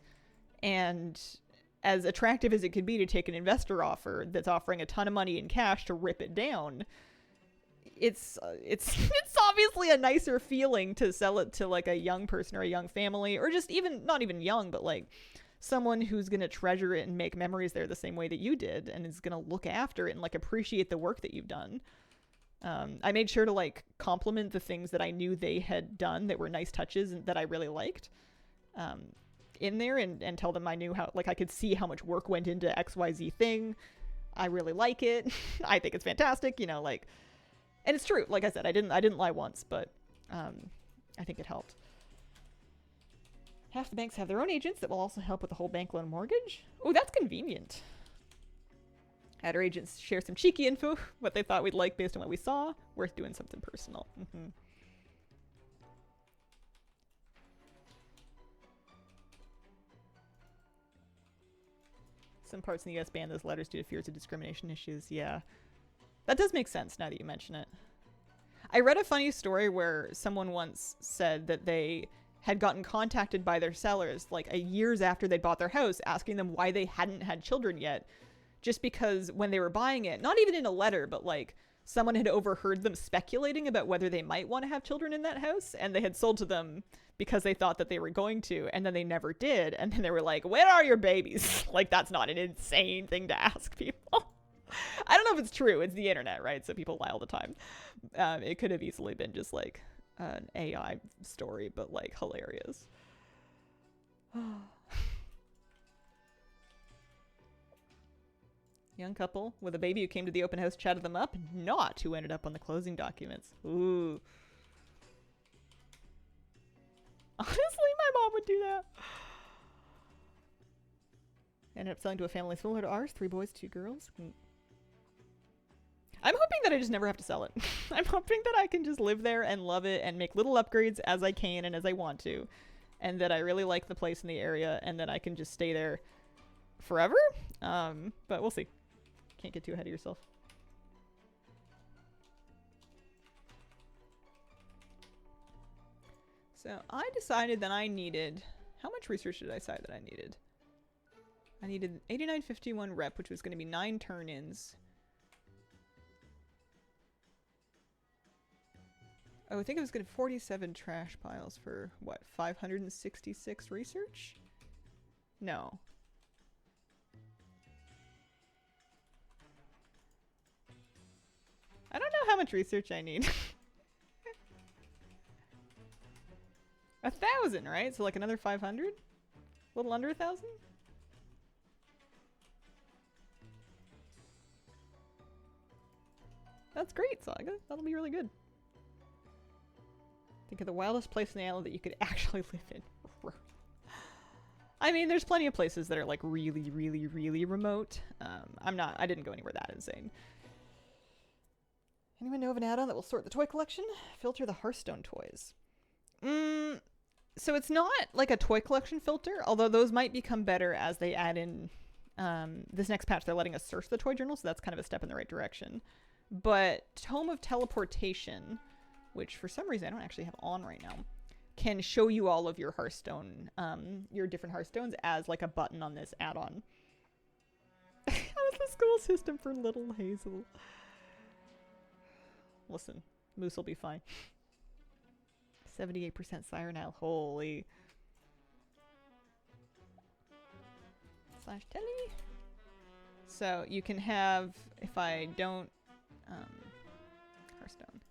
And as attractive as it could be to take an investor offer that's offering a ton of money in cash to rip it down, it's obviously a nicer feeling to sell it to like a young person or a young family, or just not even young, but like someone who's going to treasure it and make memories there the same way that you did, and is going to look after it and like appreciate the work that you've done. I made sure to like compliment the things that I knew they had done that were nice touches and that I really liked in there, and tell them I knew how, like, I could see how much work went into XYZ thing. I really like it. I think it's fantastic, like, and it's true. Like I said, I didn't lie once, but I think it helped. Half the banks have their own agents that will also help with the whole bank loan mortgage. Oh, that's convenient. Had our agents share some cheeky info, what they thought we'd like based on what we saw. Worth doing something personal. Mm-hmm. Some parts in the U.S. ban those letters due to fears of discrimination issues. Yeah. That does make sense now that you mention it. I read a funny story where someone once said that they had gotten contacted by their sellers like years after they bought their house, asking them why they hadn't had children yet, just because when they were buying it, not even in a letter, but like someone had overheard them speculating about whether they might want to have children in that house, and they had sold to them because they thought that they were going to, and then they never did, and then they were like, where are your babies? Like, that's not an insane thing to ask people. I don't know if it's true. It's the internet, right? So people lie all the time. It could have easily been just like an AI story, but like hilarious. Young couple with a baby who came to the open house chatted them up, not who ended up on the closing documents. Ooh. Honestly, my mom would do that. Ended up selling to a family similar to ours. 3 boys, 2 girls. I'm hoping that I just never have to sell it. I'm hoping that I can just live there and love it and make little upgrades as I can and as I want to. And that I really like the place in the area and that I can just stay there forever. But we'll see. Can't get too ahead of yourself. So I decided that I needed... How much research did I decide that I needed? I needed 8951 rep, which was going to be 9 turn-ins. Oh, I think it was going to be 47 trash piles for, what, 566 research? No. I don't know how much research I need. 1,000, right? So like another 500? A little under 1,000? That's great, Saga. That'll be really good. Think of the wildest place in the island that you could actually live in. I mean, there's plenty of places that are like really, really, really remote. I didn't go anywhere that insane. Anyone know of an add-on that will sort the toy collection? Filter the Hearthstone toys. So it's not like a toy collection filter, although those might become better as they add in this next patch. They're letting us search the toy journal, so that's kind of a step in the right direction. But Tome of Teleportation, which for some reason I don't actually have on right now, can show you all of your Hearthstone, your different Hearthstones as like a button on this add-on. I was the school system for little Hazel. Listen, Moose will be fine. 78% Sirenile. Holy. Slash telly. So you can have, if I don't, Hearthstone.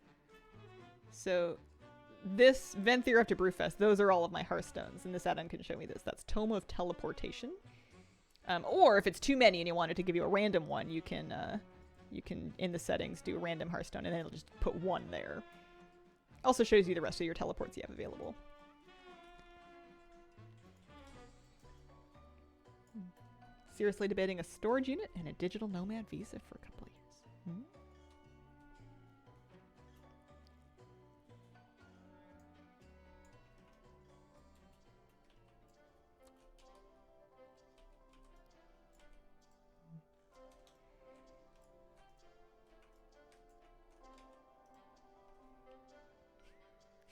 So this Venthyr up to Brewfest, those are all of my Hearthstones, and this add-on can show me this. That's Tome of Teleportation. Or if it's too many and you want it to give you a random one, you can in the settings do a random Hearthstone, and then it'll just put one there. Also shows you the rest of your teleports you have available. Seriously debating a storage unit and a digital nomad visa for a couple of years.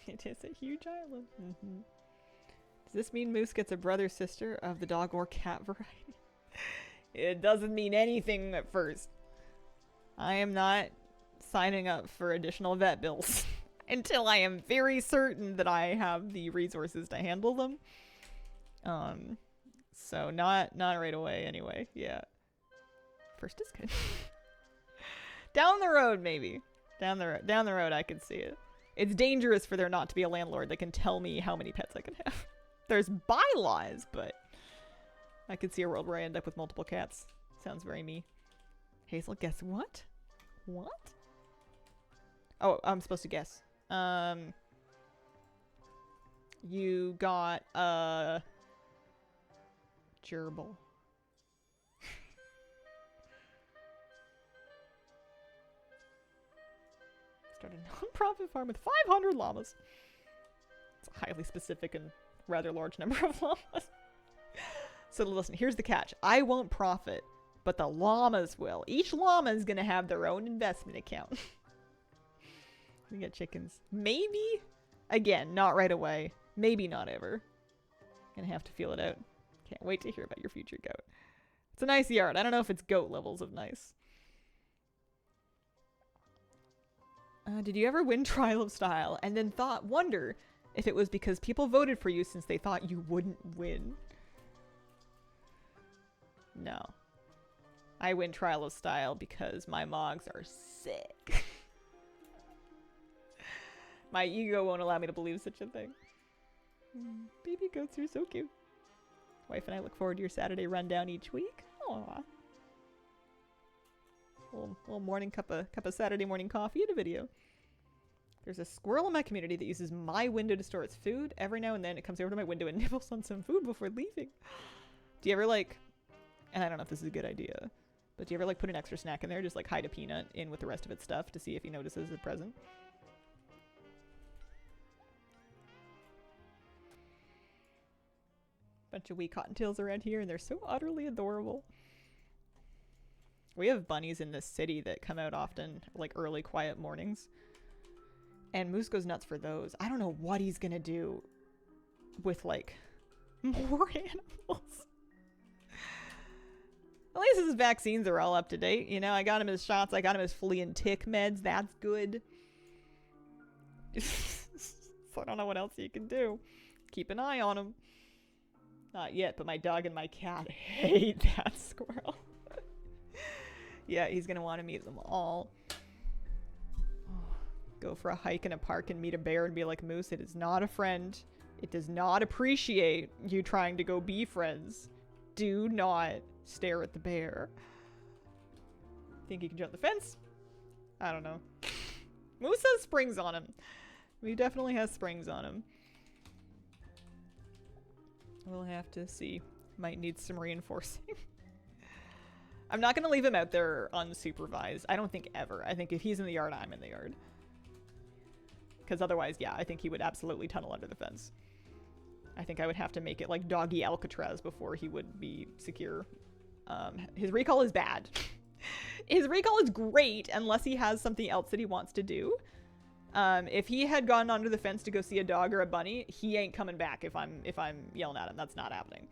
It is a huge island. Does this mean Moose gets a brother sister of the dog or cat variety? It doesn't mean anything at first. I am not signing up for additional vet bills until I am very certain that I have the resources to handle them. So not right away anyway. Yeah. First is good. Down the road maybe. Down the road I could see it. It's dangerous for there not to be a landlord that can tell me how many pets I can have. There's bylaws, but I could see a world where I end up with multiple cats. Sounds very me. Hazel, guess what? What? Oh, I'm supposed to guess. You got a gerbil. Start a non-profit farm with 500 llamas. It's a highly specific and rather large number of llamas. So listen, here's the catch. I won't profit, but the llamas will. Each llama is going to have their own investment account. We got chickens. Maybe? Again, not right away. Maybe not ever. Gonna have to feel it out. Can't wait to hear about your future goat. It's a nice yard. I don't know if it's goat levels of nice. Did you ever win Trial of Style and then wonder if it was because people voted for you since they thought you wouldn't win? No. I win Trial of Style because my mogs are sick. My ego won't allow me to believe such a thing. Baby goats are so cute. Wife and I look forward to your Saturday rundown each week. Aww. Little morning cup of Saturday morning coffee and a video. There's a squirrel in my community that uses my window to store its food. Every now and then it comes over to my window and nibbles on some food before leaving. Do you ever and I don't know if this is a good idea, but do you ever put an extra snack in there, just hide a peanut in with the rest of its stuff to see if he notices a present? Bunch of wee cottontails around here and they're so utterly adorable. We have bunnies in this city that come out often, early quiet mornings. And Moose goes nuts for those. I don't know what he's gonna do with, more animals. At least his vaccines are all up to date. You know, I got him his shots. I got him his flea and tick meds. That's good. So I don't know what else you can do. Keep an eye on him. Not yet, but my dog and my cat hate that squirrel. Yeah, he's gonna want to meet them all. Go for a hike in a park and meet a bear and be like, Moose, it is not a friend. It does not appreciate you trying to go be friends. Do not stare at the bear. Think he can jump the fence? I don't know. Moose has springs on him. He definitely has springs on him. We'll have to see. Might need some reinforcing. I'm not going to leave him out there unsupervised. I don't think ever. I think if he's in the yard, I'm in the yard. Because otherwise, yeah, I think he would absolutely tunnel under the fence. I think I would have to make it like doggy Alcatraz before he would be secure. His recall is bad. His recall is great unless he has something else that he wants to do. If he had gone under the fence to go see a dog or a bunny, he ain't coming back if I'm yelling at him. That's not happening.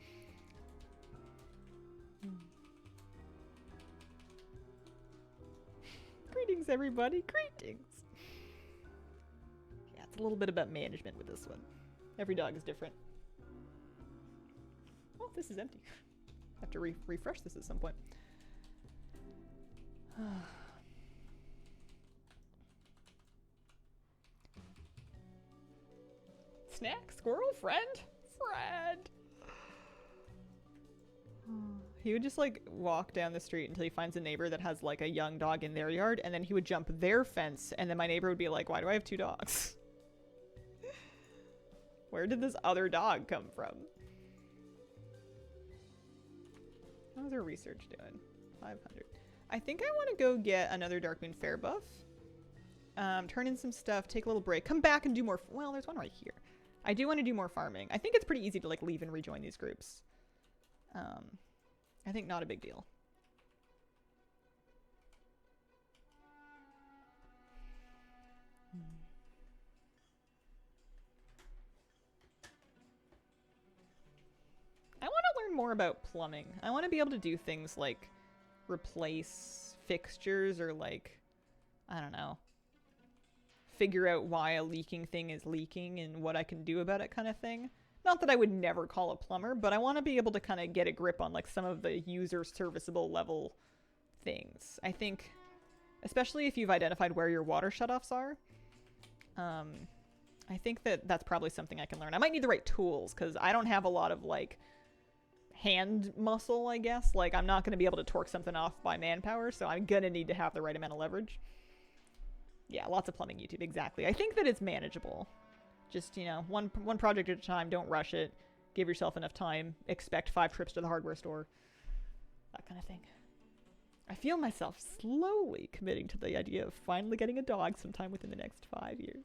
Greetings, everybody. Greetings. Yeah, it's a little bit about management with this one. Every dog is different. Oh, this is empty. I have to refresh this at some point. Snack, squirrel, friend? Friend! He would just like walk down the street until he finds a neighbor that has like a young dog in their yard, and then he would jump their fence, and then my neighbor would be like, why do I have 2 dogs? Where did this other dog come from? How's our research doing? 500. I think I want to go get another Darkmoon Fair buff. Turn in some stuff, take a little break, come back and do more. Well, there's one right here. I do want to do more farming. I think it's pretty easy to like leave and rejoin these groups. I think not a big deal. I want to learn more about plumbing. I want to be able to do things like replace fixtures or like, I don't know, figure out why a leaking thing is leaking and what I can do about it kind of thing. Not that I would never call a plumber, but I want to be able to kind of get a grip on like some of the user serviceable level things. I think, especially if you've identified where your water shutoffs are, I think that that's probably something I can learn. I might need the right tools because I don't have a lot of like hand muscle, I guess. Like I'm not going to be able to torque something off by manpower, so I'm going to need to have the right amount of leverage. Yeah, lots of plumbing YouTube, exactly. I think that it's manageable. Just, you know, one project at a time. Don't rush it. Give yourself enough time. Expect 5 trips to the hardware store. That kind of thing. I feel myself slowly committing to the idea of finally getting a dog sometime within the next 5 years.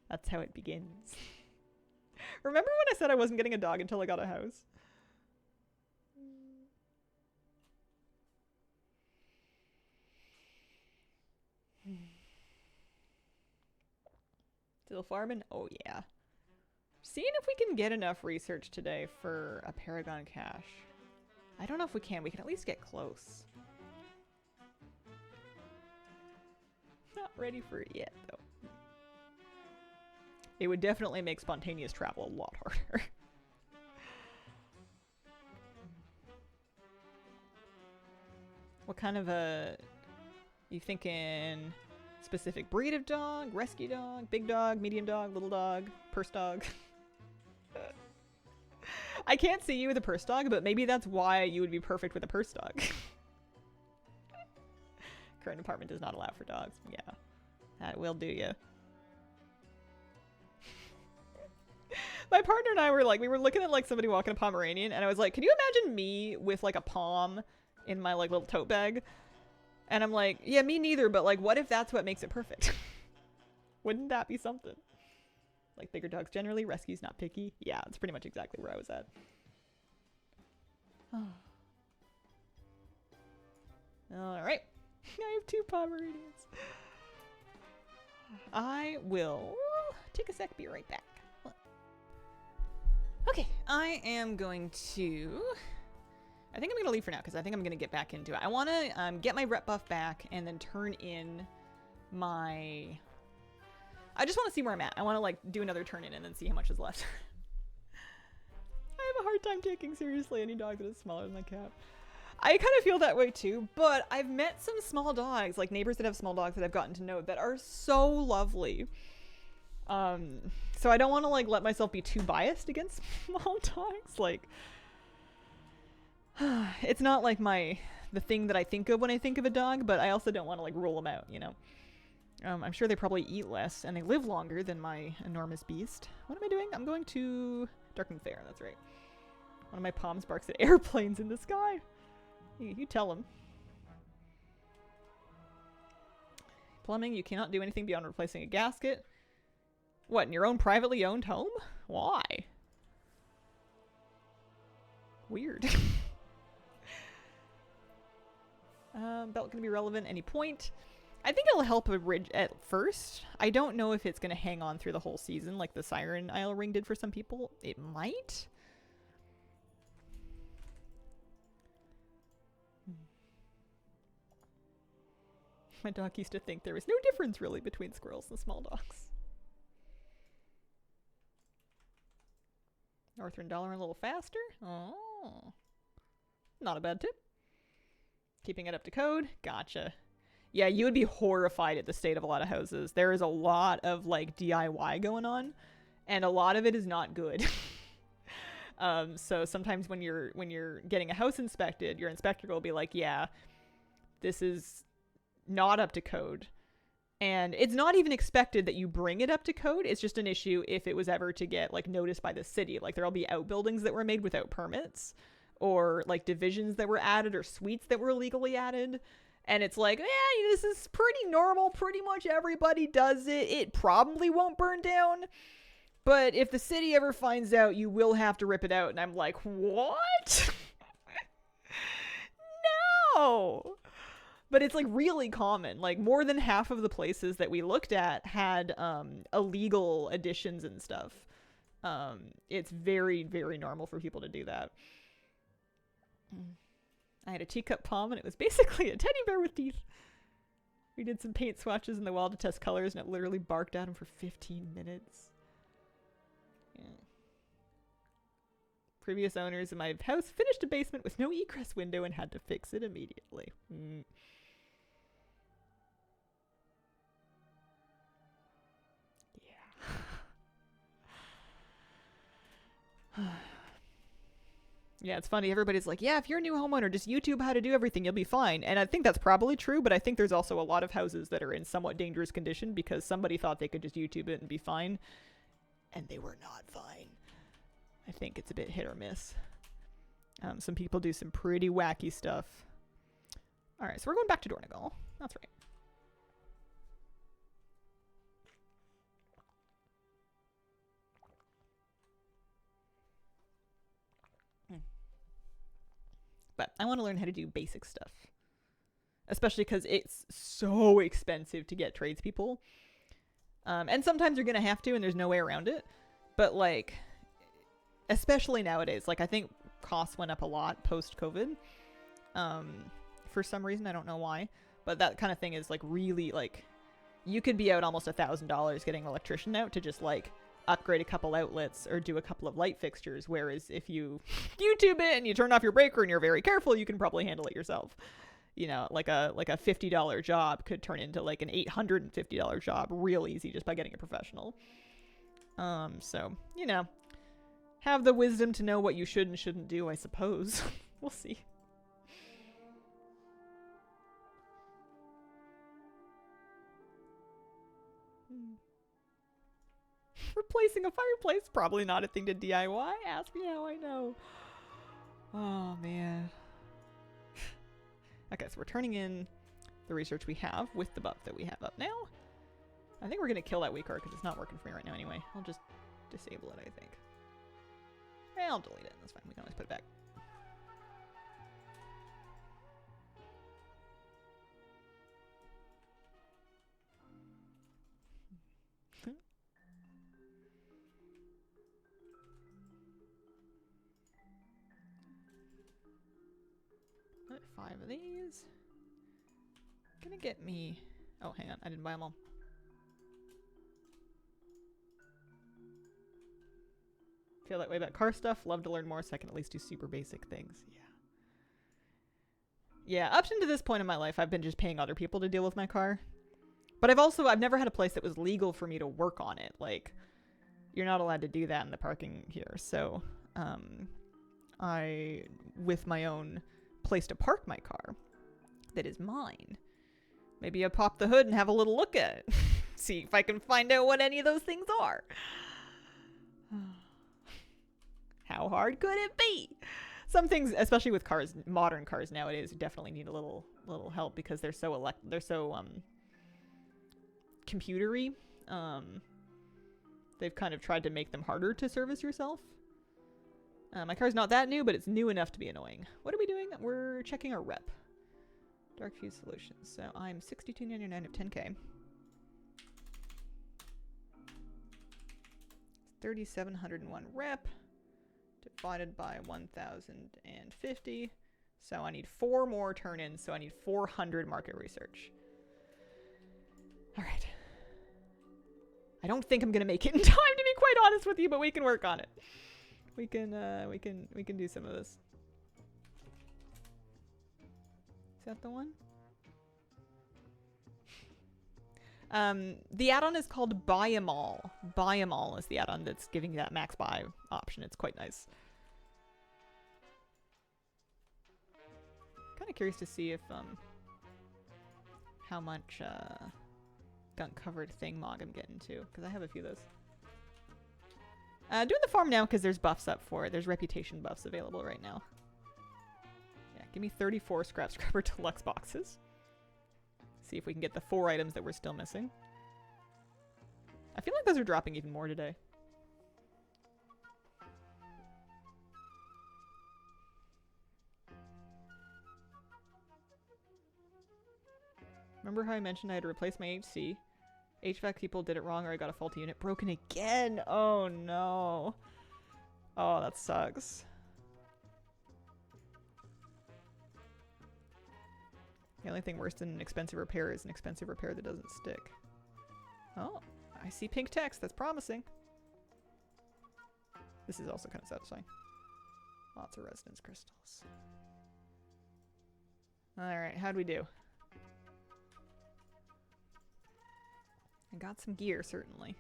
That's how it begins. Remember when I said I wasn't getting a dog until I got a house? Still farming? Oh yeah. Seeing if we can get enough research today for a Paragon cache. I don't know if we can. We can at least get close. Not ready for it yet, though. It would definitely make spontaneous travel a lot harder. What kind of a... You thinking... Specific breed of dog, rescue dog, big dog, medium dog, little dog, purse dog. I can't see you with a purse dog, but maybe that's why you would be perfect with a purse dog. Current apartment does not allow for dogs. Yeah, that will do you. My partner and I were like, we were looking at like somebody walking a Pomeranian, and I was like, can you imagine me with like a Pom in my like little tote bag? And I'm like, yeah, me neither, but like, what if that's what makes it perfect? Wouldn't that be something? Like bigger dogs generally, rescues not picky. Yeah, that's pretty much exactly where I was at. Oh. All right. I have 2 Pomeranians. I will take a sec, be right back. Okay, I am going to... I think I'm going to leave for now because I think I'm going to get back into it. I want to get my rep buff back and then turn in my... I just want to see where I'm at. I want to like do another turn in and then see how much is left. I have a hard time taking seriously any dog that is smaller than my cat. I kind of feel that way too, but I've met some small dogs, like neighbors that have small dogs that I've gotten to know that are so lovely. So I don't want to like let myself be too biased against small dogs. Like... It's not like the thing that I think of when I think of a dog, but I also don't want to like rule them out, you know. I'm sure they probably eat less and they live longer than my enormous beast. What am I doing? I'm going to Darkmoon Fair, that's right. One of my Poms barks at airplanes in the sky. You tell him. Plumbing, you cannot do anything beyond replacing a gasket. What, in your own privately owned home? Why? Weird. Belt can be relevant any point. I think it'll help a ridge at first. I don't know if it's going to hang on through the whole season like the Siren Isle ring did for some people. It might. My dog used to think there was no difference really between squirrels and small dogs. Northern dollar a little faster? Oh. Not a bad tip. Keeping it up to code? Gotcha. Yeah, you would be horrified at the state of a lot of houses. There is a lot of like DIY going on, and a lot of it is not good. So sometimes when you're getting a house inspected, your inspector will be like, yeah, this is not up to code. And it's not even expected that you bring it up to code. It's just an issue if it was ever to get like noticed by the city. Like there'll be outbuildings that were made without permits, or like divisions that were added, or suites that were illegally added. And it's like, yeah, this is pretty normal. Pretty much everybody does it. It probably won't burn down. But if the city ever finds out, you will have to rip it out. And I'm like, what? No. But it's like really common. Like more than half of the places that we looked at had illegal additions and stuff. It's very, very normal for people to do that. I had a teacup palm and it was basically a teddy bear with teeth. We did some paint swatches in the wall to test colors and it literally barked at him for 15 minutes. Yeah. Previous owners of my house finished a basement with no egress window and had to fix it immediately. Yeah. Yeah, it's funny. Everybody's like, yeah, if you're a new homeowner, just YouTube how to do everything. You'll be fine. And I think that's probably true, but I think there's also a lot of houses that are in somewhat dangerous condition because somebody thought they could just YouTube it and be fine. And they were not fine. I think it's a bit hit or miss. Some people do some pretty wacky stuff. All right, so we're going back to Dornegal. That's right. But I want to learn how to do basic stuff. Especially because it's so expensive to get tradespeople. And sometimes you're going to have to, and there's no way around it. But, like, especially nowadays, like, I think costs went up a lot post-COVID. For some reason, I don't know why. But that kind of thing is, like, really, like, you could be out almost $1,000 getting an electrician out to just, like, upgrade a couple outlets or do a couple of light fixtures, whereas if you YouTube it and you turn off your breaker and you're very careful, you can probably handle it yourself. You know, like a $50 job could turn into like an $850 job real easy just by getting a professional. So, you know, have the wisdom to know what you should and shouldn't do, I suppose. We'll see. Replacing a fireplace, probably not a thing to DIY. Ask me how I know. Oh, man. Okay, so we're turning in the research we have with the buff that we have up now. I think we're going to kill that weak card because it's not working for me right now anyway. I'll just disable it, I think. I'll delete it. That's fine. We can always put it back. Put 5 of these. Gonna get me... Oh, hang on. I didn't buy them all. Feel that way about car stuff. Love to learn more so I can at least do super basic things. Yeah, up to this point in my life, I've been just paying other people to deal with my car. But I've never had a place that was legal for me to work on it. Like, you're not allowed to do that in the parking here. So, with my own place to park my car that is mine, maybe I pop the hood and have a little look at it. See if I can find out what any of those things are. How hard could it be? Some things, especially with cars, modern cars nowadays, definitely need a little help because they're so computery. They've kind of tried to make them harder to service yourself. My car's not that new, but it's new enough to be annoying. What are we doing? We're checking our rep. Dark Fuse Solutions. So I'm 62.99 of 10K. 3,701 rep divided by 1,050. So I need 4 more turn-ins, so I need 400 market research. All right. I don't think I'm gonna make it in time, to be quite honest with you, but we can work on it. We can do some of this. Is that the one? The add-on is called Buy 'em All. Buy 'em All is the add-on that's giving you that max buy option. It's quite nice. Kind of curious to see if how much gunk covered thingmog I'm getting to, because I have a few of those. Doing the farm now because there's buffs up for it. There's reputation buffs available right now. Yeah, give me 34 scrap scrubber deluxe boxes. See if we can get the 4 items that we're still missing. I feel like those are dropping even more today. Remember how I mentioned I had to replace my HC? HVAC people did it wrong or I got a faulty unit broken again. Oh no. Oh, that sucks. The only thing worse than an expensive repair is an expensive repair that doesn't stick. Oh, I see pink text. That's promising. This is also kind of satisfying. Lots of resonance crystals. Alright, how'd we do? I got some gear, certainly.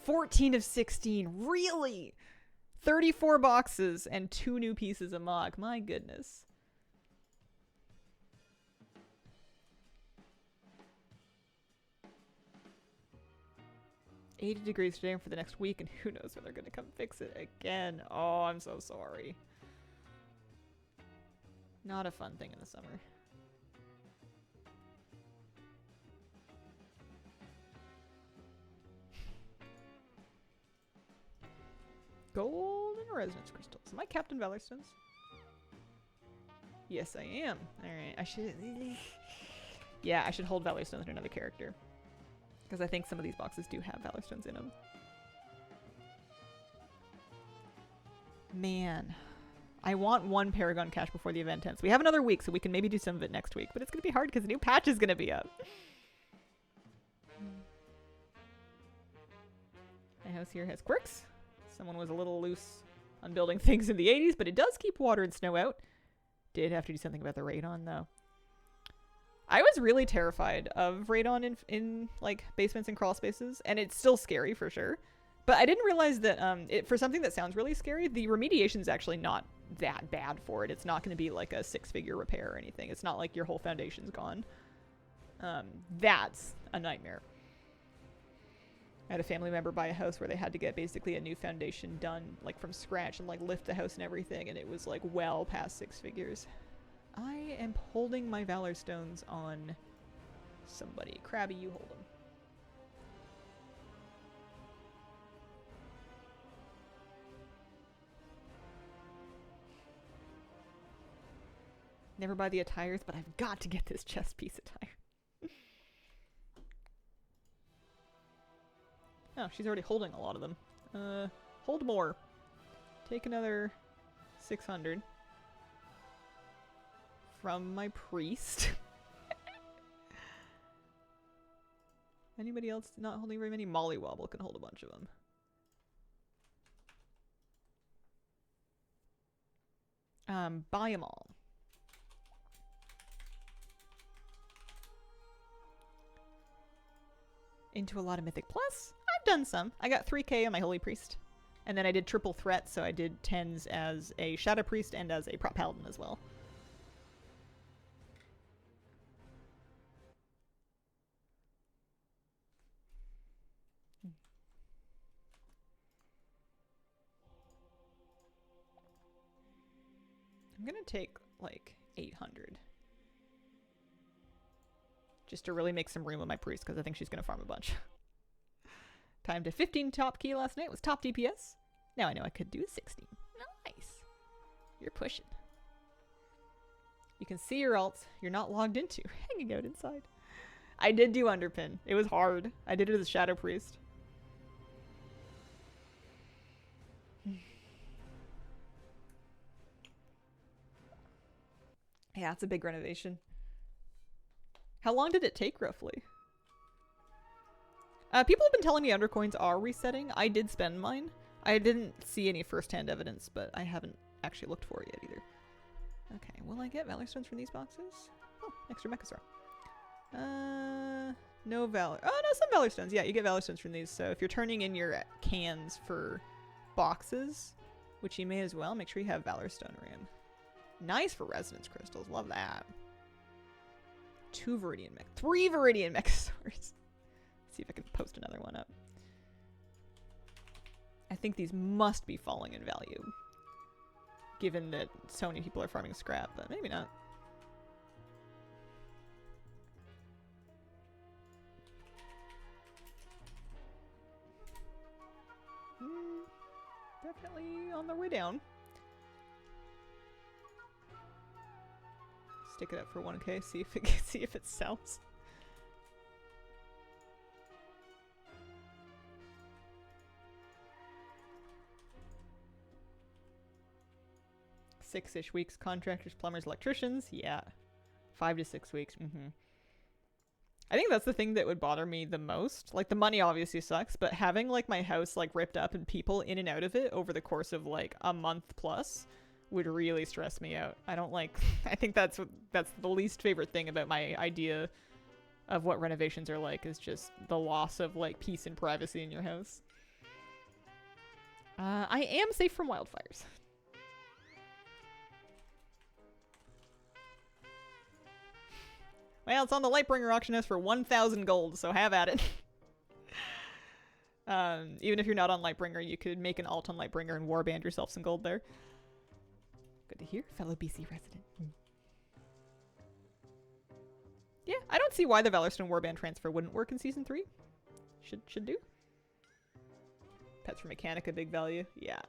14 of 16. Really? 34 boxes and 2 new pieces of Mog. My goodness. $80 degrees today for the next week, and who knows when they're going to come fix it again. Oh, I'm so sorry. Not a fun thing in the summer. Gold and resonance crystals. Am I Captain Valorstones? Yes, I am. Alright, I should... Yeah, I should hold Valorstones in another character. Because I think some of these boxes do have Valorstones in them. Man. I want 1 Paragon cache before the event ends. We have another week, so we can maybe do some of it next week. But it's going to be hard because the new patch is going to be up. My house here has quirks. Someone was a little loose on building things in the 80s, but it does keep water and snow out. Did have to do something about the radon, though. I was really terrified of radon in like basements and crawl spaces, and it's still scary for sure. But I didn't realize that for something that sounds really scary, the remediation is actually not that bad for it. It's not going to be like a 6-figure repair or anything. It's not like your whole foundation's gone. That's a nightmare. I had a family member buy a house where they had to get basically a new foundation done like from scratch and like lift the house and everything, and it was like well past 6 figures. I am holding my Valor Stones on somebody. Krabby, you hold them. Never buy the attires, but I've got to get this chest piece attire. Oh, she's already holding a lot of them. Hold more. Take another 600 from my priest. Anybody else not holding very many? Mollywobble can hold a bunch of them. Buy them all. Into a lot of Mythic Plus. I've done some. I got 3k on my Holy Priest. And then I did triple threat, so I did 10s as a Shadow Priest and as a Prop Paladin as well. I'm gonna take like 800. Just to really make some room with my priest, because I think she's gonna farm a bunch. Time to 15 top key last night was top DPS. Now I know I could do 16. Nice. You're pushing. You can see your alts you're not logged into, hanging out inside. I did do Underpin. It was hard. I did it as a Shadow Priest. Yeah, it's a big renovation. How long did it take, roughly? People have been telling me undercoins are resetting. I did spend mine. I didn't see any first-hand evidence, but I haven't actually looked for it yet either. Okay, will I get Valor Stones from these boxes? Oh, extra Mechasaur. No Valor. Oh, no, some Valor Stones. Yeah, you get Valor Stones from these. So if you're turning in your cans for boxes, which you may as well, make sure you have Valor Stone ran. Nice for Resonance Crystals. Love that. 2 Viridian Mech. 3 Viridian Mechasaurs. See if I can post another one up. I think these must be falling in value, given that so many people are farming scrap, but maybe not. Definitely on their way down. Stick it up for 1K, see if it sells. Six-ish weeks, contractors, plumbers, electricians. Yeah. 5 to 6 weeks. I think that's the thing that would bother me the most. Like, the money obviously sucks, but having, like, my house, like, ripped up and people in and out of it over the course of, like, a month plus would really stress me out. I don't like... I think that's the least favorite thing about my idea of what renovations are like, is just the loss of, like, peace and privacy in your house. I am safe from wildfires. Well, it's on the Lightbringer auction house for 1,000 gold, so have at it. Even if you're not on Lightbringer, you could make an alt on Lightbringer and warband yourself some gold there. Good to hear, fellow BC resident. Yeah, I don't see why the Valorstone warband transfer wouldn't work in Season 3. Should do. Pets for Mechanica, big value. Yeah.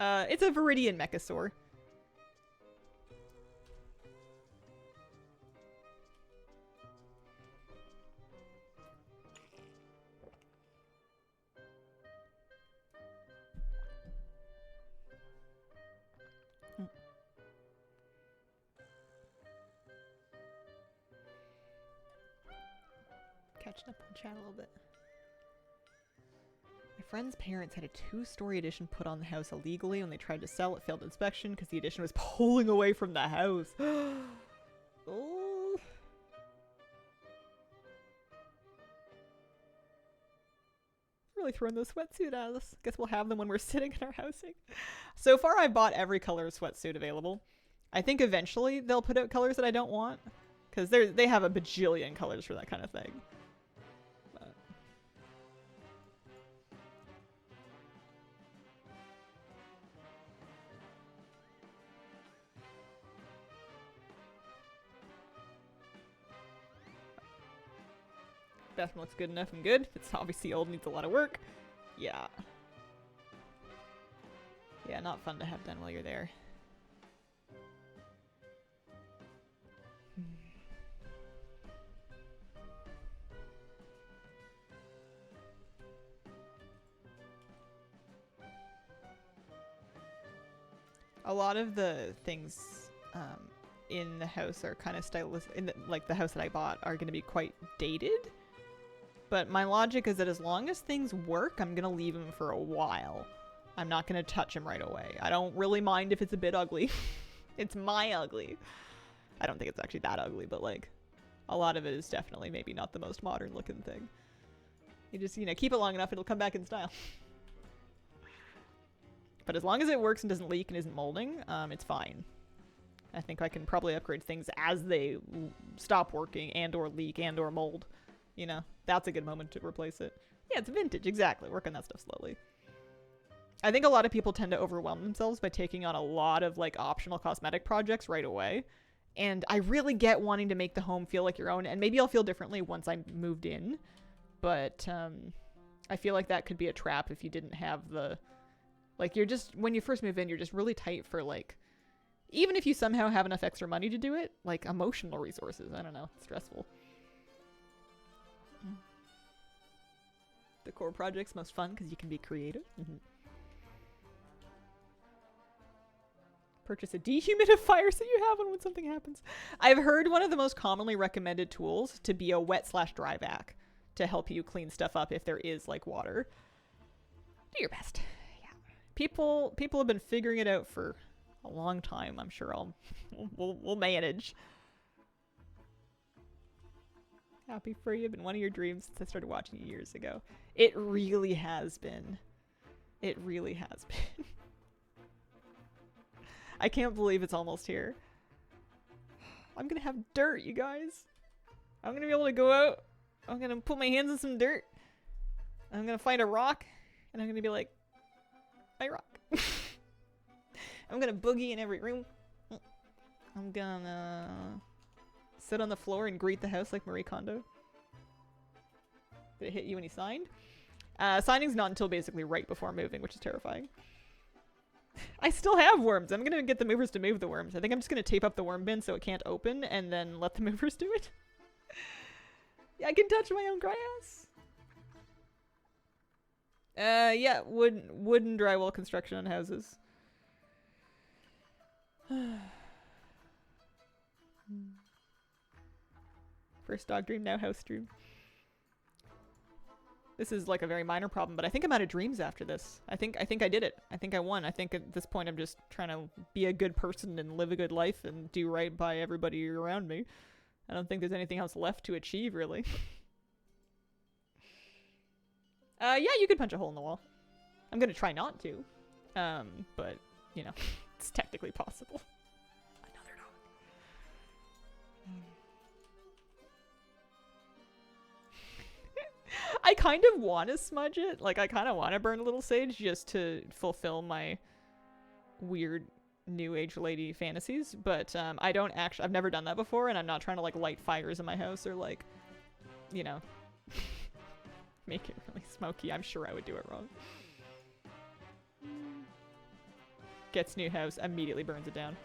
It's a Viridian Mechasaur. Catching up on chat a little bit. My friend's parents had a 2-story addition put on the house illegally. When they tried to sell, it failed inspection because the addition was pulling away from the house. Oh. Really throwing the sweatsuit at us. Guess we'll have them when we're sitting in our housing. So far, I've bought every color of sweatsuit available. I think eventually they'll put out colors that I don't want, because they have a bajillion colors for that kind of thing. Bathroom looks good enough and good. It's obviously old, needs a lot of work. Yeah. Yeah, not fun to have done while you're there. A lot of the things in the house are kind of stylish. Like the house that I bought are going to be quite dated. But my logic is that as long as things work, I'm going to leave them for a while. I'm not going to touch them right away. I don't really mind if it's a bit ugly. It's my ugly. I don't think it's actually that ugly, but like a lot of it is definitely maybe not the most modern looking thing. You just, you know, keep it long enough, it'll come back in style. But as long as it works and doesn't leak and isn't molding, it's fine. I think I can probably upgrade things as they stop working and or leak and or mold. You know, that's a good moment to replace it. Yeah, it's vintage, exactly. Work on that stuff slowly. I think a lot of people tend to overwhelm themselves by taking on a lot of like optional cosmetic projects right away. And I really get wanting to make the home feel like your own, and maybe I'll feel differently once I'm moved in. But I feel like that could be a trap if you didn't have the... Like, you're just... When you first move in, you're just really tight for, like... Even if you somehow have enough extra money to do it, like, emotional resources. I don't know. It's stressful. The core project's most fun because you can be creative. Purchase a dehumidifier so you have one when something happens. I've heard one of the most commonly recommended tools to be a wet/dry vac. to help you clean stuff up if there is like water. Do your best. Yeah. People have been figuring it out for a long time. I'm sure we'll manage. Happy for you. Been one of your dreams since I started watching you years ago. It really has been. It really has been. I can't believe it's almost here. I'm gonna have dirt, you guys. I'm gonna be able to go out. I'm gonna put my hands in some dirt. I'm gonna find a rock. And I'm gonna be like, my rock. I'm gonna boogie in every room. I'm gonna sit on the floor and greet the house like Marie Kondo. Did it hit you when he signed? Signing's not until basically right before moving, which is terrifying. I still have worms. I'm gonna get the movers to move the worms. I think I'm just gonna tape up the worm bin so it can't open and then let the movers do it. Yeah, I can touch my own grass. Yeah, wooden drywall construction on houses. First dog dream, now house dream. This is like a very minor problem, but I think I'm out of dreams after this. I think I did it. I think I won. I think at this point I'm just trying to be a good person and live a good life and do right by everybody around me. I don't think there's anything else left to achieve, really. Yeah, you could punch a hole in the wall. I'm gonna try not to. But, you know, it's technically possible. Another dog. I kind of want to smudge it. Like, I kind of want to burn a little sage just to fulfill my weird new age lady fantasies. But, I don't actually... I've never done that before, and I'm not trying to, like, light fires in my house or, like, you know... make it really smoky. I'm sure I would do it wrong. Gets new house, immediately burns it down.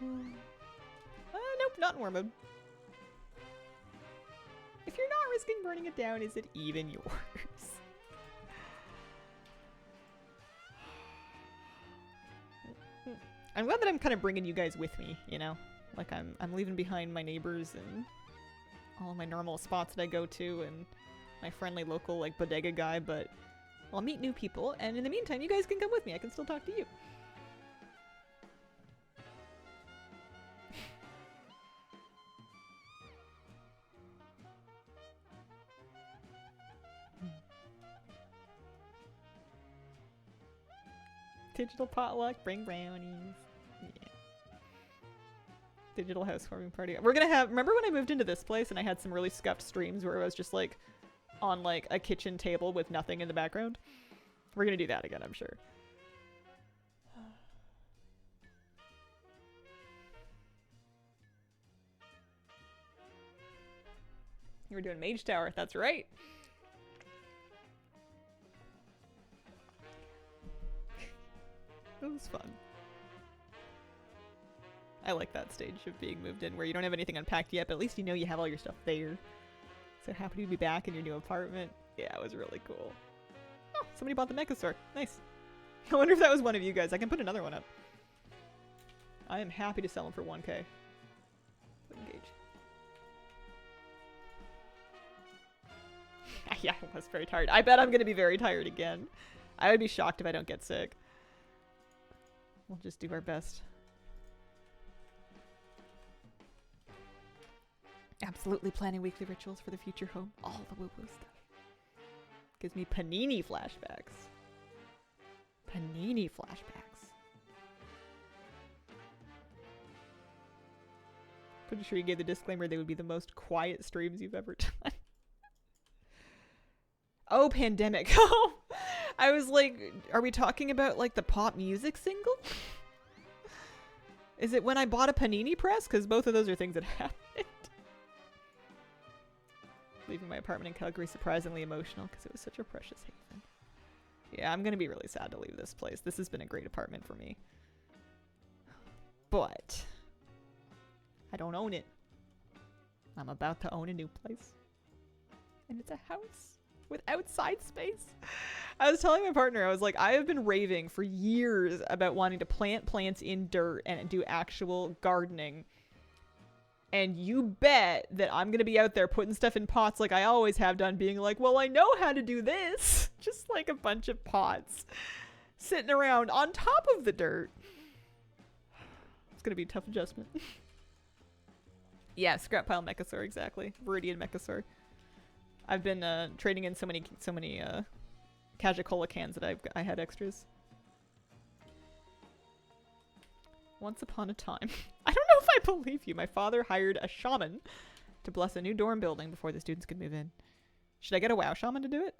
Nope, not in Wormwood. If you're not risking burning it down, is it even yours? I'm glad that I'm kind of bringing you guys with me, you know? Like, I'm leaving behind my neighbors and all my normal spots that I go to and my friendly local, like, bodega guy, but I'll meet new people, and in the meantime, you guys can come with me. I can still talk to you. Digital potluck, bring brownies. Yeah. Digital housewarming party. We're gonna have... Remember when I moved into this place and I had some really scuffed streams where I was just, like, on, like, a kitchen table with nothing in the background? We're gonna do that again, I'm sure. You were doing Mage Tower, that's right. It was fun. I like that stage of being moved in where you don't have anything unpacked yet, but at least you know you have all your stuff there. So happy to be back in your new apartment. Yeah, it was really cool. Oh, somebody bought the Mecha Store. Nice. I wonder if that was one of you guys. I can put another one up. I am happy to sell them for 1K. Engage. Yeah, I was very tired. I bet I'm going to be very tired again. I would be shocked if I don't get sick. We'll just do our best. Absolutely planning weekly rituals for the future home. All the woo-woo stuff. Gives me panini flashbacks. Panini flashbacks. Pretty sure you gave the disclaimer they would be the most quiet streams you've ever done. Oh, pandemic. Oh, I was like, are we talking about like the pop music single? Is it when I bought a panini press? Because both of those are things that happened. Leaving my apartment in Calgary surprisingly emotional because it was such a precious haven. Yeah, I'm going to be really sad to leave this place. This has been a great apartment for me. But I don't own it. I'm about to own a new place. And it's a house with outside space. I was telling my partner, I was like, I have been raving for years about wanting to plant plants in dirt and do actual gardening And you bet that I'm going to be out there putting stuff in pots like I always have done, being like, well, I know how to do this. Just like a bunch of pots sitting around on top of the dirt. It's going to be a tough adjustment. Yeah, scrap pile Mechasaur, exactly. Viridian Mechasaur. I've been trading in so many Cajicola cans that I had extras. Once upon a time. I don't know if I believe you. My father hired a shaman to bless a new dorm building before the students could move in. Should I get a WoW shaman to do it?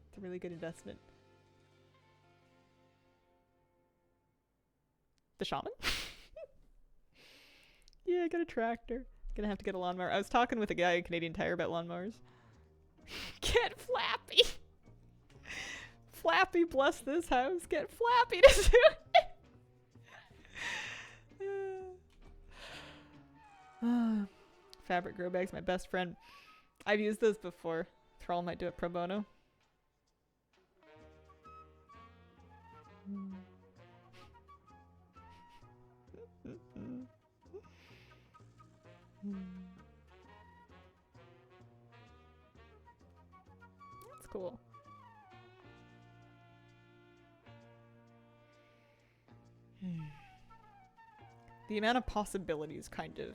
It's a really good investment. The shaman? Yeah, get a tractor. Gonna have to get a lawnmower. I was talking with a guy at Canadian Tire about lawnmowers. Get Flappy! Flappy, bless this house. Get Flappy to do it! Fabric grow bags, my best friend. I've used those before. Thrall might do it pro bono. That's cool. The amount of possibilities kind of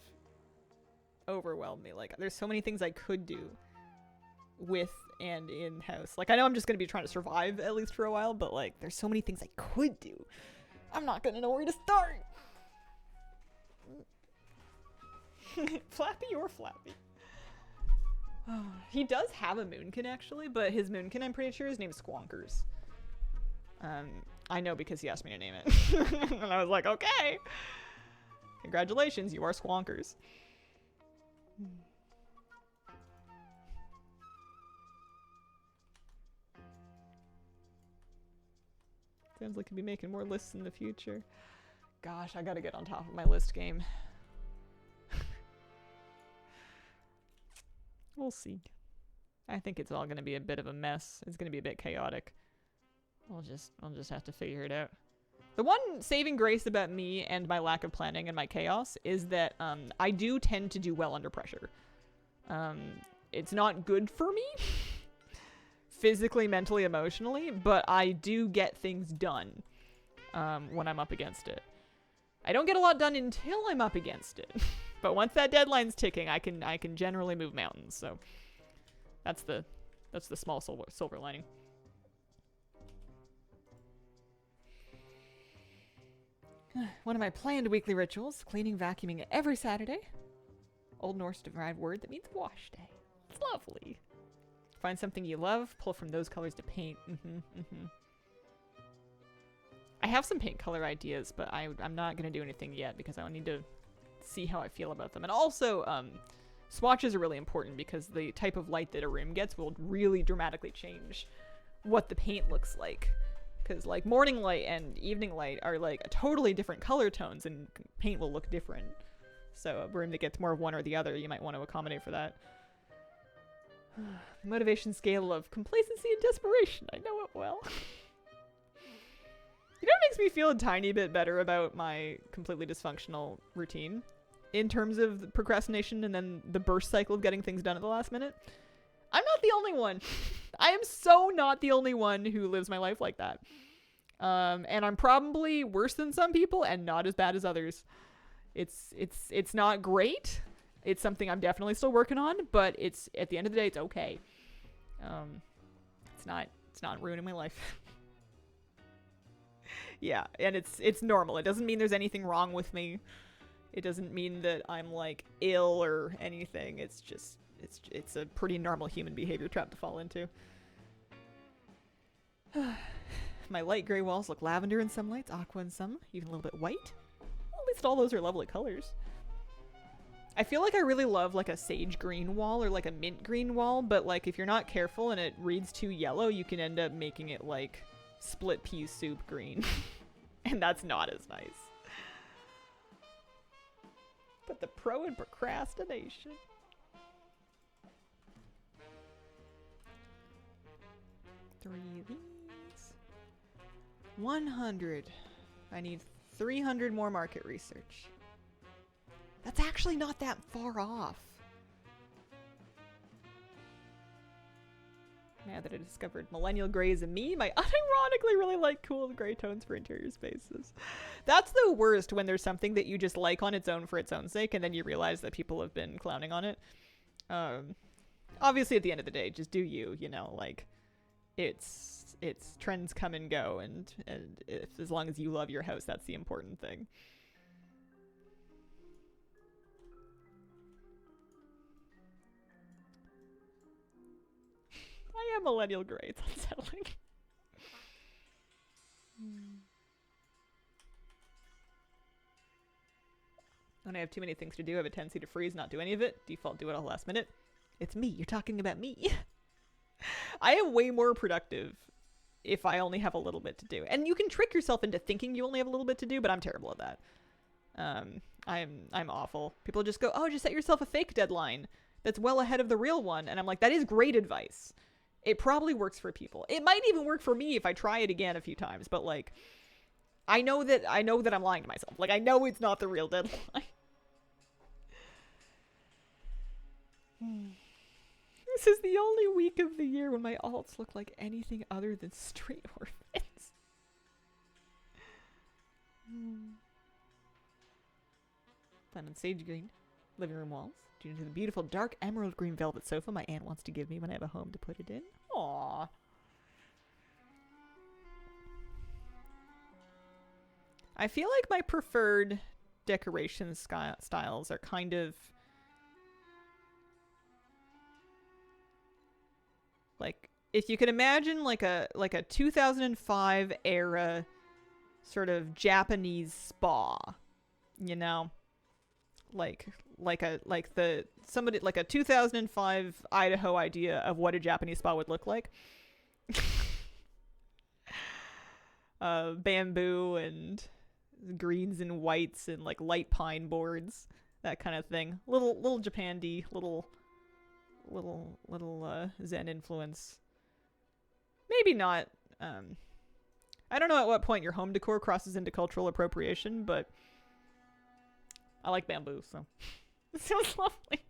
overwhelm me. Like, there's so many things I could do with and in-house. Like, I know I'm just going to be trying to survive at least for a while, but like, there's so many things I could do. I'm not going to know where to start. Flappy or Flappy? Oh, he does have a Moonkin actually, but his Moonkin, I'm pretty sure, is named Squonkers. I know because he asked me to name it. And I was like, okay. Congratulations, you are Squonkers. Sounds like you'll be making more lists in the future. Gosh, I gotta get on top of my list game. We'll see. I think it's all gonna be a bit of a mess. It's gonna be a bit chaotic. I'll just have to figure it out. The one saving grace about me and my lack of planning and my chaos is that I do tend to do well under pressure. It's not good for me, physically, mentally, emotionally, but I do get things done when I'm up against it. I don't get a lot done until I'm up against it, but once that deadline's ticking, I can generally move mountains. So that's the small silver lining. One of my planned weekly rituals, cleaning, vacuuming every Saturday. Old Norse derived word that means wash day. It's lovely. Find something you love, pull from those colors to paint. I have some paint color ideas, but I'm not going to do anything yet because I need to see how I feel about them. And also, swatches are really important because the type of light that a room gets will really dramatically change what the paint looks like. Because like morning light and evening light are like totally different color tones and paint will look different. So a room that gets more of one or the other, you might want to accommodate for that. The motivation scale of complacency and desperation. I know it well. You know what makes me feel a tiny bit better about my completely dysfunctional routine in terms of procrastination and then the burst cycle of getting things done at the last minute? I'm not the only one. I am so not the only one who lives my life like that. And I'm probably worse than some people and not as bad as others. It's not great. It's something I'm definitely still working on, but it's at the end of the day, it's okay. It's not ruining my life. Yeah, and it's normal. It doesn't mean there's anything wrong with me. It doesn't mean that I'm like ill or anything. It's just it's a pretty normal human behavior trap to fall into. My light gray walls look lavender in some lights, aqua in some, even a little bit white. Well, at least all those are lovely colors. I feel like I really love like a sage green wall or like a mint green wall, but like if you're not careful and it reads too yellow, you can end up making it like split pea soup green. And that's not as nice. But the pro in procrastination. Three of these. 100. I need 300 more market research. That's actually not that far off. Now that I discovered millennial gray is a meme, I unironically really like cool gray tones for interior spaces. That's the worst, when there's something that you just like on its own for its own sake, and then you realize that people have been clowning on it. Obviously, at the end of the day, just do you, you know, like, it's trends come and go, and if, as long as you love your house, that's the important thing. I am millennial gray. It's unsettling. When I have too many things to do, I have a tendency to freeze, not do any of it. Default, do it all last minute. It's me. You're talking about me. I am way more productive if I only have a little bit to do. And you can trick yourself into thinking you only have a little bit to do, but I'm terrible at that. I'm awful. People just go, oh, just set yourself a fake deadline that's well ahead of the real one. And I'm like, that is great advice. It probably works for people. It might even work for me if I try it again a few times, but like, I know that I'm lying to myself. Like, I know it's not the real deadline. This is the only week of the year when my alts look like anything other than straight orphans. Plan on sage green living room walls. Due to the beautiful dark emerald green velvet sofa my aunt wants to give me when I have a home to put it in. Aww. I feel like my preferred decoration styles are kind of like, if you could imagine like a 2005 era sort of Japanese spa, you know, like a 2005 Idaho idea of what a Japanese spa would look like. Bamboo and greens and whites and like light pine boards, that kind of thing. Little Japan-y, little Zen influence. Maybe not. I don't know at what point your home decor crosses into cultural appropriation, but I like bamboo, so it sounds lovely.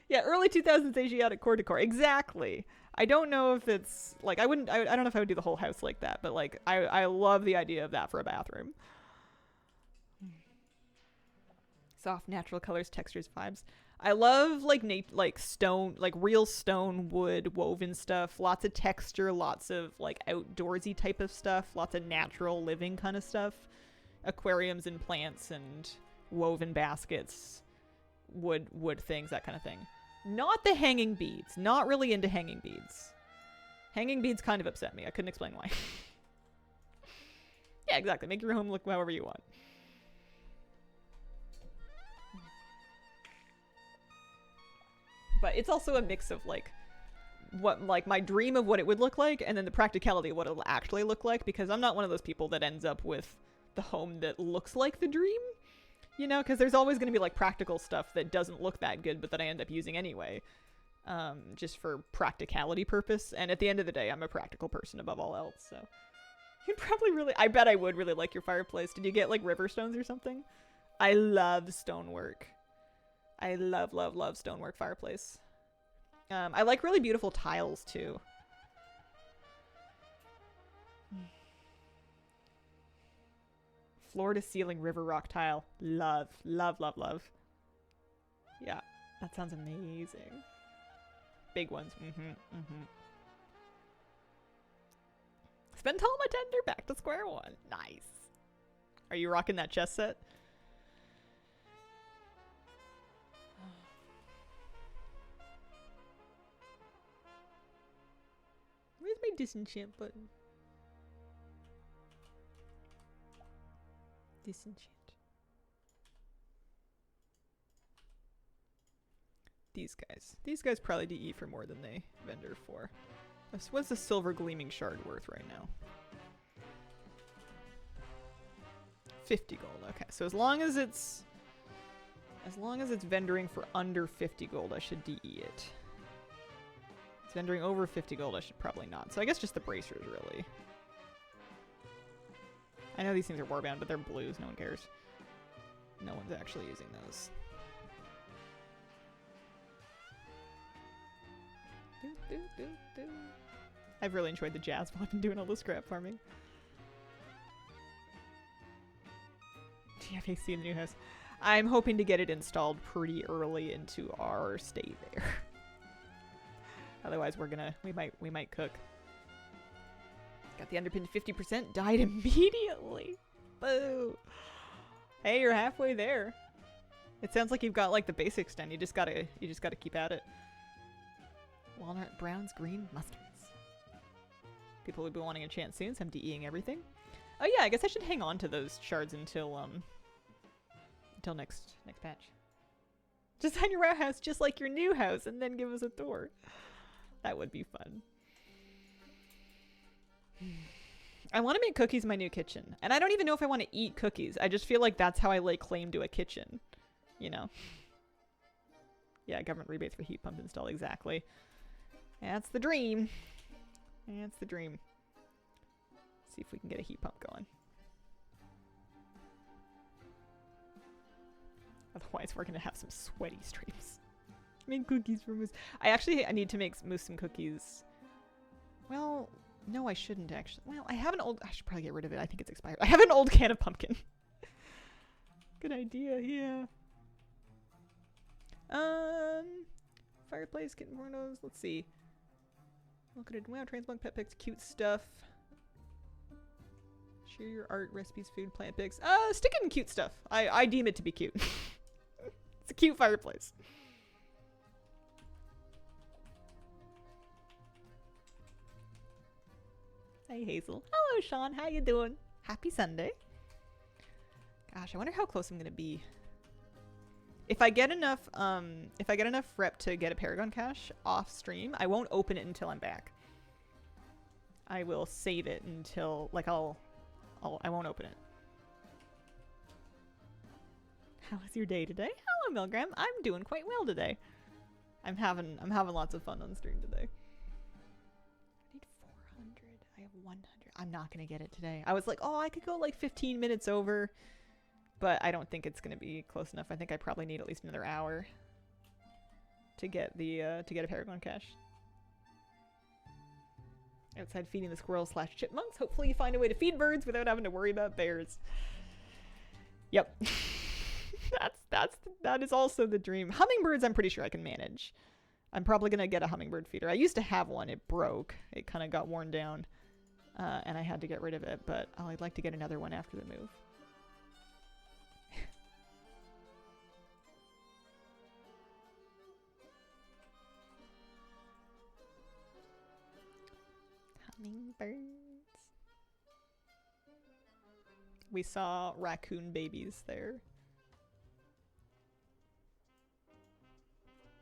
Yeah, early 2000s Asiatic core decor. Exactly. I don't know if it's like, I don't know if I would do the whole house like that, but like I love the idea of that for a bathroom. Soft, natural colors, textures, vibes. I love like stone, like real stone, wood, woven stuff. Lots of texture, lots of like outdoorsy type of stuff. Lots of natural living kind of stuff. Aquariums and plants and woven baskets, wood things, that kind of thing. Not the hanging beads. Not really into hanging beads. Hanging beads kind of upset me. I couldn't explain why. Yeah, exactly. Make your home look however you want. But it's also a mix of like what, like my dream of what it would look like, and then the practicality of what it'll actually look like, because I'm not one of those people that ends up with the home that looks like the dream, you know, because there's always going to be like practical stuff that doesn't look that good, but that I end up using anyway, just for practicality purpose. And at the end of the day, I'm a practical person above all else, so you'd probably really, I bet I would really like your fireplace. Did you get like river stones or something? I love stonework. I love stonework fireplace. I like really beautiful tiles too. Floor to ceiling river rock tile. Love. Yeah, that sounds amazing. Big ones. Spend tall my tender, back to square one. Nice. Are you rocking that chess set? Where's my disenchant button? Disenchant. These guys probably DE for more than they vendor for. What's the silver gleaming shard worth right now? 50 gold. Okay, so as long as it's vendoring for under 50 gold, I should DE it. It's vendoring over 50 gold, I should probably not. So I guess just the bracers, really. I know these things are warbound, but they're blues. No one cares. no one's actually using those. I've really enjoyed the jazz while I've been doing all the scrap farming. Do you have AC in the new house? I'm hoping to get it installed pretty early into our stay there. Otherwise, we might cook. Got the underpin to 50%, died immediately. Boo. Hey, you're halfway there. It sounds like you've got like the basics done. You just gotta keep at it. Walnut, browns, green, mustards. People will be wanting a chance soon, so I'm DEing everything. Oh yeah, I guess I should hang on to those shards until next patch. Design your row house just like your new house and then give us a tour. That would be fun. I want to make cookies my new kitchen. And I don't even know if I want to eat cookies. I just feel like that's how I lay claim to a kitchen. You know? Yeah, government rebates for heat pump install. Exactly. That's the dream. That's the dream. See if we can get a heat pump going. Otherwise, we're going to have some sweaty streams. Make cookies for Moose. I need to make Moose some cookies. Well, no, I shouldn't actually. Well, I have an old... I should probably get rid of it. I think it's expired. I have an old can of pumpkin. Good idea, yeah. Fireplace, kitten pornos. Let's see. Look at it. Wow, Transmog pet pics. Cute stuff. Share your art, recipes, food, plant pics. Stick it in cute stuff. I deem it to be cute. It's a cute fireplace. Hey Hazel. Hello Sean, how you doing? Happy Sunday. Gosh, I wonder how close I'm gonna be. If I get enough rep to get a Paragon cache off stream, I won't open it until I'm back. I will save it until like I won't open it. How was your day today? Hello Milgram. I'm doing quite well today. I'm having lots of fun on stream today. I need 400. I have 100. I'm not gonna get it today. I was like, oh, I could go like 15 minutes over, but I don't think it's gonna be close enough. I think I probably need at least another hour to get a Paragon cache. Outside feeding the squirrels / chipmunks. Hopefully you find a way to feed birds without having to worry about bears. Yep. that is also the dream. Hummingbirds I'm pretty sure I can manage. I'm probably gonna get a hummingbird feeder. I used to have one. It broke. It kind of got worn down. And I had to get rid of it, but I'd like to get another one after the move. Hummingbirds. We saw raccoon babies there.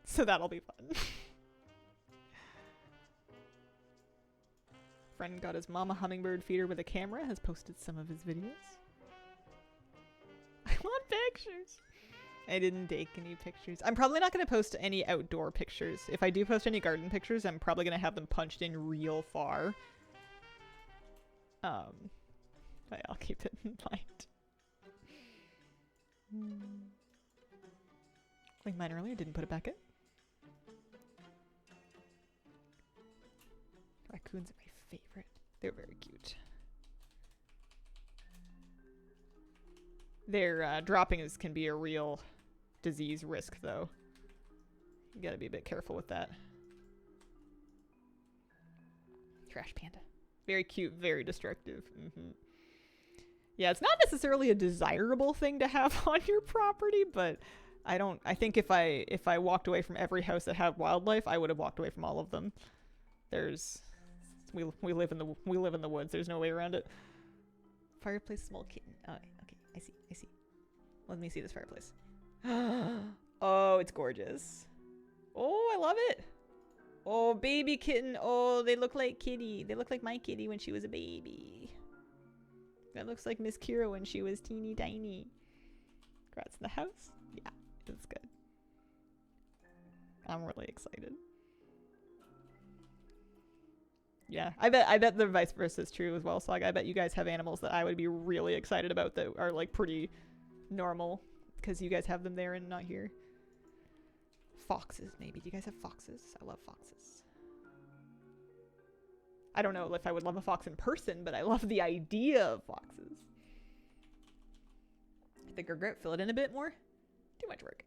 So that'll be fun. Friend got his mama hummingbird feeder with a camera, has posted some of his videos. I want pictures. I didn't take any pictures. I'm probably not going to post any outdoor pictures. If I do post any garden pictures, I'm probably going to have them punched in real far. But I'll keep it in mind. Cleaned mine earlier, didn't put it back in. Raccoons are my favorite. They're very cute. Their droppings can be a real disease risk, though. You gotta be a bit careful with that. Trash panda. Very cute, very destructive. Yeah, it's not necessarily a desirable thing to have on your property, but I think if I walked away from every house that had wildlife, I would have walked away from all of them. We live in the woods. There's no way around it. Fireplace, small kitten. Oh, okay. I see. Let me see this fireplace. Oh, it's gorgeous. Oh, I love it. Oh, baby kitten. Oh, they look like kitty. They look like my kitty when she was a baby. That looks like Miss Kira when she was teeny tiny. Congrats in the house. Yeah, it's good. I'm really excited. Yeah, I bet the vice versa is true as well. So like, I bet you guys have animals that I would be really excited about that are like pretty normal because you guys have them there and not here. Foxes, maybe. Do you guys have foxes? I love foxes. I don't know if I would love a fox in person, but I love the idea of foxes. Thicker grip, fill it in a bit more. Too much work.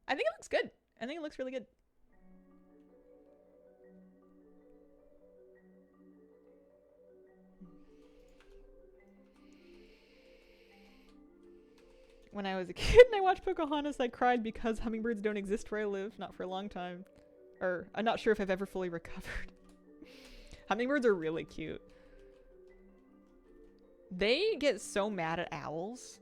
I think it looks good. I think it looks really good. When I was a kid and I watched Pocahontas, I cried because hummingbirds don't exist where I live. Not for a long time. Or, I'm not sure if I've ever fully recovered. Hummingbirds are really cute. They get so mad at owls.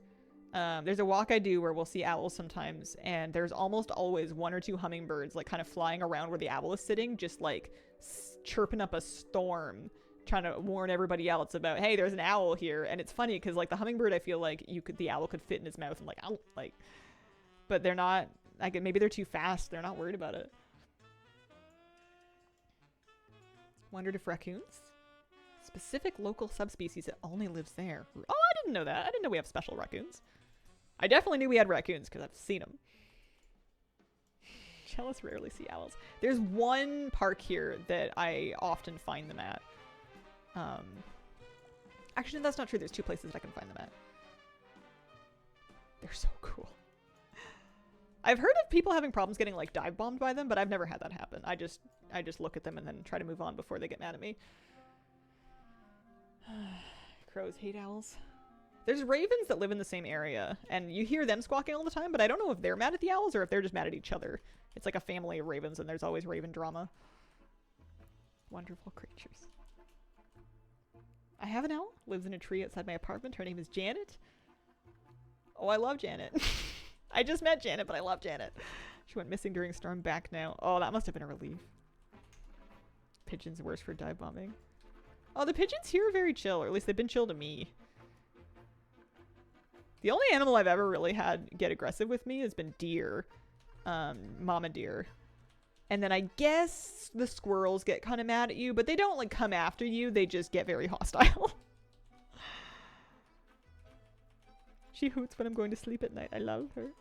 There's a walk I do where we'll see owls sometimes, and there's almost always one or two hummingbirds like kind of flying around where the owl is sitting, just like chirping up a storm, trying to warn everybody else about, hey, there's an owl here. And it's funny because like the hummingbird, I feel like the owl could fit in his mouth and like, ow, like, but they're not, like, maybe they're too fast. They're not worried about it. Wondered if raccoons? Specific local subspecies that only lives there. Oh, I didn't know that. I didn't know we have special raccoons. I definitely knew we had raccoons because I've seen them. Jealous rarely see owls. There's one park here that I often find them at. Actually, that's not true. There's two places I can find them at. They're so cool. I've heard of people having problems getting like dive bombed by them, but I've never had that happen. I just look at them and then try to move on before they get mad at me. Crows hate owls. There's ravens that live in the same area, and you hear them squawking all the time, but I don't know if they're mad at the owls or if they're just mad at each other. It's like a family of ravens, and there's always raven drama. Wonderful creatures. I have an owl. Lives in a tree outside my apartment. Her name is Janet. Oh, I love Janet. I just met Janet, but I love Janet. She went missing during storm, back now. Oh, that must have been a relief. Pigeons worse for dive bombing. Oh, the pigeons here are very chill, or at least they've been chill to me. The only animal I've ever really had get aggressive with me has been deer. Mama deer. And then I guess the squirrels get kind of mad at you, but they don't like come after you. They just get very hostile. She hoots when I'm going to sleep at night. I love her.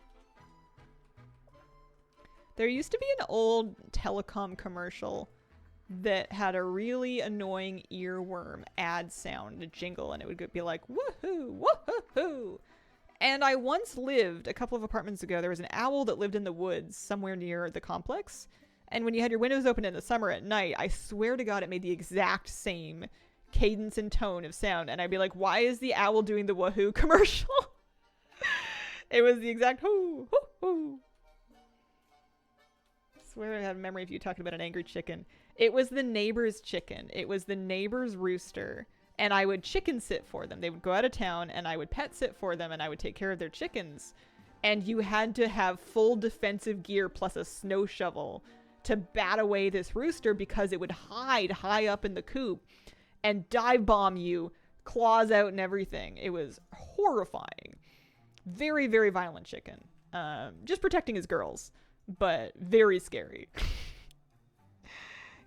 There used to be an old telecom commercial that had a really annoying earworm ad sound, a jingle, and it would be like, woohoo, woohoo. And I once lived, a couple of apartments ago, there was an owl that lived in the woods somewhere near the complex. And when you had your windows open in the summer at night, I swear to God, it made the exact same cadence and tone of sound. And I'd be like, why is the owl doing the woohoo commercial? It was the exact hoo, hoo, hoo. I swear I had a memory of you talking about an angry chicken. It was the neighbor's chicken. It was the neighbor's rooster. And I would chicken sit for them. They would go out of town and I would pet sit for them and I would take care of their chickens. And you had to have full defensive gear plus a snow shovel to bat away this rooster because it would hide high up in the coop and dive bomb you, claws out and everything. It was horrifying. Very, very violent chicken. Just protecting his girls, but very scary.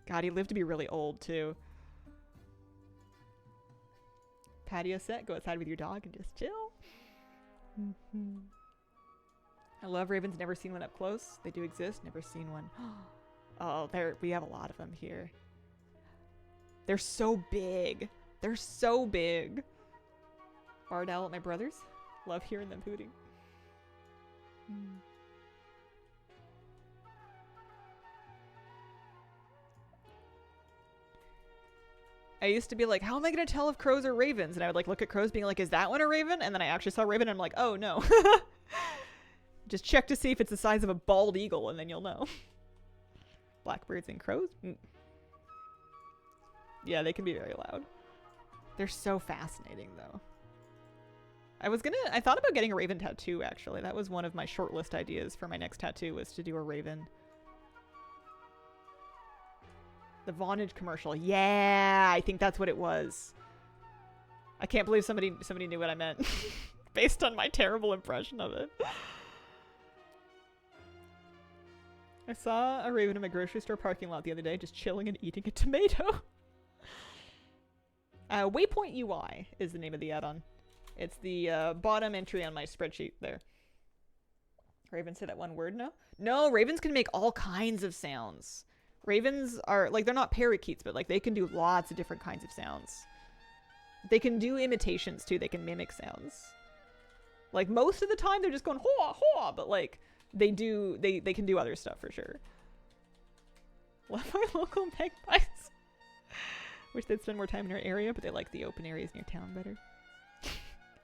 God, he lived to be really old too. Patio set, go outside with your dog and just chill. I love ravens, never seen one up close. They do exist, never seen one. Oh, we have a lot of them here. They're so big. They're so big. Barred owl at my brother's. Love hearing them hooting. I used to be like, how am I going to tell if crows are ravens? And I would like look at crows being like, is that one a raven? And then I actually saw a raven and I'm like, oh no. Just check to see if it's the size of a bald eagle and then you'll know. Blackbirds and crows? Yeah, they can be very loud. They're so fascinating though. I thought about getting a raven tattoo actually. That was one of my shortlist ideas for my next tattoo, was to do a raven. The Vonage commercial. Yeah, I think that's what it was. I can't believe somebody knew what I meant based on my terrible impression of it. I saw a raven in my grocery store parking lot the other day just chilling and eating a tomato. Waypoint UI is the name of the add-on. It's the bottom entry on my spreadsheet there. Ravens say that one word? No? No, ravens can make all kinds of sounds. Ravens are, like, they're not parakeets, but, like, they can do lots of different kinds of sounds. They can do imitations, too. They can mimic sounds. Like, most of the time, they're just going, hoa, hoa, but, like, they can do other stuff, for sure. Love our local magpies. Wish they'd spend more time in our area, but they like the open areas near town better.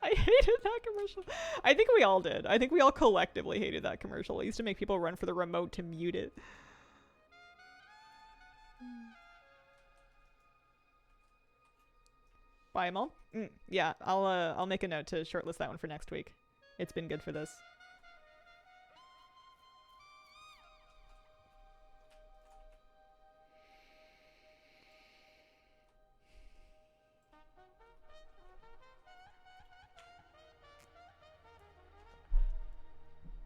I hated that commercial. I think we all did. I think we all collectively hated that commercial. It used to make people run for the remote to mute it. Bye, Mom. Yeah, I'll make a note to shortlist that one for next week. It's been good for this.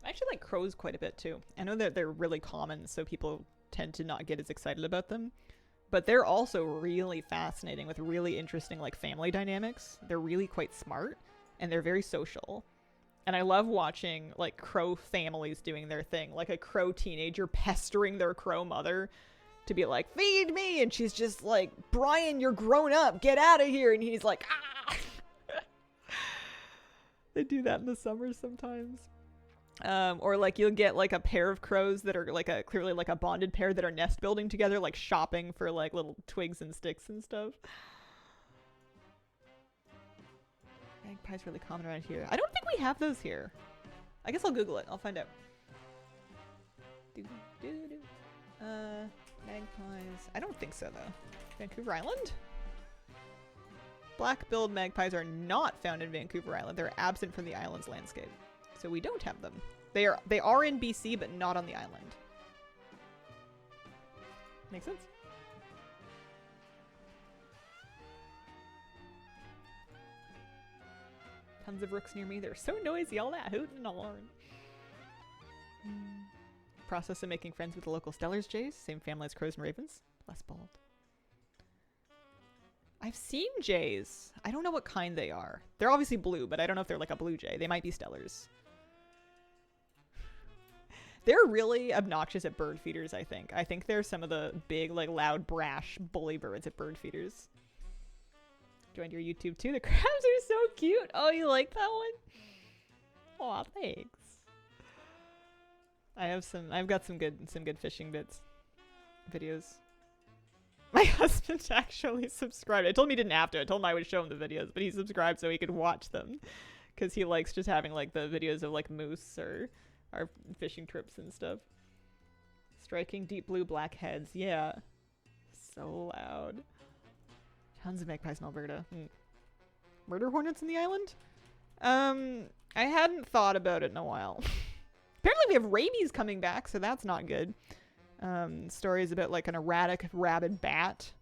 I actually like crows quite a bit too. I know that they're really common, so people tend to not get as excited about them. But they're also really fascinating with really interesting like family dynamics. They're really quite smart and they're very social. And I love watching like crow families doing their thing, like a crow teenager pestering their crow mother to be like, feed me. And she's just like, Brian, you're grown up. Get out of here. And he's like, ah. They do that in the summer sometimes. Or like you'll get like a pair of crows that are like clearly like a bonded pair that are nest building together, like shopping for like little twigs and sticks and stuff. Magpie's really common around here. I don't think we have those here. I guess I'll Google it. I'll find out. Magpies. I don't think so though. Vancouver Island? Black-billed magpies are not found in Vancouver Island. They're absent from the island's landscape. So we don't have them. They are in BC, but not on the island. Makes sense? Tons of rooks near me. They're so noisy, all that hooting and hollering. Process of making friends with the local Stellars jays. Same family as crows and ravens. Less bald. I've seen jays. I don't know what kind they are. They're obviously blue, but I don't know if they're like a blue jay. They might be Stellars. They're really obnoxious at bird feeders, I think. I think they're some of the big, like, loud, brash bully birds at bird feeders. Joined your YouTube too. The crabs are so cute. Oh, you like that one? Aw, thanks. I've got some good fishing bits. Videos. My husband actually subscribed. I told him he didn't have to. I told him I would show him the videos, but he subscribed so he could watch them. Because he likes just having, like, the videos of, like, moose or our fishing trips and stuff. Striking deep blue black heads. Yeah. So loud. Tons of magpies in Alberta. Murder hornets in the island? I hadn't thought about it in a while. Apparently we have rabies coming back, so that's not good. Stories about like an erratic rabid bat.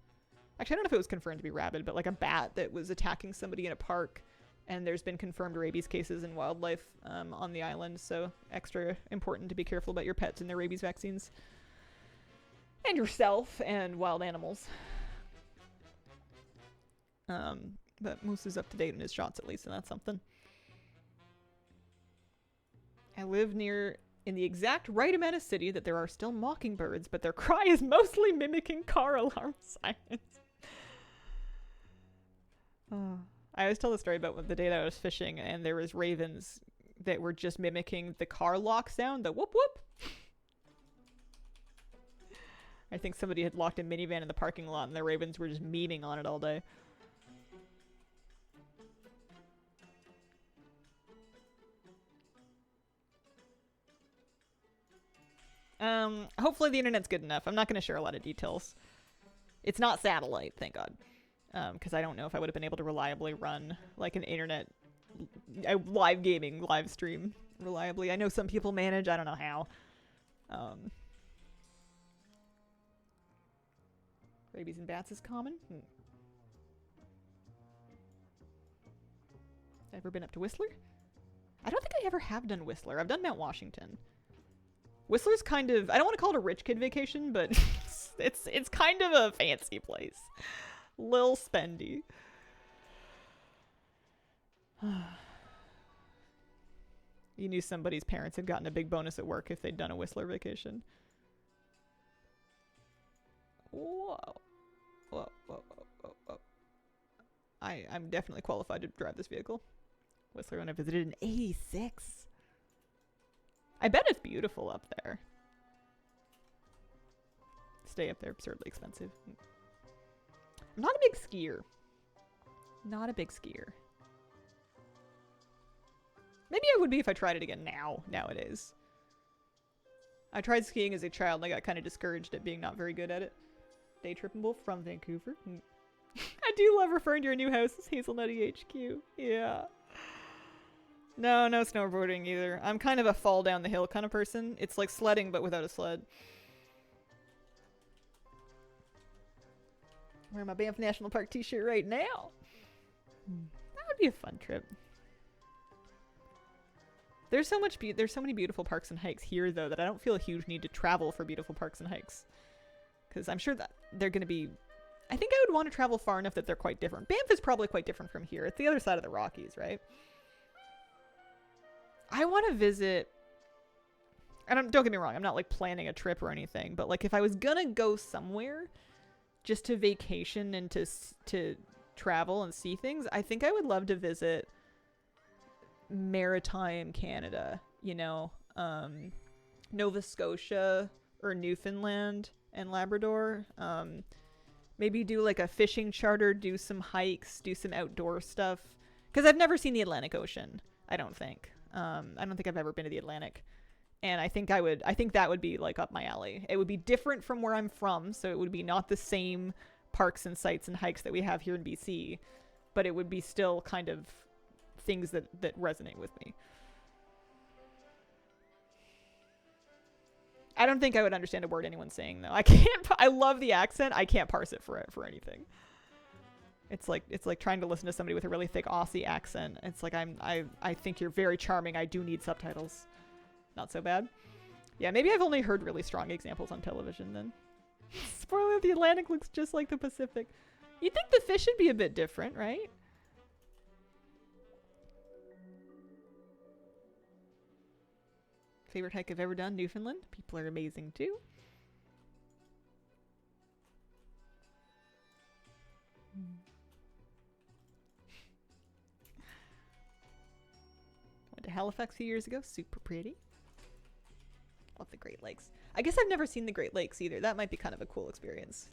Actually, I don't know if it was confirmed to be rabid, but like a bat that was attacking somebody in a park. And there's been confirmed rabies cases in wildlife on the island, so extra important to be careful about your pets and their rabies vaccines. And yourself and wild animals. But Moose is up to date in his shots at least, and that's something. I live in the exact right amount of city that there are still mockingbirds, but their cry is mostly mimicking car alarm sirens. I always tell the story about the day that I was fishing and there was ravens that were just mimicking the car lock sound, the whoop whoop. I think somebody had locked a minivan in the parking lot and the ravens were just memeing on it all day. Hopefully the internet's good enough. I'm not going to share a lot of details. It's not satellite, thank God. Because I don't know if I would have been able to reliably run like an internet live gaming live stream reliably. I know some people manage. I don't know how. Rabies in bats is common. Ever been up to Whistler? I don't think I ever have done Whistler. I've done Mount Washington. Whistler's kind of, I don't want to call it a rich kid vacation, but it's kind of a fancy place. Lil spendy. You knew somebody's parents had gotten a big bonus at work if they'd done a Whistler vacation. Whoa. Whoa, whoa, whoa, whoa, whoa. I'm definitely qualified to drive this vehicle. Whistler when I visited in 86. I bet it's beautiful up there. Stay up there, absurdly expensive. I'm not a big skier. Not a big skier. Maybe I would be if I tried it again nowadays. I tried skiing as a child and I got kind of discouraged at being not very good at it. Day trippable from Vancouver. I do love referring to your new house as Hazelnutty HQ. Yeah. No snowboarding either. I'm kind of a fall down the hill kind of person. It's like sledding but without a sled. I'm wearing my Banff National Park t-shirt right now. That would be a fun trip. There's so many beautiful parks and hikes here though that I don't feel a huge need to travel for beautiful parks and hikes. Because I'm sure that they're going to be... I think I would want to travel far enough that they're quite different. Banff is probably quite different from here. It's the other side of the Rockies, right? I want to visit... And don't get me wrong, I'm not like planning a trip or anything, but like if I was going to go somewhere just to vacation and to travel and see things, I think I would love to visit maritime Canada, you know, Nova Scotia or Newfoundland and Labrador. Maybe do like a fishing charter, do some hikes, do some outdoor stuff. Because I've never seen the Atlantic Ocean, I don't think. I don't think I've ever been to the Atlantic. And I think that would be like up my alley. It would be different from where I'm from, so it would be not the same parks and sites and hikes that we have here in BC, but it would be still kind of things that resonate with me. I don't think I would understand a word anyone's saying though. I love the accent. I can't parse it for anything. It's like trying to listen to somebody with a really thick Aussie accent. It's like I think you're very charming. I do need subtitles. Not so bad. Yeah, maybe I've only heard really strong examples on television then. Spoiler, the Atlantic looks just like the Pacific. You'd think the fish should be a bit different, right? Favorite hike I've ever done, Newfoundland. People are amazing too. Went to Halifax a few years ago. Super pretty. Love the Great Lakes. I guess I've never seen the Great Lakes either. That might be kind of a cool experience.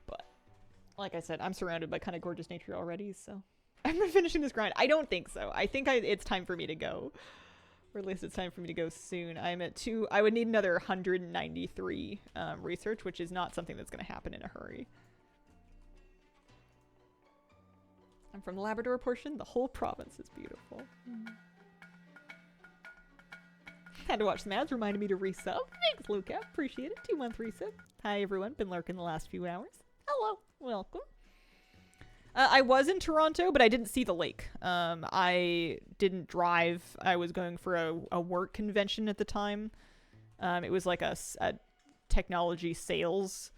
But, like I said, I'm surrounded by kind of gorgeous nature already, so... I'm finishing this grind. I don't think so. I think it's time for me to go. Or at least it's time for me to go soon. I'm at 2... I would need another 193 research, which is not something that's going to happen in a hurry. I'm from the Labrador portion. The whole province is beautiful. Had to watch some ads. Reminded me to resub. Thanks, Luca. Appreciate it. 2-month resub. Hi, everyone. Been lurking the last few hours. Hello. Welcome. I was in Toronto, but I didn't see the lake. I didn't drive. I was going for a work convention at the time. It was like a technology sales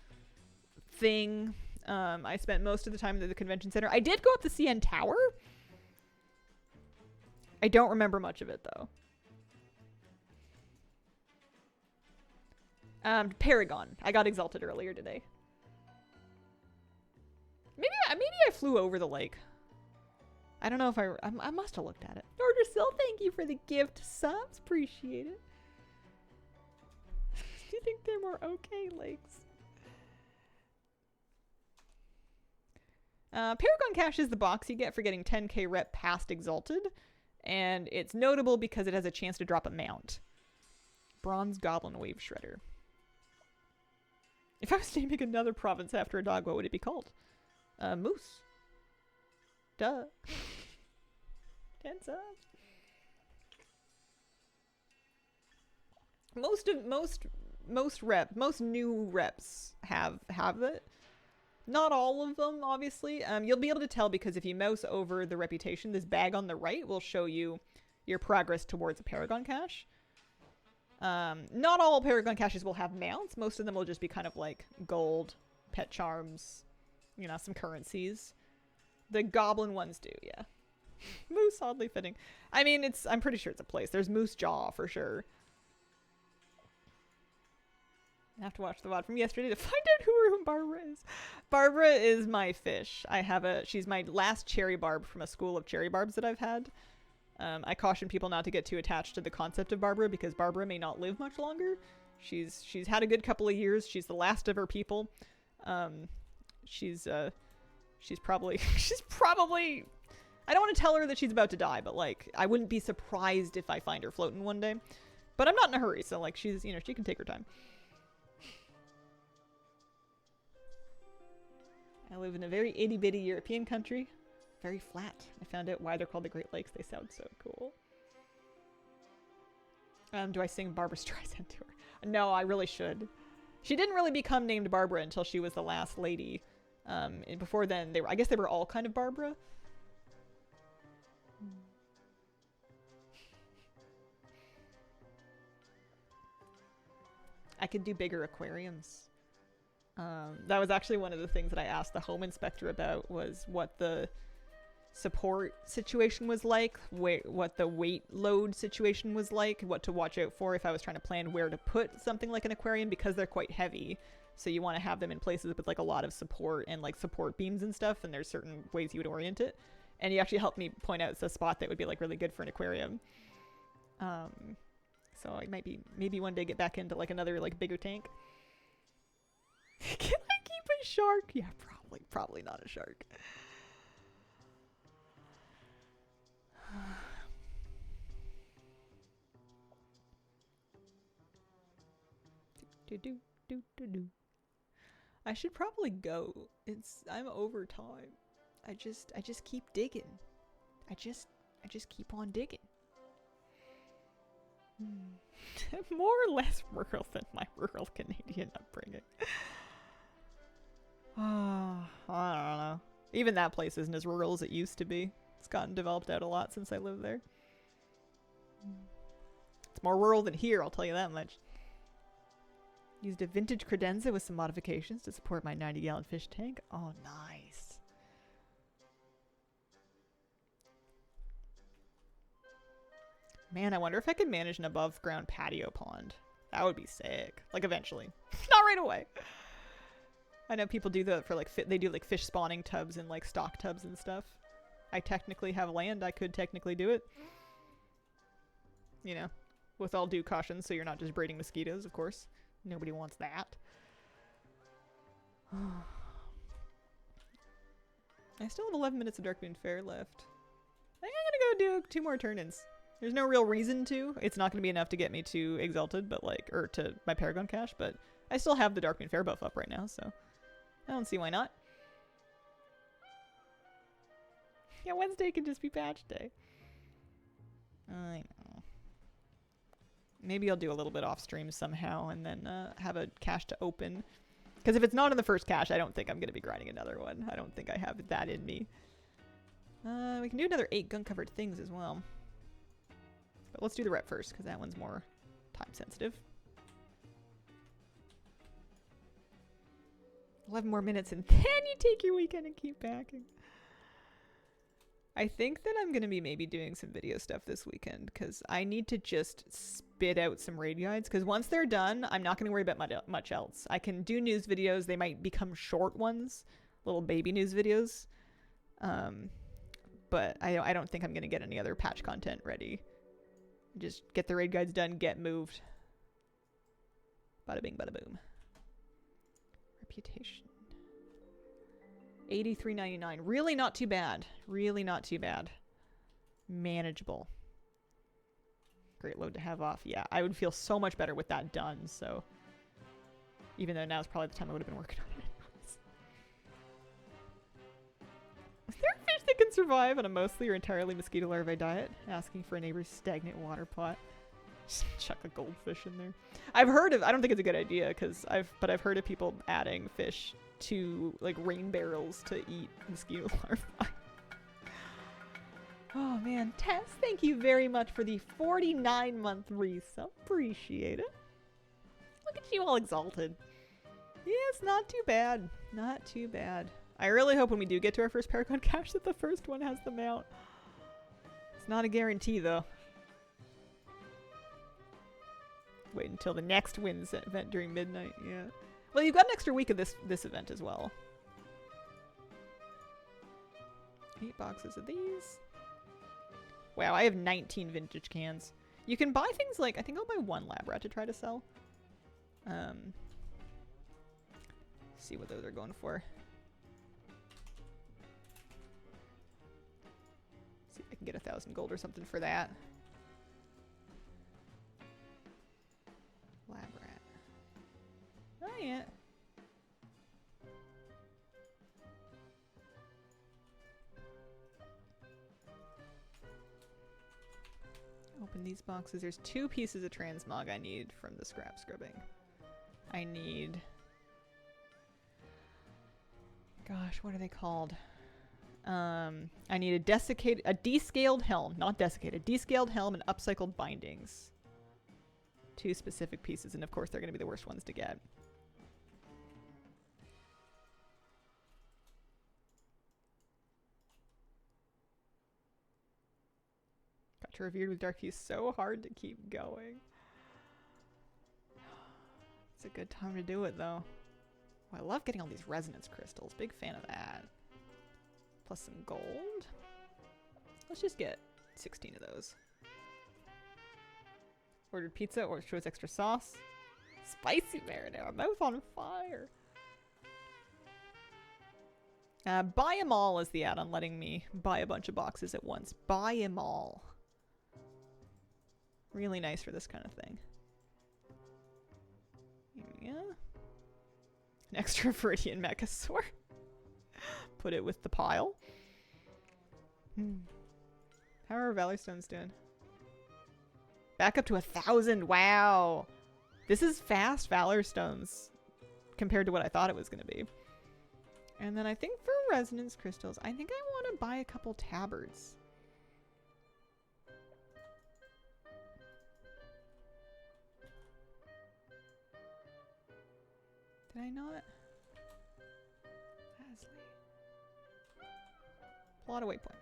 thing. I spent most of the time at the convention center. I did go up the CN Tower. I don't remember much of it, though. Paragon. I got exalted earlier today. Maybe I flew over the lake. I don't know if I must have looked at it. Order still, thank you for the gift subs. Appreciate it. Do you think they're more okay lakes? Paragon Cash is the box you get for getting 10k rep past Exalted, and it's notable because it has a chance to drop a mount. Bronze Goblin Wave Shredder. If I was naming another province after a dog, what would it be called? Moose. Duh. 10 subs. Most new reps have it. Not all of them, obviously. You'll be able to tell because if you mouse over the reputation, this bag on the right will show you your progress towards a Paragon Cache. Not all Paragon Caches will have mounts. Most of them will just be kind of like gold, pet charms, you know, some currencies. The goblin ones do, yeah. Moose, oddly fitting. I mean, I'm pretty sure it's a place. There's Moose Jaw for sure. I have to watch the VOD from yesterday to find out who Barbara is. Barbara is my fish. She's my last cherry barb from a school of cherry barbs that I've had. I caution people not to get too attached to the concept of Barbara because Barbara may not live much longer. She's had a good couple of years. She's the last of her people. She's probably I don't want to tell her that she's about to die, but like I wouldn't be surprised if I find her floating one day. But I'm not in a hurry, so like she's, you know, she can take her time. I live in a very itty-bitty European country. Very flat. I found out why they're called the Great Lakes. They sound so cool. Do I sing Barbara Streisand to her? No, I really should. She didn't really become named Barbara until she was the last lady. And before then, I guess they were all kind of Barbara. I could do bigger aquariums. That was actually one of the things that I asked the home inspector about, was what the support situation was like, what the weight load situation was like, what to watch out for if I was trying to plan where to put something like an aquarium, because they're quite heavy. So you want to have them in places with like a lot of support and like support beams and stuff, and there's certain ways you would orient it. And he actually helped me point out a spot that would be like really good for an aquarium. So I might maybe one day get back into like another like bigger tank. Can I keep a shark? Yeah, probably not a shark. I should probably go. I'm over time. I just keep digging. I just keep on digging. More or less rural than my rural Canadian upbringing. I don't know. Even that place isn't as rural as it used to be. It's gotten developed out a lot since I lived there. It's more rural than here, I'll tell you that much. Used a vintage credenza with some modifications to support my 90-gallon fish tank. Oh, nice. Man, I wonder if I could manage an above-ground patio pond. That would be sick. Like, eventually. Not right away. I know people do that for, like, they do, like, fish spawning tubs and, like, stock tubs and stuff. I technically have land. I could technically do it. You know, with all due caution, so you're not just breeding mosquitoes, of course. Nobody wants that. I still have 11 minutes of Darkmoon Fair left. I think I'm gonna go do 2 more turn-ins. There's no real reason to. It's not gonna be enough to get me to Exalted, but like, or to my Paragon cache, but I still have the Darkmoon Fair buff up right now, so I don't see why not. Yeah, Wednesday can just be patch day. I know. Maybe I'll do a little bit off stream somehow and then have a cache to open. Because if it's not in the first cache, I don't think I'm going to be grinding another one. I don't think I have that in me. We can do another 8 gun-covered things as well. But let's do the rep first, because that one's more time-sensitive. 11 more minutes, and then you take your weekend and keep packing. I think that I'm going to be maybe doing some video stuff this weekend, because I need to just spit out some raid guides, because once they're done, I'm not going to worry about much else. I can do news videos. They might become short ones, little baby news videos. But I don't think I'm going to get any other patch content ready. Just get the raid guides done, get moved. Bada bing, bada boom. Reputation. 83.99. Really not too bad. Really not too bad. Manageable. Great load to have off. Yeah, I would feel so much better with that done, so. Even though now's probably the time I would have been working on it. Is there a fish that can survive on a mostly or entirely mosquito larvae diet? Asking for a neighbor's stagnant water pot. Just chuck a goldfish in there. I've heard of, I don't think it's a good idea, but I've heard of people adding fish to like rain barrels to eat mosquito larvae. Oh man, Tess, thank you very much for the 49-month resub. Appreciate it. Look at you all exalted. Yes, not too bad. Not too bad. I really hope when we do get to our first Paragon Cache that the first one has the mount. It's not a guarantee, though. Wait until the next wins event during midnight, yeah. Well, you've got an extra week of this event as well. 8 boxes of these. Wow, I have 19 vintage cans. You can buy things like, I think I'll buy 1 lab rat to try to sell. See what those are going for. See if I can get 1,000 gold or something for that. Lab rat. Oh yeah. Open these boxes. There's 2 pieces of transmog I need from the scrap scrubbing. I need... Gosh, what are they called? I need a descaled helm. Not desiccated. Descaled helm and upcycled bindings. 2 specific pieces, and of course they're going to be the worst ones to get. Got to revered with dark fuse so hard to keep going. It's a good time to do it though. Oh, I love getting all these resonance crystals. Big fan of that. Plus some gold. Let's just get 16 of those. Ordered pizza or chose extra sauce. Spicy marinara. Mouth on fire. Buy 'em all is the add-on letting me buy a bunch of boxes at once. Buy 'em all. Really nice for this kind of thing. Here we go. An extra Viridian Mechasaur. Put it with the pile. How are Valor Stones doing? Back up to 1,000. Wow. This is fast Valor Stones compared to what I thought it was going to be. And then I think for resonance crystals, I think I want to buy a couple tabards. Did I not? Asley. Plot a waypoint.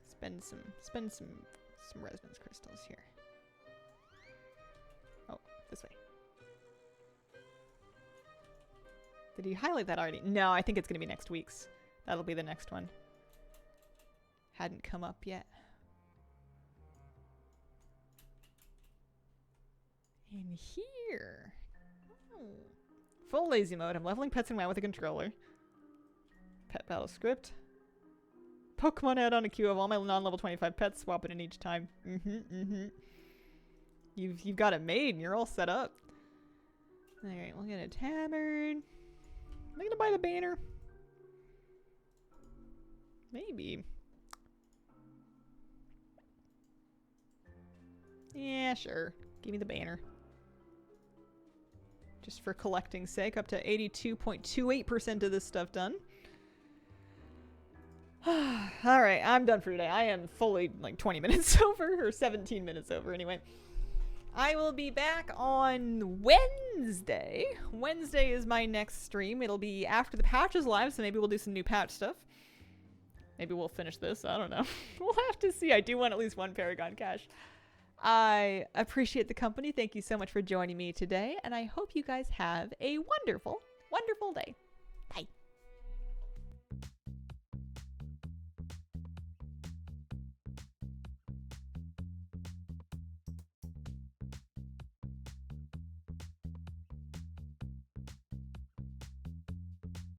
Spend some resonance crystals here. Oh, this way. Did he highlight that already? No, I think it's gonna be next week's. That'll be the next one. Hadn't come up yet. In here. Full lazy mode. I'm leveling pets in WoW with a controller. Pet battle script. Pokemon out on a queue of all my non-level 25 pets, swapping in each time. You've got it made and you're all set up. Alright, we'll get a tabard. Am I gonna buy the banner? Maybe. Yeah, sure. Give me the banner. Just for collecting's sake, up to 82.28% of this stuff done. Alright, I'm done for today. I am fully like 20 minutes over, or 17 minutes over anyway. I will be back on Wednesday. Wednesday is my next stream. It'll be after the patch is live, so maybe we'll do some new patch stuff. Maybe we'll finish this. I don't know. We'll have to see. I do want at least 1 Paragon Cache. I appreciate the company. Thank you so much for joining me today, and I hope you guys have a wonderful, wonderful day.